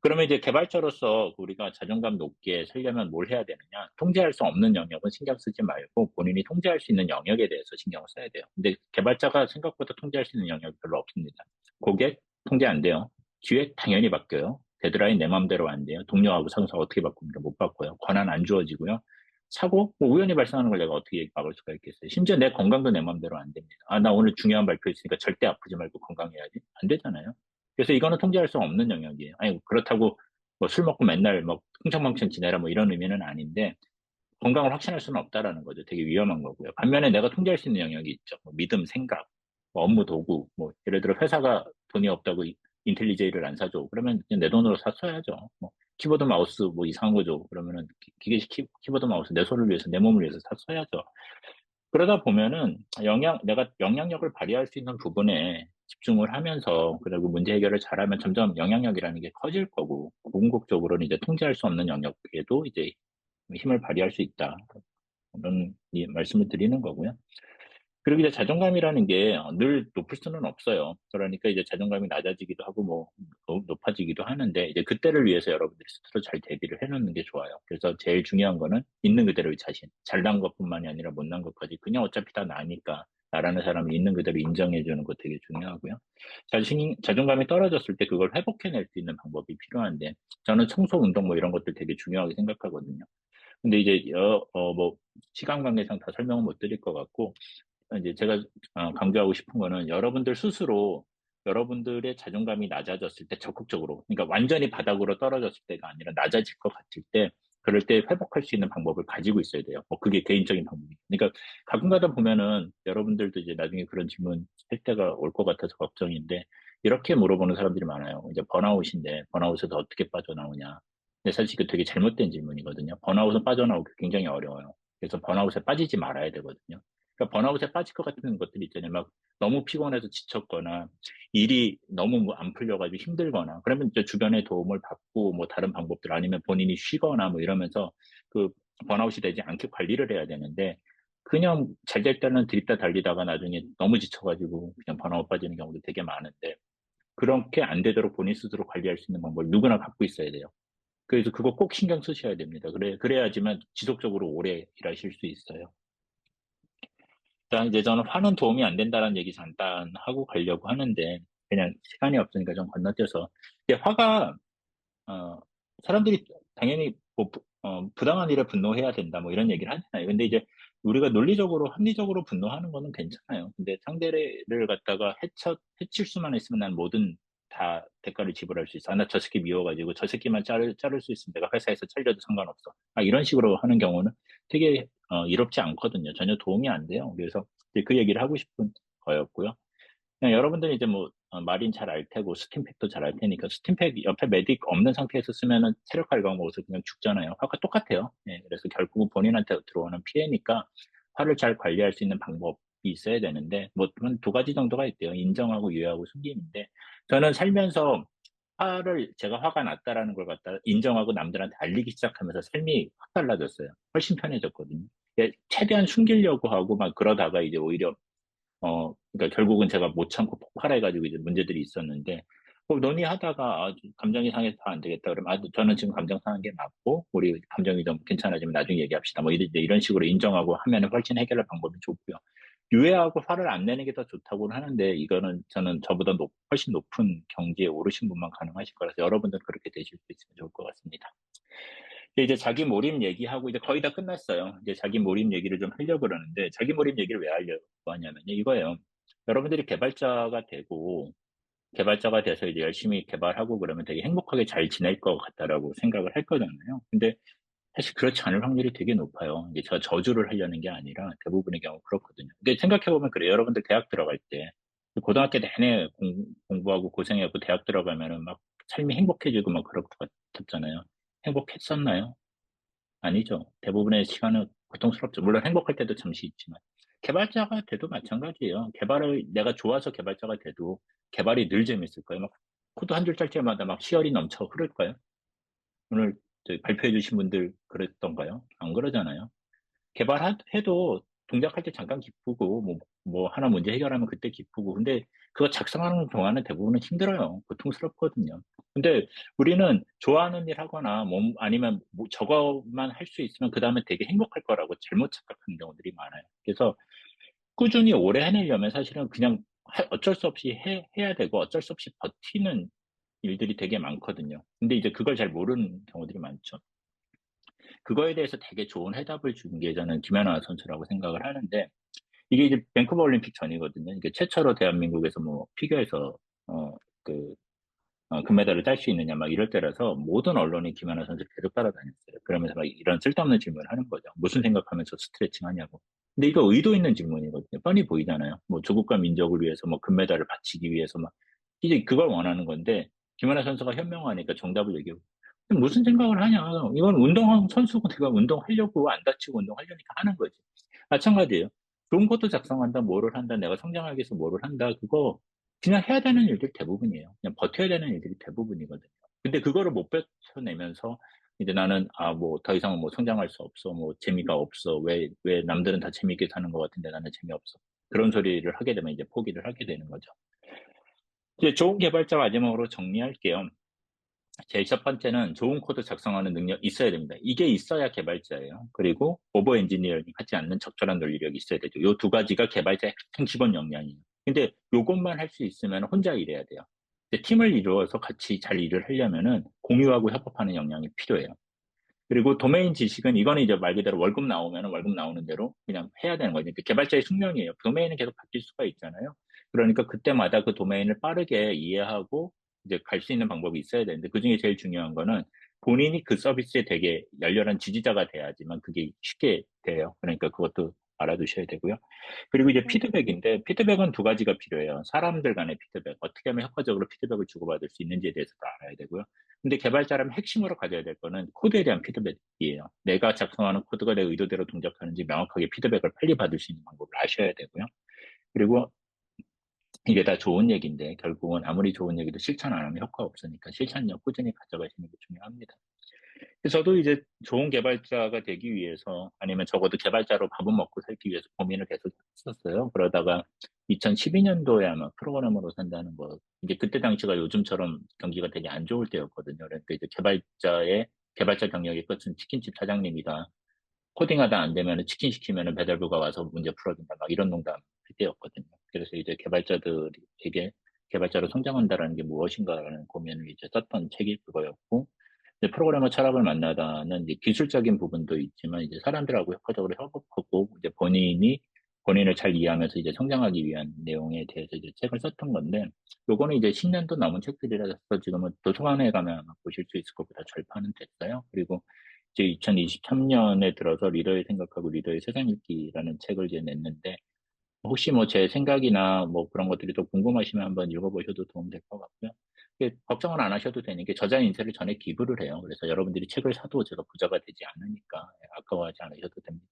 그러면 이제 개발자로서 우리가 자존감 높게 살려면 뭘 해야 되느냐? 통제할 수 없는 영역은 신경 쓰지 말고 본인이 통제할 수 있는 영역에 대해서 신경을 써야 돼요. 근데 개발자가 생각보다 통제할 수 있는 영역이 별로 없습니다. 고객 통제 안 돼요. 기획 당연히 바뀌어요. 데드라인 내 맘대로 안 돼요. 동료하고 상사 어떻게 바꿉니까? 못 바꿔요. 권한 안 주어지고요. 사고 뭐 우연히 발생하는 걸 내가 어떻게 막을 수가 있겠어요. 심지어 내 건강도 내 맘대로 안 됩니다. 아, 나 오늘 중요한 발표 있으니까 절대 아프지 말고 건강해야지. 안 되잖아요. 그래서 이거는 통제할 수 없는 영역이에요. 아니, 그렇다고 뭐 술 먹고 맨날 뭐 흥청망청 지내라 뭐 이런 의미는 아닌데 건강을 확신할 수는 없다라는 거죠. 되게 위험한 거고요. 반면에 내가 통제할 수 있는 영역이 있죠. 뭐 믿음, 생각, 뭐 업무 도구, 뭐 예를 들어 회사가 돈이 없다고 인텔리제이를 안 사줘. 그러면 그냥 내 돈으로 샀어야죠. 뭐 키보드 마우스 뭐 이상한 거죠. 그러면은 기계식 키보드 마우스 내 손을 위해서 내 몸을 위해서 샀어야죠. 그러다 보면은 내가 영향력을 발휘할 수 있는 부분에 집중을 하면서, 그리고 문제 해결을 잘하면 점점 영향력이라는 게 커질 거고, 궁극적으로는 이제 통제할 수 없는 영역에도 이제 힘을 발휘할 수 있다. 그런 말씀을 드리는 거고요. 그리고 이제 자존감이라는 게 늘 높을 수는 없어요. 그러니까 이제 자존감이 낮아지기도 하고 뭐 높아지기도 하는데 이제 그때를 위해서 여러분들이 스스로 잘 대비를 해놓는 게 좋아요. 그래서 제일 중요한 거는 있는 그대로의 자신. 잘난 것뿐만이 아니라 못난 것까지 그냥 어차피 다 나니까 나라는 사람을 있는 그대로 인정해주는 거 되게 중요하고요. 자존감이 떨어졌을 때 그걸 회복해낼 수 있는 방법이 필요한데 저는 청소 운동 뭐 이런 것들 되게 중요하게 생각하거든요. 근데 이제 뭐 시간 관계상 다 설명은 못 드릴 것 같고 이제 제가 강조하고 싶은 거는 여러분들 스스로 여러분들의 자존감이 낮아졌을 때 적극적으로, 그러니까 완전히 바닥으로 떨어졌을 때가 아니라 낮아질 것 같을 때, 그럴 때 회복할 수 있는 방법을 가지고 있어야 돼요. 뭐 그게 개인적인 방법이에요. 그러니까 가끔 가다 보면은 여러분들도 이제 나중에 그런 질문 할 때가 올 것 같아서 걱정인데, 이렇게 물어보는 사람들이 많아요. 이제 번아웃인데 번아웃에서 어떻게 빠져나오냐. 근데 사실 그 되게 잘못된 질문이거든요. 번아웃은 빠져나오기 굉장히 어려워요. 그래서 번아웃에 빠지지 말아야 되거든요. 그러니까 번아웃에 빠질 것 같은 것들이 있잖아요. 막 너무 피곤해서 지쳤거나 일이 너무 뭐안 풀려가지고 힘들거나 그러면 이제 주변의 도움을 받고 뭐 다른 방법들 아니면 본인이 쉬거나 뭐 이러면서 그 번아웃이 되지 않게 관리를 해야 되는데 그냥 잘 될 때는 들이다 달리다가 나중에 너무 지쳐가지고 그냥 번아웃 빠지는 경우도 되게 많은데 그렇게 안 되도록 본인 스스로 관리할 수 있는 방법을 누구나 갖고 있어야 돼요. 그래서 그거 꼭 신경 쓰셔야 됩니다. 그래야지만 지속적으로 오래 일하실 수 있어요. 일단 이제 저는 화는 도움이 안 된다는 얘기 잠깐 하고 가려고 하는데 그냥 시간이 없으니까 좀 건너뛰어서 이게 화가 어 사람들이 당연히 뭐 부당한 일에 분노해야 된다 뭐 이런 얘기를 하잖아요. 근데 이제 우리가 논리적으로 합리적으로 분노하는 거는 괜찮아요. 근데 상대를 갖다가 해칠 수만 있으면 난 뭐든 다 대가를 지불할 수 있어. 아, 나 저 새끼 미워가지고 저 새끼만 자를 수 있으면 내가 회사에서 잘려도 상관없어. 아, 이런 식으로 하는 경우는 되게 이롭지 않거든요. 전혀 도움이 안 돼요. 그래서 이제 그 얘기를 하고 싶은 거였고요. 그냥 여러분들이 이제 뭐 마린 잘 알 테고 스팀팩도 잘 알 테니까 스팀팩 옆에 메딕 없는 상태에서 쓰면은 체력 갈강 먹어서 그냥 죽잖아요. 화가 똑같아요. 예, 그래서 결국은 본인한테 들어오는 피해니까 화를 잘 관리할 수 있는 방법이 있어야 되는데 뭐 한 두 가지 정도가 있대요. 인정하고 유예하고 숨김인데 저는 살면서 제가 화가 났다라는 걸 갖다 인정하고 남들한테 알리기 시작하면서 삶이 확 달라졌어요. 훨씬 편해졌거든요. 예, 최대한 숨기려고 하고 막 그러다가 이제 오히려 그러니까 결국은 제가 못 참고 폭발해가지고 이제 문제들이 있었는데, 논의하다가, 감정이 상해서 안 되겠다. 그러면, 저는 지금 감정 상한 게 맞고, 우리 감정이 좀 괜찮아지면 나중에 얘기합시다. 뭐, 이런 식으로 인정하고 하면 훨씬 해결할 방법이 좋고요. 유예하고 화를 안 내는 게 더 좋다고는 하는데, 이거는 저는 저보다 훨씬 높은 경지에 오르신 분만 가능하실 거라서 여러분들은 그렇게 되실 수 있으면 좋을 것 같습니다. 이제 자기 몰입 얘기하고 이제 거의 다 끝났어요. 이제 자기 몰입 얘기를 좀 하려고 그러는데 자기 몰입 얘기를 왜 하려고 하냐면요. 이거예요. 여러분들이 개발자가 돼서 이제 열심히 개발하고 그러면 되게 행복하게 잘 지낼 것 같다라고 생각을 할 거잖아요. 근데 사실 그렇지 않을 확률이 되게 높아요. 이제 제가 저주를 하려는 게 아니라 대부분의 경우 그렇거든요. 근데 생각해보면 그래요. 여러분들 대학 들어갈 때 고등학교 내내 공부하고 고생하고 대학 들어가면은 막 삶이 행복해지고 막 그럴 것 같았잖아요. 행복했었나요? 아니죠. 대부분의 시간은 고통스럽죠. 물론 행복할 때도 잠시 있지만. 개발자가 돼도 마찬가지예요. 개발을 내가 좋아서 개발자가 돼도 개발이 늘 재밌을 거예요. 막 코드 한 줄 짤 때마다 막 희열이 넘쳐 흐를까요? 오늘 발표해 주신 분들 그랬던가요? 안 그러잖아요. 개발해도 동작할 때 잠깐 기쁘고, 뭐 하나 문제 해결하면 그때 기쁘고, 근데 그거 작성하는 동안은 대부분은 힘들어요. 고통스럽거든요. 근데 우리는 좋아하는 일 하거나, 아니면 저거만 할 수 있으면 그 다음에 되게 행복할 거라고 잘못 착각하는 경우들이 많아요. 그래서 꾸준히 오래 해내려면 사실은 그냥 어쩔 수 없이 해야 되고, 어쩔 수 없이 버티는 일들이 되게 많거든요. 근데 이제 그걸 잘 모르는 경우들이 많죠. 그거에 대해서 되게 좋은 해답을 준 게 저는 김연아 선수라고 생각을 하는데, 이게 이제 밴쿠버 올림픽 전이거든요. 이게 최초로 대한민국에서 뭐 피겨에서 어, 그 금메달을 딸 수 있느냐 막 이럴 때라서 모든 언론이 김연아 선수를 계속 따라다녔어요. 그러면서 막 이런 쓸데없는 질문을 하는 거죠. 무슨 생각하면서 스트레칭 하냐고. 근데 이거 의도 있는 질문이거든요. 뻔히 보이잖아요. 뭐 조국과 민족을 위해서 뭐 금메달을 바치기 위해서 막 이제 그걸 원하는 건데, 김연아 선수가 현명하니까 정답을 얘기하고, 무슨 생각을 하냐. 이건 운동 선수고 내가 운동하려고 안 다치고 운동하려니까 하는 거지. 마찬가지예요. 좋은 것도 작성한다, 뭐를 한다, 내가 성장하기 위해서 뭐를 한다, 그거 그냥 해야 되는 일들이 대부분이에요. 그냥 버텨야 되는 일들이 대부분이거든요. 근데 그거를 못 버텨내면서 이제 나는, 뭐, 더 이상 뭐 성장할 수 없어, 뭐, 재미가 없어, 왜 남들은 다 재미있게 사는 것 같은데 나는 재미없어. 그런 소리를 하게 되면 이제 포기를 하게 되는 거죠. 이제 좋은 개발자 마지막으로 정리할게요. 제일 첫 번째는 좋은 코드 작성하는 능력 있어야 됩니다. 이게 있어야 개발자예요. 그리고 오버 엔지니어링 하지 않는 적절한 논리력이 있어야 되죠. 이 두 가지가 개발자의 가장 기본 역량이에요. 근데 요것만 할 수 있으면 혼자 일해야 돼요. 근데 팀을 이루어서 같이 잘 일을 하려면은 공유하고 협업하는 역량이 필요해요. 그리고 도메인 지식은 이거는 이제 말 그대로 월급 나오면 월급 나오는 대로 그냥 해야 되는 거죠. 그러니까 개발자의 숙명이에요. 도메인은 계속 바뀔 수가 있잖아요. 그러니까 그때마다 그 도메인을 빠르게 이해하고 이제 갈 수 있는 방법이 있어야 되는데, 그중에 제일 중요한 거는 본인이 그 서비스에 되게 열렬한 지지자가 돼야지만 그게 쉽게 돼요. 그러니까 그것도 알아두셔야 되고요. 그리고 이제 피드백인데, 피드백은 두 가지가 필요해요. 사람들 간의 피드백, 어떻게 하면 효과적으로 피드백을 주고받을 수 있는지에 대해서도 알아야 되고요. 근데 개발자라면 핵심으로 가져야 될 거는 코드에 대한 피드백이에요. 내가 작성하는 코드가 내 의도대로 동작하는지 명확하게 피드백을 빨리 받을 수 있는 방법을 아셔야 되고요. 그리고 이게 다 좋은 얘기인데 결국은 아무리 좋은 얘기도 실천 안 하면 효과 없으니까 실천력 꾸준히 가져가시는 게 중요합니다. 저도 이제 좋은 개발자가 되기 위해서, 아니면 적어도 개발자로 밥은 먹고 살기 위해서 고민을 계속 했었어요. 그러다가 2012년도에 아마 프로그래머로 산다는 거, 이제 그때 당시가 요즘처럼 경기가 되게 안 좋을 때였거든요. 그러니까 이제 개발자 경력의 끝은 치킨집 사장님이다. 코딩하다 안 되면 치킨 시키면 배달부가 와서 문제 풀어준다. 막 이런 농담 할 때였거든요. 그래서 이제 개발자들에게 개발자로 성장한다라는 게 무엇인가라는 고민을 이제 썼던 책이 그거였고, 이제 프로그래머 철학을 만나다는 이제 기술적인 부분도 있지만 이제 사람들하고 효과적으로 협업하고 이제 본인을 잘 이해하면서 이제 성장하기 위한 내용에 대해서 이제 책을 썼던 건데, 요거는 이제 10년도 넘은 책들이라서 지금은 도서관에 가면 아마 보실 수 있을 것보다 절판은 됐어요. 그리고 이제 2023년에 들어서 리더의 생각하고 리더의 세상 읽기라는 책을 이제 냈는데, 혹시 뭐 제 생각이나 뭐 그런 것들이 더 궁금하시면 한번 읽어보셔도 도움될 것 같고요. 걱정은 안 하셔도 되는 게 저자 인쇄를 전에 기부를 해요. 그래서 여러분들이 책을 사도 제가 부자가 되지 않으니까 아까워하지 않으셔도 됩니다.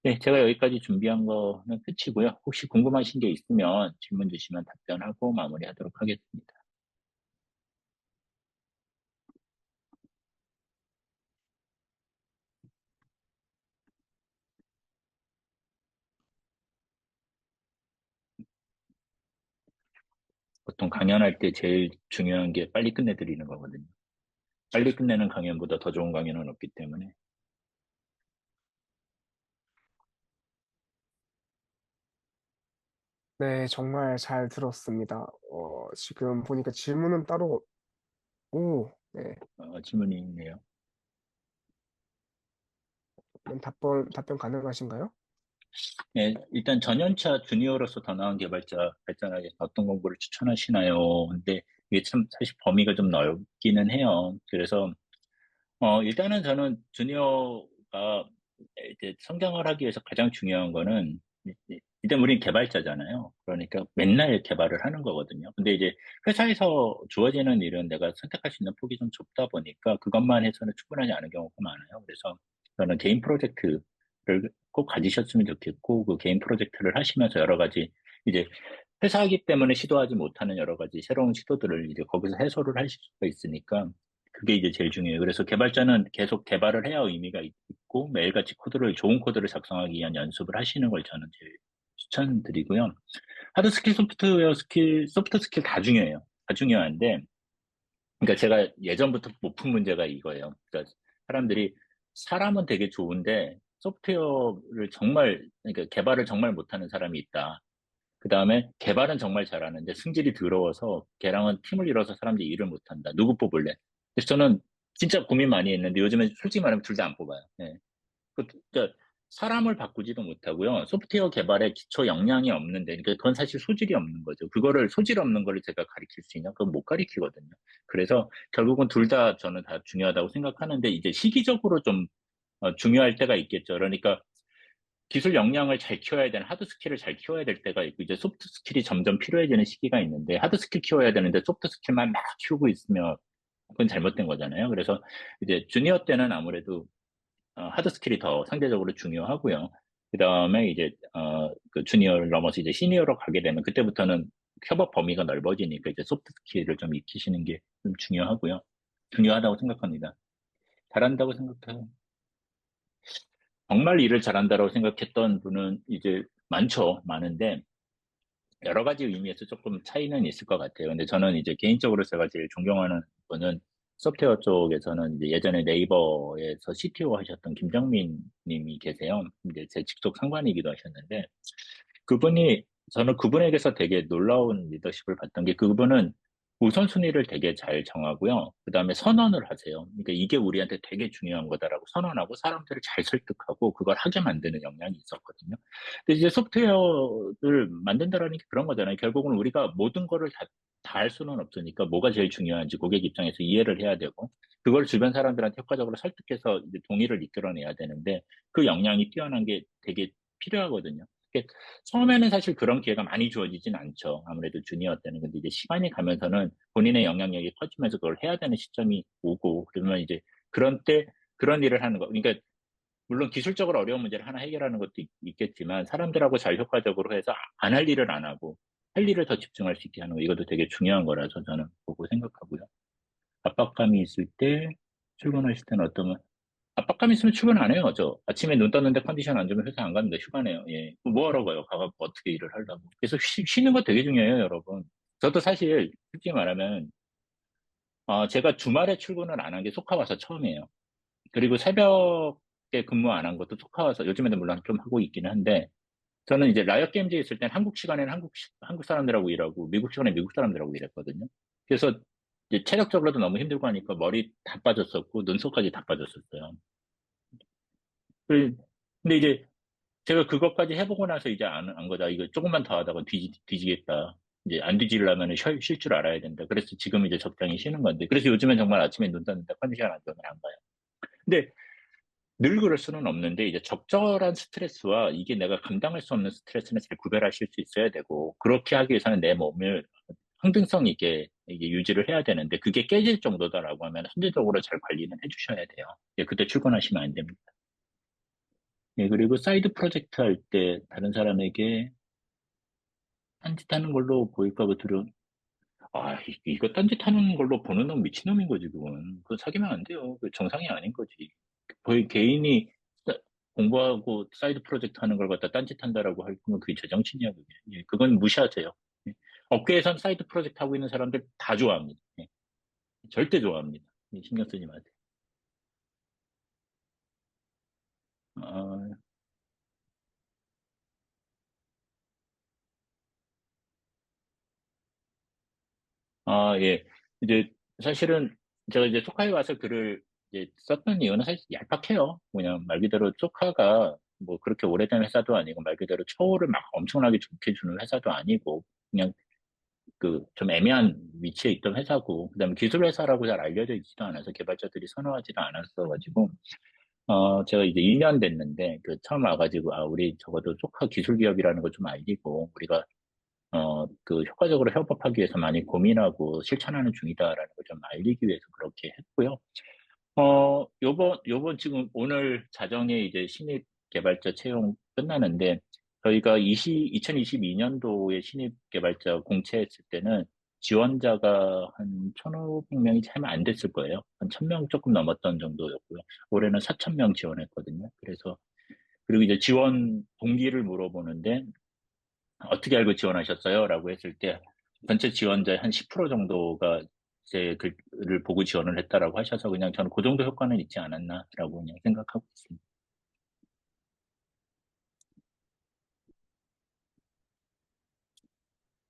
네, 제가 여기까지 준비한 거는 끝이고요. 혹시 궁금하신 게 있으면 질문 주시면 답변하고 마무리하도록 하겠습니다. 보통 강연할 때 제일 중요한 게 빨리 끝내드리는 거거든요. 빨리 끝내는 강연보다 더 좋은 강연은 없기 때문에. 네, 정말 잘 들었습니다. 지금 보니까 질문은 따로, 오, 네. 질문이 있네요. 그럼 답변 가능하신가요? 네, 일단 전연차 주니어로서 더 나은 개발자 발전하기 위해서 어떤 공부를 추천하시나요? 근데 이게 참 사실 범위가 좀 넓기는 해요. 그래서 일단은 저는 주니어가 이제 성장을 하기 위해서 가장 중요한 거는 일단 우린 개발자잖아요. 그러니까 맨날 개발을 하는 거거든요. 근데 이제 회사에서 주어지는 일은 내가 선택할 수 있는 폭이 좀 좁다 보니까 그것만 해서는 충분하지 않은 경우가 많아요. 그래서 저는 개인 프로젝트를 꼭 가지셨으면 좋겠고, 그 개인 프로젝트를 하시면서 여러 가지 이제 회사이기 때문에 시도하지 못하는 여러 가지 새로운 시도들을 이제 거기서 해소를 하실 수가 있으니까 그게 이제 제일 중요해요. 그래서 개발자는 계속 개발을 해야 의미가 있고 매일같이 좋은 코드를 작성하기 위한 연습을 하시는 걸 저는 제일 추천드리고요. 하드 스킬, 소프트웨어 스킬, 소프트 스킬 다 중요해요. 다 중요한데, 그러니까 제가 예전부터 못 푼 문제가 이거예요. 그러니까 사람들이 사람은 되게 좋은데 소프트웨어를 정말, 그러니까 개발을 정말 못하는 사람이 있다. 그 다음에 개발은 정말 잘하는데 승질이 더러워서 걔랑은 팀을 이뤄서 사람들이 일을 못한다. 누구 뽑을래? 그래서 저는 진짜 고민 많이 했는데 요즘에 솔직히 말하면 둘 다 안 뽑아요. 예. 그러니까 사람을 바꾸지도 못하고요. 소프트웨어 개발에 기초 역량이 없는데, 그러니까 그건 사실 소질이 없는 거죠. 그거를 소질 없는 거를 제가 가르칠 수 있냐? 그건 못 가르치거든요. 그래서 결국은 둘 다 저는 다 중요하다고 생각하는데 이제 시기적으로 좀 중요할 때가 있겠죠. 그러니까 기술 역량을 잘 키워야 되는 하드 스킬을 잘 키워야 될 때가 있고 이제 소프트 스킬이 점점 필요해지는 시기가 있는데 하드 스킬 키워야 되는데 소프트 스킬만 막 키우고 있으면 그건 잘못된 거잖아요. 그래서 이제 주니어 때는 아무래도 하드 스킬이 더 상대적으로 중요하고요. 그 다음에 이제, 그 주니어를 넘어서 이제 시니어로 가게 되면 그때부터는 협업 범위가 넓어지니까 이제 소프트 스킬을 좀 익히시는 게 좀 중요하고요. 중요하다고 생각합니다. 잘한다고 생각해요. 정말 일을 잘한다고 생각했던 분은 이제 많죠. 많은데, 여러 가지 의미에서 조금 차이는 있을 것 같아요. 근데 저는 이제 개인적으로 제가 제일 존경하는 분은 소프트웨어 쪽에서는 이제 예전에 네이버에서 CTO 하셨던 김정민 님이 계세요. 이제 제 직속 상관이기도 하셨는데, 그분이, 저는 그분에게서 되게 놀라운 리더십을 봤던 게 그분은 우선순위를 되게 잘 정하고요. 그 다음에 선언을 하세요. 그러니까 이게 우리한테 되게 중요한 거다라고 선언하고 사람들을 잘 설득하고 그걸 하게 만드는 역량이 있었거든요. 근데 이제 소프트웨어를 만든다라는 게 그런 거잖아요. 결국은 우리가 모든 거를 다 할 수는 없으니까 뭐가 제일 중요한지 고객 입장에서 이해를 해야 되고 그걸 주변 사람들한테 효과적으로 설득해서 이제 동의를 이끌어내야 되는데 그 역량이 뛰어난 게 되게 필요하거든요. 처음에는 사실 그런 기회가 많이 주어지진 않죠. 아무래도 주니어 때는. 근데 이제 시간이 가면서는 본인의 영향력이 커지면서 그걸 해야 되는 시점이 오고, 그러면 이제 그런 때 그런 일을 하는 거. 그러니까 물론 기술적으로 어려운 문제를 하나 해결하는 것도 있겠지만 사람들하고 잘 효과적으로 해서 안 할 일을 안 하고 할 일을 더 집중할 수 있게 하는 거. 이것도 되게 중요한 거라서 저는 보고 생각하고요. 압박감이 있을 때 출근하실 때는 압박감 있으면 출근 안 해요. 저 아침에 눈 떴는데 컨디션 안 좋으면 회사 안 갑니다. 휴가네요. 예. 뭐 하러 가요? 가서 어떻게 일을 하려고. 그래서 쉬는 거 되게 중요해요, 여러분. 저도 사실 솔직히 말하면 제가 주말에 출근을 안 한 게 소카 와서 처음이에요. 그리고 새벽에 근무 안 한 것도 소카 와서 요즘에도 물론 좀 하고 있기는 한데 저는 이제 라이엇 게임즈에 있을 땐 한국 시간에는 한국 사람들하고 일하고 미국 시간에 미국 사람들하고 일했거든요. 그래서 이제 체력적으로도 너무 힘들고 하니까 머리 다 빠졌었고 눈썹까지 다 빠졌었어요. 그- 근데 이제 제가 그것까지 해보고 나서 이제 안 거다. 이거 조금만 더 하다가 뒤지겠다. 이제 안 뒤지려면 쉴 줄 알아야 된다. 그래서 지금 이제 적당히 쉬는 건데. 그래서 요즘엔 정말 아침에 눈 떴는데 컨디션 안 좋으면 안 가요. 근데 늘 그럴 수는 없는데 이제 적절한 스트레스와 이게 내가 감당할 수 없는 스트레스는 잘 구별하실 수 있어야 되고 그렇게 하기 위해서는 내 몸을 항등성 있게 이게 유지를 해야 되는데 그게 깨질 정도다라고 하면 선제적으로 잘 관리는 해주셔야 돼요. 예, 그때 출근하시면 안 됩니다. 예, 그리고 사이드 프로젝트 할 때 다른 사람에게 딴짓하는 걸로 보일까 봐 이거 딴짓하는 걸로 보는 놈 미친놈인 거지, 그건. 그거 사귀면 안 돼요. 그 정상이 아닌 거지. 거의 개인이 공부하고 사이드 프로젝트 하는 걸 갖다 딴짓한다라고 할 거면 그게 제정신이야, 그게. 예, 그건 무시하세요. 예. 업계에선 사이드 프로젝트 하고 있는 사람들 다 좋아합니다. 예, 절대 좋아합니다. 예, 신경 쓰지 마세요. 아, 예. 이제, 사실은, 제가 이제 소카에 와서 글을 이제 썼던 이유는 사실 얄팍해요. 그냥 말 그대로 소카가 뭐 그렇게 오래된 회사도 아니고 말 그대로 처우를 막 엄청나게 좋게 주는 회사도 아니고 그냥 그 좀 애매한 위치에 있던 회사고 그다음에 기술 회사라고 잘 알려져 있지도 않아서 개발자들이 선호하지도 않았어가지고 제가 이제 2년 됐는데, 처음 와가지고, 우리 적어도 조카 기술 기업이라는 걸 좀 알리고, 우리가, 효과적으로 협업하기 위해서 많이 고민하고 실천하는 중이다라는 걸 좀 알리기 위해서 그렇게 했고요. 요번 지금 오늘 자정에 이제 신입 개발자 채용 끝나는데, 저희가 2022년도에 신입 개발자 공채했을 때는 지원자가 한 1,500명이 채안 됐을 거예요. 한 1,000명 조금 넘었던 정도였고요. 올해는 4,000명 지원했거든요. 그리고 이제 지원 동기를 물어보는데, 어떻게 알고 지원하셨어요? 라고 했을 때, 전체 지원자의 한 10% 정도가 제 글을 보고 지원을 했다라고 하셔서 그냥 저는 그 정도 효과는 있지 않았나라고 그냥 생각하고 있습니다.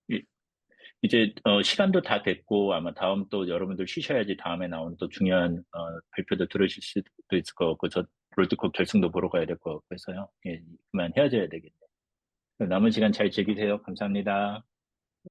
이- 이제 시간도 다 됐고 아마 다음 또 여러분들 쉬셔야지 다음에 나온 또 중요한 발표도 들으실 수도 있을 것 같고 저 롤드컵 결승도 보러 가야 될 것 같고 해서요. 예, 그만 헤어져야 되겠네요. 남은 시간 잘 즐기세요. 감사합니다.